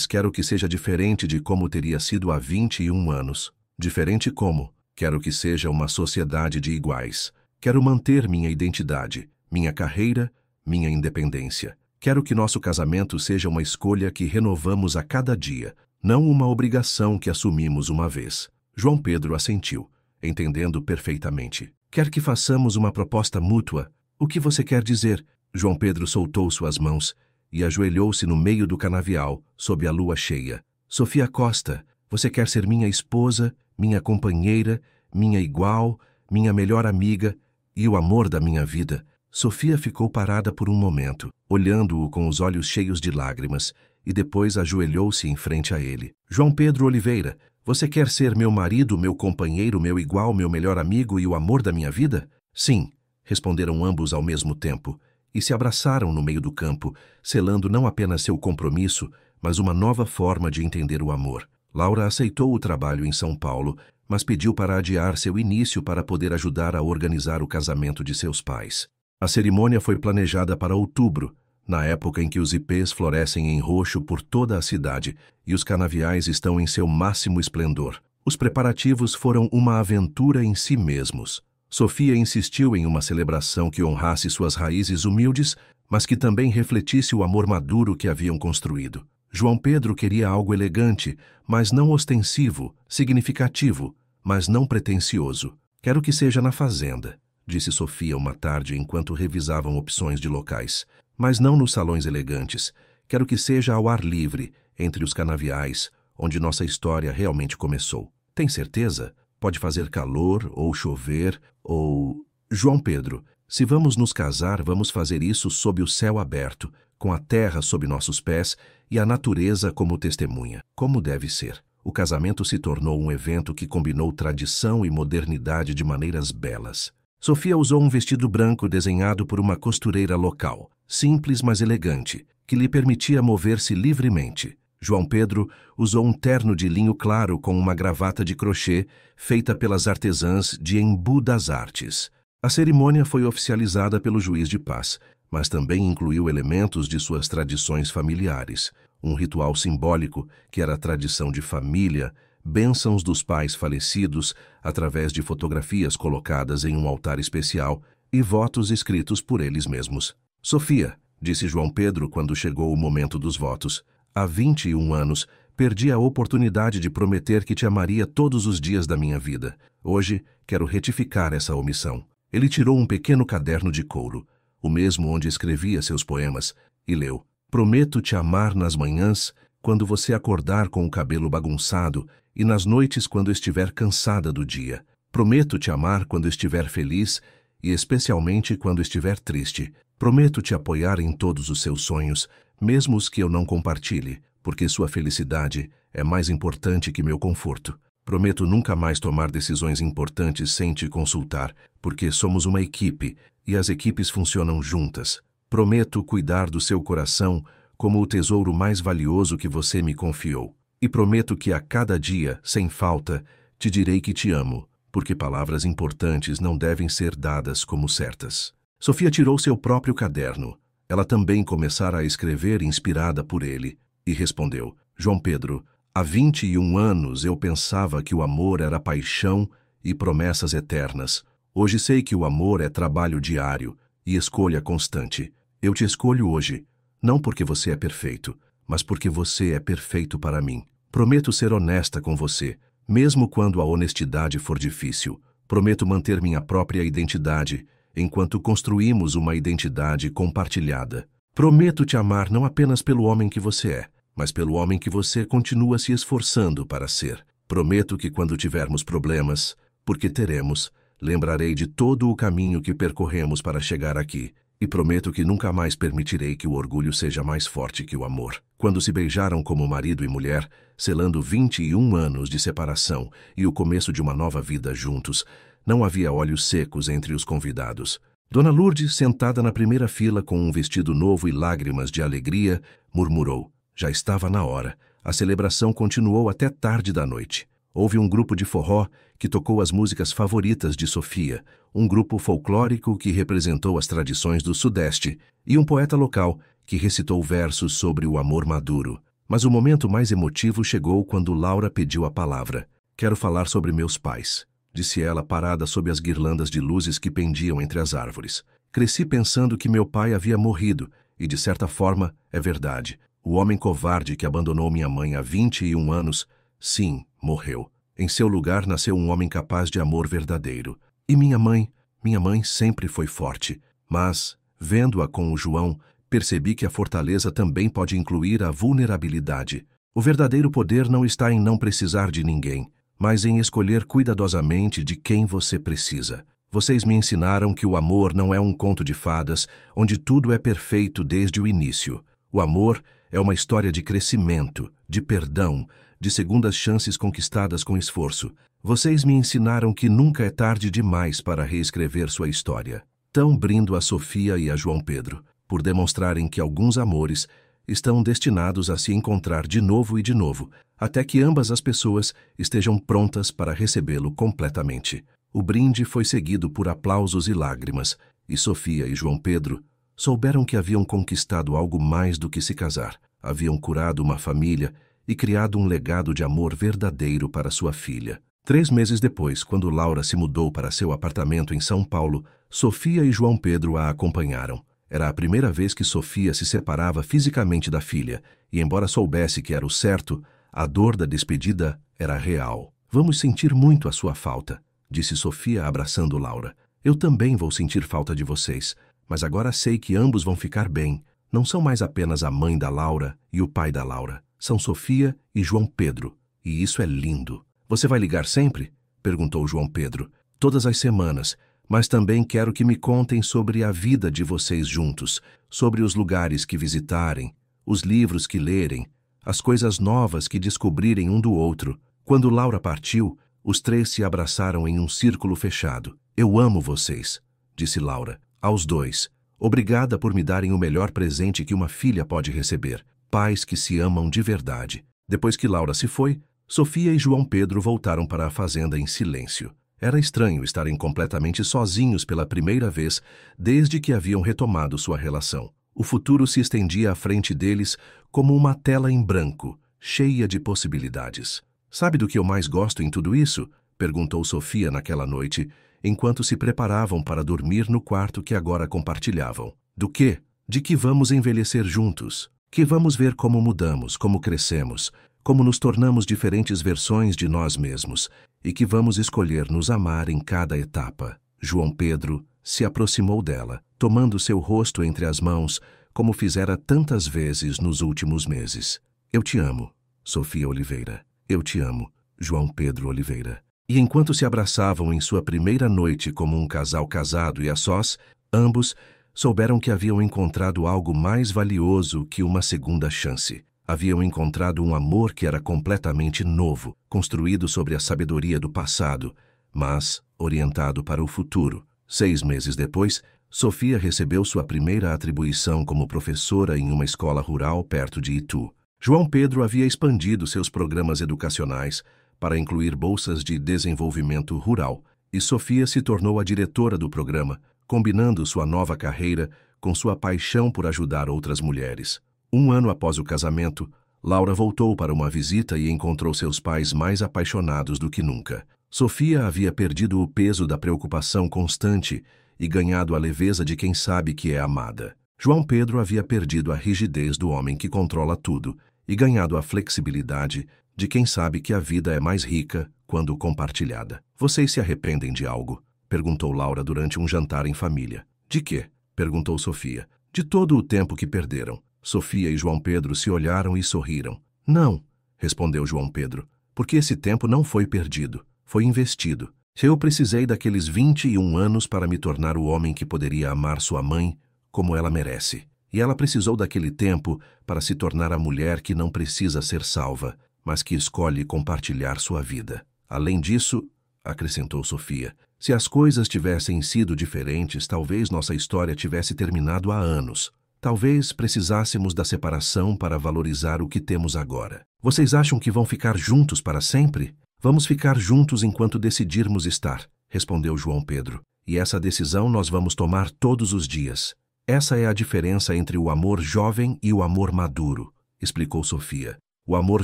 quero que seja diferente de como teria sido há 21 anos. Diferente como? Quero que seja uma sociedade de iguais. Quero manter minha identidade, minha carreira, minha independência. Quero que nosso casamento seja uma escolha que renovamos a cada dia, não uma obrigação que assumimos uma vez. João Pedro assentiu, entendendo perfeitamente. Quer que façamos uma proposta mútua? O que você quer dizer? João Pedro soltou suas mãos e ajoelhou-se no meio do canavial, sob a lua cheia. Sofia Costa, você quer ser minha esposa, minha companheira, minha igual, minha melhor amiga e o amor da minha vida? Sofia ficou parada por um momento, olhando-o com os olhos cheios de lágrimas, e depois ajoelhou-se em frente a ele. João Pedro Oliveira, você quer ser meu marido, meu companheiro, meu igual, meu melhor amigo e o amor da minha vida? Sim, responderam ambos ao mesmo tempo, e se abraçaram no meio do campo, selando não apenas seu compromisso, mas uma nova forma de entender o amor. Laura aceitou o trabalho em São Paulo, mas pediu para adiar seu início para poder ajudar a organizar o casamento de seus pais. A cerimônia foi planejada para outubro, na época em que os ipês florescem em roxo por toda a cidade e os canaviais estão em seu máximo esplendor. Os preparativos foram uma aventura em si mesmos. Sofia insistiu em uma celebração que honrasse suas raízes humildes, mas que também refletisse o amor maduro que haviam construído. João Pedro queria algo elegante, mas não ostensivo, significativo, mas não pretensioso. Quero que seja na fazenda, disse Sofia uma tarde enquanto revisavam opções de locais. Mas não nos salões elegantes. Quero que seja ao ar livre, entre os canaviais, onde nossa história realmente começou. Tem certeza? Pode fazer calor, ou chover, ou... João Pedro, se vamos nos casar, vamos fazer isso sob o céu aberto, com a terra sob nossos pés e a natureza como testemunha. Como deve ser. O casamento se tornou um evento que combinou tradição e modernidade de maneiras belas. Sofia usou um vestido branco desenhado por uma costureira local, simples mas elegante, que lhe permitia mover-se livremente. João Pedro usou um terno de linho claro com uma gravata de crochê feita pelas artesãs de Embu das Artes. A cerimônia foi oficializada pelo juiz de paz, mas também incluiu elementos de suas tradições familiares, um ritual simbólico que era tradição de família, bênçãos dos pais falecidos através de fotografias colocadas em um altar especial e votos escritos por eles mesmos. Sofia, disse João Pedro quando chegou o momento dos votos, há 21 anos perdi a oportunidade de prometer que te amaria todos os dias da minha vida. Hoje quero retificar essa omissão. Ele tirou um pequeno caderno de couro, o mesmo onde escrevia seus poemas, e leu: Prometo te amar nas manhãs, quando você acordar com o cabelo bagunçado, e nas noites quando estiver cansada do dia. Prometo te amar quando estiver feliz e especialmente quando estiver triste. Prometo te apoiar em todos os seus sonhos, mesmo os que eu não compartilhe, porque sua felicidade é mais importante que meu conforto. Prometo nunca mais tomar decisões importantes sem te consultar, porque somos uma equipe e as equipes funcionam juntas. Prometo cuidar do seu coração como o tesouro mais valioso que você me confiou. E prometo que a cada dia, sem falta, te direi que te amo, porque palavras importantes não devem ser dadas como certas. Sofia tirou seu próprio caderno. Ela também começara a escrever inspirada por ele, e respondeu: João Pedro, há 21 anos eu pensava que o amor era paixão e promessas eternas. Hoje sei que o amor é trabalho diário e escolha constante. Eu te escolho hoje, não porque você é perfeito, mas porque você é perfeito para mim. Prometo ser honesta com você, mesmo quando a honestidade for difícil. Prometo manter minha própria identidade, enquanto construímos uma identidade compartilhada. Prometo te amar não apenas pelo homem que você é, mas pelo homem que você continua se esforçando para ser. Prometo que quando tivermos problemas, porque teremos, lembrarei de todo o caminho que percorremos para chegar aqui. E prometo que nunca mais permitirei que o orgulho seja mais forte que o amor. Quando se beijaram como marido e mulher, selando 21 anos de separação e o começo de uma nova vida juntos, não havia olhos secos entre os convidados. Dona Lourdes, sentada na primeira fila com um vestido novo e lágrimas de alegria, murmurou. Já estava na hora. A celebração continuou até tarde da noite. Houve um grupo de forró que tocou as músicas favoritas de Sofia, um grupo folclórico que representou as tradições do Sudeste e um poeta local que recitou versos sobre o amor maduro. Mas o momento mais emotivo chegou quando Laura pediu a palavra. Quero falar sobre meus pais, disse ela parada sob as guirlandas de luzes que pendiam entre as árvores. Cresci pensando que meu pai havia morrido e, de certa forma, é verdade. O homem covarde que abandonou minha mãe há 21 anos, sim, morreu. Em seu lugar nasceu um homem capaz de amor verdadeiro. E minha mãe sempre foi forte. Mas, vendo-a com o João, percebi que a fortaleza também pode incluir a vulnerabilidade. O verdadeiro poder não está em não precisar de ninguém, mas em escolher cuidadosamente de quem você precisa. Vocês me ensinaram que o amor não é um conto de fadas, onde tudo é perfeito desde o início. O amor é uma história de crescimento, de perdão, de segundas chances conquistadas com esforço. Vocês me ensinaram que nunca é tarde demais para reescrever sua história. Tão brindo a Sofia e a João Pedro, por demonstrarem que alguns amores estão destinados a se encontrar de novo e de novo, até que ambas as pessoas estejam prontas para recebê-lo completamente. O brinde foi seguido por aplausos e lágrimas, e Sofia e João Pedro souberam que haviam conquistado algo mais do que se casar. Haviam curado uma família e criado um legado de amor verdadeiro para sua filha. 3 meses depois, quando Laura se mudou para seu apartamento em São Paulo, Sofia e João Pedro a acompanharam. Era a primeira vez que Sofia se separava fisicamente da filha, e embora soubesse que era o certo, a dor da despedida era real. Vamos sentir muito a sua falta, disse Sofia abraçando Laura. Eu também vou sentir falta de vocês, mas agora sei que ambos vão ficar bem. Não são mais apenas a mãe da Laura e o pai da Laura. São Sofia e João Pedro, e isso é lindo. Você vai ligar sempre? Perguntou João Pedro. Todas as semanas, mas também quero que me contem sobre a vida de vocês juntos, sobre os lugares que visitarem, os livros que lerem, as coisas novas que descobrirem um do outro. Quando Laura partiu, os 3 se abraçaram em um círculo fechado. Eu amo vocês, disse Laura, aos 2. Obrigada por me darem o melhor presente que uma filha pode receber. Pais que se amam de verdade. Depois que Laura se foi, Sofia e João Pedro voltaram para a fazenda em silêncio. Era estranho estarem completamente sozinhos pela primeira vez desde que haviam retomado sua relação. O futuro se estendia à frente deles como uma tela em branco, cheia de possibilidades. Sabe do que eu mais gosto em tudo isso? Perguntou Sofia naquela noite, enquanto se preparavam para dormir no quarto que agora compartilhavam. Do quê? De que vamos envelhecer juntos. Que vamos ver como mudamos, como crescemos, como nos tornamos diferentes versões de nós mesmos, e que vamos escolher nos amar em cada etapa. João Pedro se aproximou dela, tomando seu rosto entre as mãos, como fizera tantas vezes nos últimos meses. Eu te amo, Sofia Oliveira. Eu te amo, João Pedro Oliveira. E enquanto se abraçavam em sua primeira noite como um casal casado e a sós, ambos souberam que haviam encontrado algo mais valioso que uma segunda chance. Haviam encontrado um amor que era completamente novo, construído sobre a sabedoria do passado, mas orientado para o futuro. 6 meses depois, Sofia recebeu sua primeira atribuição como professora em uma escola rural perto de Itu. João Pedro havia expandido seus programas educacionais para incluir bolsas de desenvolvimento rural, e Sofia se tornou a diretora do programa, combinando sua nova carreira com sua paixão por ajudar outras mulheres. 1 ano após o casamento, Laura voltou para uma visita e encontrou seus pais mais apaixonados do que nunca. Sofia havia perdido o peso da preocupação constante e ganhado a leveza de quem sabe que é amada. João Pedro havia perdido a rigidez do homem que controla tudo e ganhado a flexibilidade de quem sabe que a vida é mais rica quando compartilhada. Vocês se arrependem de algo? Perguntou Laura durante um jantar em família. De quê? Perguntou Sofia. De todo o tempo que perderam. Sofia e João Pedro se olharam e sorriram. Não, respondeu João Pedro, porque esse tempo não foi perdido, foi investido. Eu precisei daqueles 21 anos para me tornar o homem que poderia amar sua mãe como ela merece. E ela precisou daquele tempo para se tornar a mulher que não precisa ser salva, mas que escolhe compartilhar sua vida. Além disso, acrescentou Sofia, se as coisas tivessem sido diferentes, talvez nossa história tivesse terminado há anos. Talvez precisássemos da separação para valorizar o que temos agora. Vocês acham que vão ficar juntos para sempre? Vamos ficar juntos enquanto decidirmos estar, respondeu João Pedro. E essa decisão nós vamos tomar todos os dias. Essa é a diferença entre o amor jovem e o amor maduro, explicou Sofia. O amor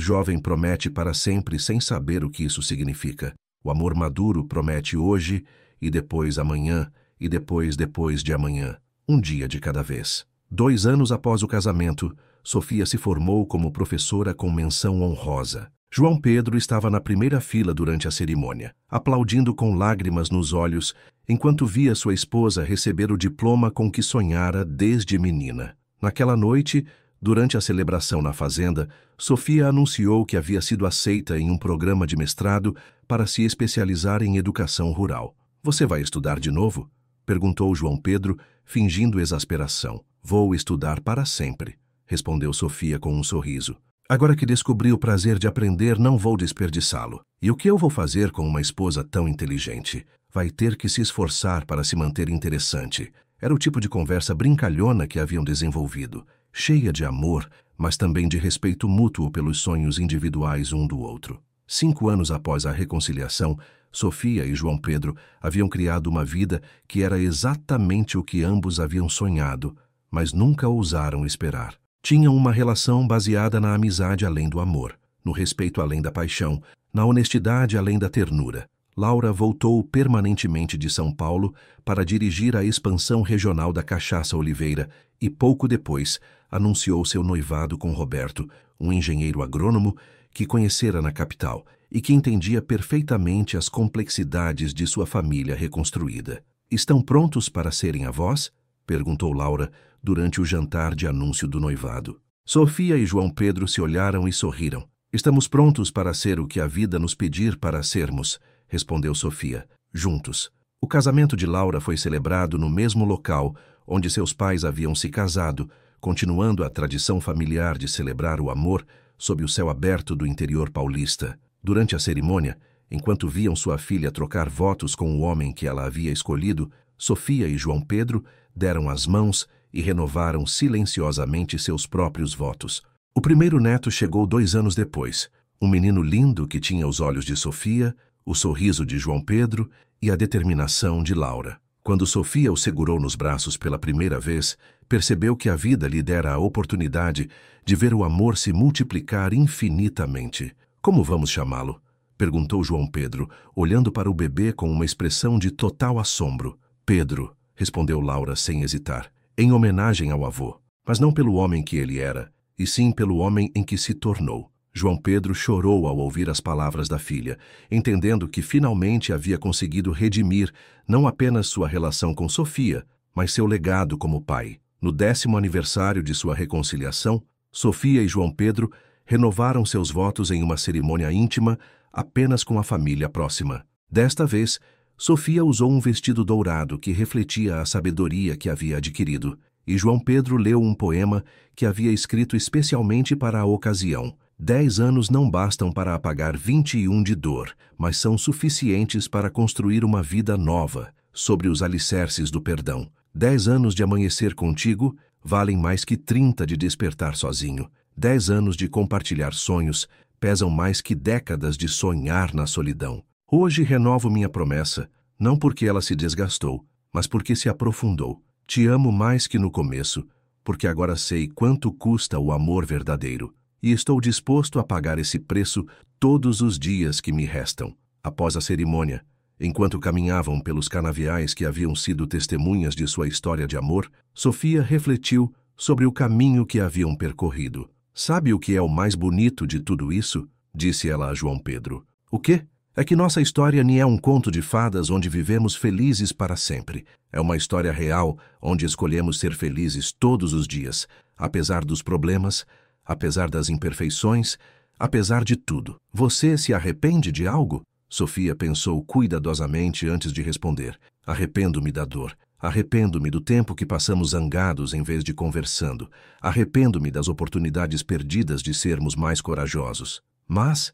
jovem promete para sempre sem saber o que isso significa. O amor maduro promete hoje, e depois amanhã, e depois de amanhã, um dia de cada vez. 2 anos após o casamento, Sofia se formou como professora com menção honrosa. João Pedro estava na primeira fila durante a cerimônia, aplaudindo com lágrimas nos olhos, enquanto via sua esposa receber o diploma com que sonhara desde menina. Naquela noite, durante a celebração na fazenda, Sofia anunciou que havia sido aceita em um programa de mestrado para se especializar em educação rural. Você vai estudar de novo? Perguntou João Pedro, fingindo exasperação. Vou estudar para sempre, respondeu Sofia com um sorriso. Agora que descobri o prazer de aprender, não vou desperdiçá-lo. E o que eu vou fazer com uma esposa tão inteligente? Vai ter que se esforçar para se manter interessante. Era o tipo de conversa brincalhona que haviam desenvolvido, cheia de amor, mas também de respeito mútuo pelos sonhos individuais um do outro. 5 anos após a reconciliação, Sofia e João Pedro haviam criado uma vida que era exatamente o que ambos haviam sonhado, mas nunca ousaram esperar. Tinham uma relação baseada na amizade além do amor, no respeito além da paixão, na honestidade além da ternura. Laura voltou permanentemente de São Paulo para dirigir a expansão regional da Cachaça Oliveira e, pouco depois, anunciou seu noivado com Roberto, um engenheiro agrônomo que conhecera na capital e que entendia perfeitamente as complexidades de sua família reconstruída. Estão prontos para serem avós? Perguntou Laura durante o jantar de anúncio do noivado. Sofia e João Pedro se olharam e sorriram. Estamos prontos para ser o que a vida nos pedir para sermos, respondeu Sofia, juntos. O casamento de Laura foi celebrado no mesmo local onde seus pais haviam se casado, continuando a tradição familiar de celebrar o amor sob o céu aberto do interior paulista. Durante a cerimônia, enquanto viam sua filha trocar votos com o homem que ela havia escolhido, Sofia e João Pedro deram as mãos e renovaram silenciosamente seus próprios votos. O primeiro neto chegou 2 anos depois, um menino lindo que tinha os olhos de Sofia, o sorriso de João Pedro e a determinação de Laura. Quando Sofia o segurou nos braços pela primeira vez, percebeu que a vida lhe dera a oportunidade de ver o amor se multiplicar infinitamente. Como vamos chamá-lo? Perguntou João Pedro, olhando para o bebê com uma expressão de total assombro. Pedro, respondeu Laura sem hesitar, em homenagem ao avô, mas não pelo homem que ele era, e sim pelo homem em que se tornou. João Pedro chorou ao ouvir as palavras da filha, entendendo que finalmente havia conseguido redimir não apenas sua relação com Sofia, mas seu legado como pai. No 10º aniversário de sua reconciliação, Sofia e João Pedro renovaram seus votos em uma cerimônia íntima apenas com a família próxima. Desta vez, Sofia usou um vestido dourado que refletia a sabedoria que havia adquirido, e João Pedro leu um poema que havia escrito especialmente para a ocasião. 10 anos não bastam para apagar 21 de dor, mas são suficientes para construir uma vida nova, sobre os alicerces do perdão. 10 anos de amanhecer contigo valem mais que 30 de despertar sozinho. 10 anos de compartilhar sonhos pesam mais que décadas de sonhar na solidão. Hoje renovo minha promessa, não porque ela se desgastou, mas porque se aprofundou. Te amo mais que no começo, porque agora sei quanto custa o amor verdadeiro. E estou disposto a pagar esse preço todos os dias que me restam. Após a cerimônia, enquanto caminhavam pelos canaviais que haviam sido testemunhas de sua história de amor, Sofia refletiu sobre o caminho que haviam percorrido. Sabe o que é o mais bonito de tudo isso? disse ela a João Pedro. O quê? É que nossa história nem é um conto de fadas onde vivemos felizes para sempre. É uma história real onde escolhemos ser felizes todos os dias, apesar dos problemas, apesar das imperfeições, apesar de tudo. Você se arrepende de algo? Sofia pensou cuidadosamente antes de responder. Arrependo-me da dor. Arrependo-me do tempo que passamos zangados em vez de conversando. Arrependo-me das oportunidades perdidas de sermos mais corajosos. Mas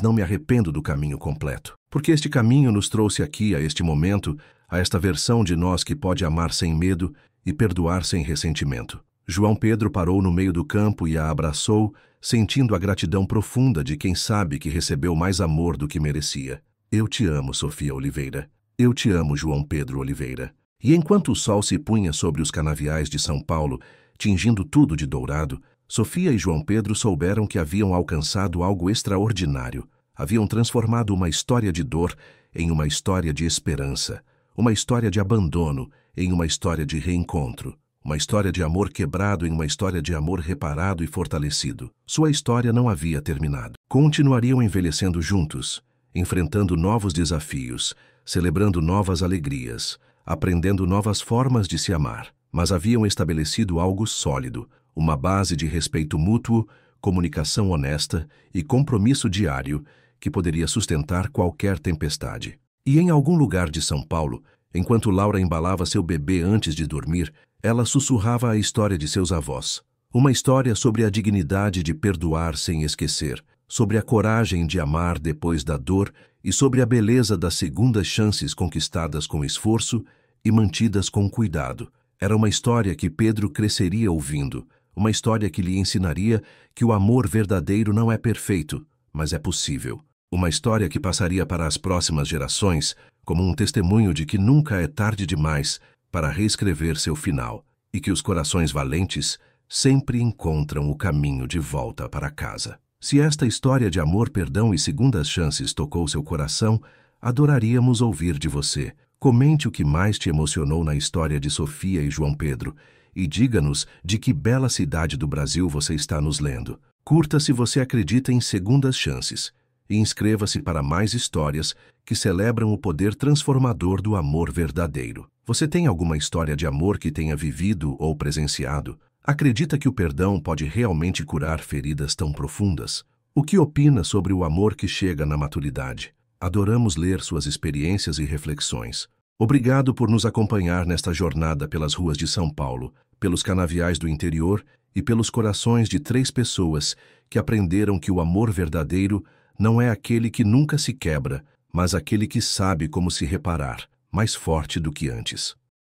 não me arrependo do caminho completo. Porque este caminho nos trouxe aqui, a este momento, a esta versão de nós que pode amar sem medo e perdoar sem ressentimento. João Pedro parou no meio do campo e a abraçou, sentindo a gratidão profunda de quem sabe que recebeu mais amor do que merecia. Eu te amo, Sofia Oliveira. Eu te amo, João Pedro Oliveira. E enquanto o sol se punha sobre os canaviais de São Paulo, tingindo tudo de dourado, Sofia e João Pedro souberam que haviam alcançado algo extraordinário. Haviam transformado uma história de dor em uma história de esperança, uma história de abandono em uma história de reencontro, uma história de amor quebrado em uma história de amor reparado e fortalecido. Sua história não havia terminado. Continuariam envelhecendo juntos, enfrentando novos desafios, celebrando novas alegrias, aprendendo novas formas de se amar. Mas haviam estabelecido algo sólido, uma base de respeito mútuo, comunicação honesta e compromisso diário que poderia sustentar qualquer tempestade. E em algum lugar de São Paulo, enquanto Laura embalava seu bebê antes de dormir, ela sussurrava a história de seus avós. Uma história sobre a dignidade de perdoar sem esquecer, sobre a coragem de amar depois da dor e sobre a beleza das segundas chances conquistadas com esforço e mantidas com cuidado. Era uma história que Pedro cresceria ouvindo, uma história que lhe ensinaria que o amor verdadeiro não é perfeito, mas é possível. Uma história que passaria para as próximas gerações como um testemunho de que nunca é tarde demais para reescrever seu final e que os corações valentes sempre encontram o caminho de volta para casa. Se esta história de amor, perdão e segundas chances tocou seu coração, adoraríamos ouvir de você. Comente o que mais te emocionou na história de Sofia e João Pedro e diga-nos de que bela cidade do Brasil você está nos lendo. Curta se você acredita em segundas chances e inscreva-se para mais histórias que celebram o poder transformador do amor verdadeiro. Você tem alguma história de amor que tenha vivido ou presenciado? Acredita que o perdão pode realmente curar feridas tão profundas? O que opina sobre o amor que chega na maturidade? Adoramos ler suas experiências e reflexões. Obrigado por nos acompanhar nesta jornada pelas ruas de São Paulo, pelos canaviais do interior e pelos corações de 3 pessoas que aprenderam que o amor verdadeiro não é aquele que nunca se quebra, mas aquele que sabe como se reparar, mais forte do que antes.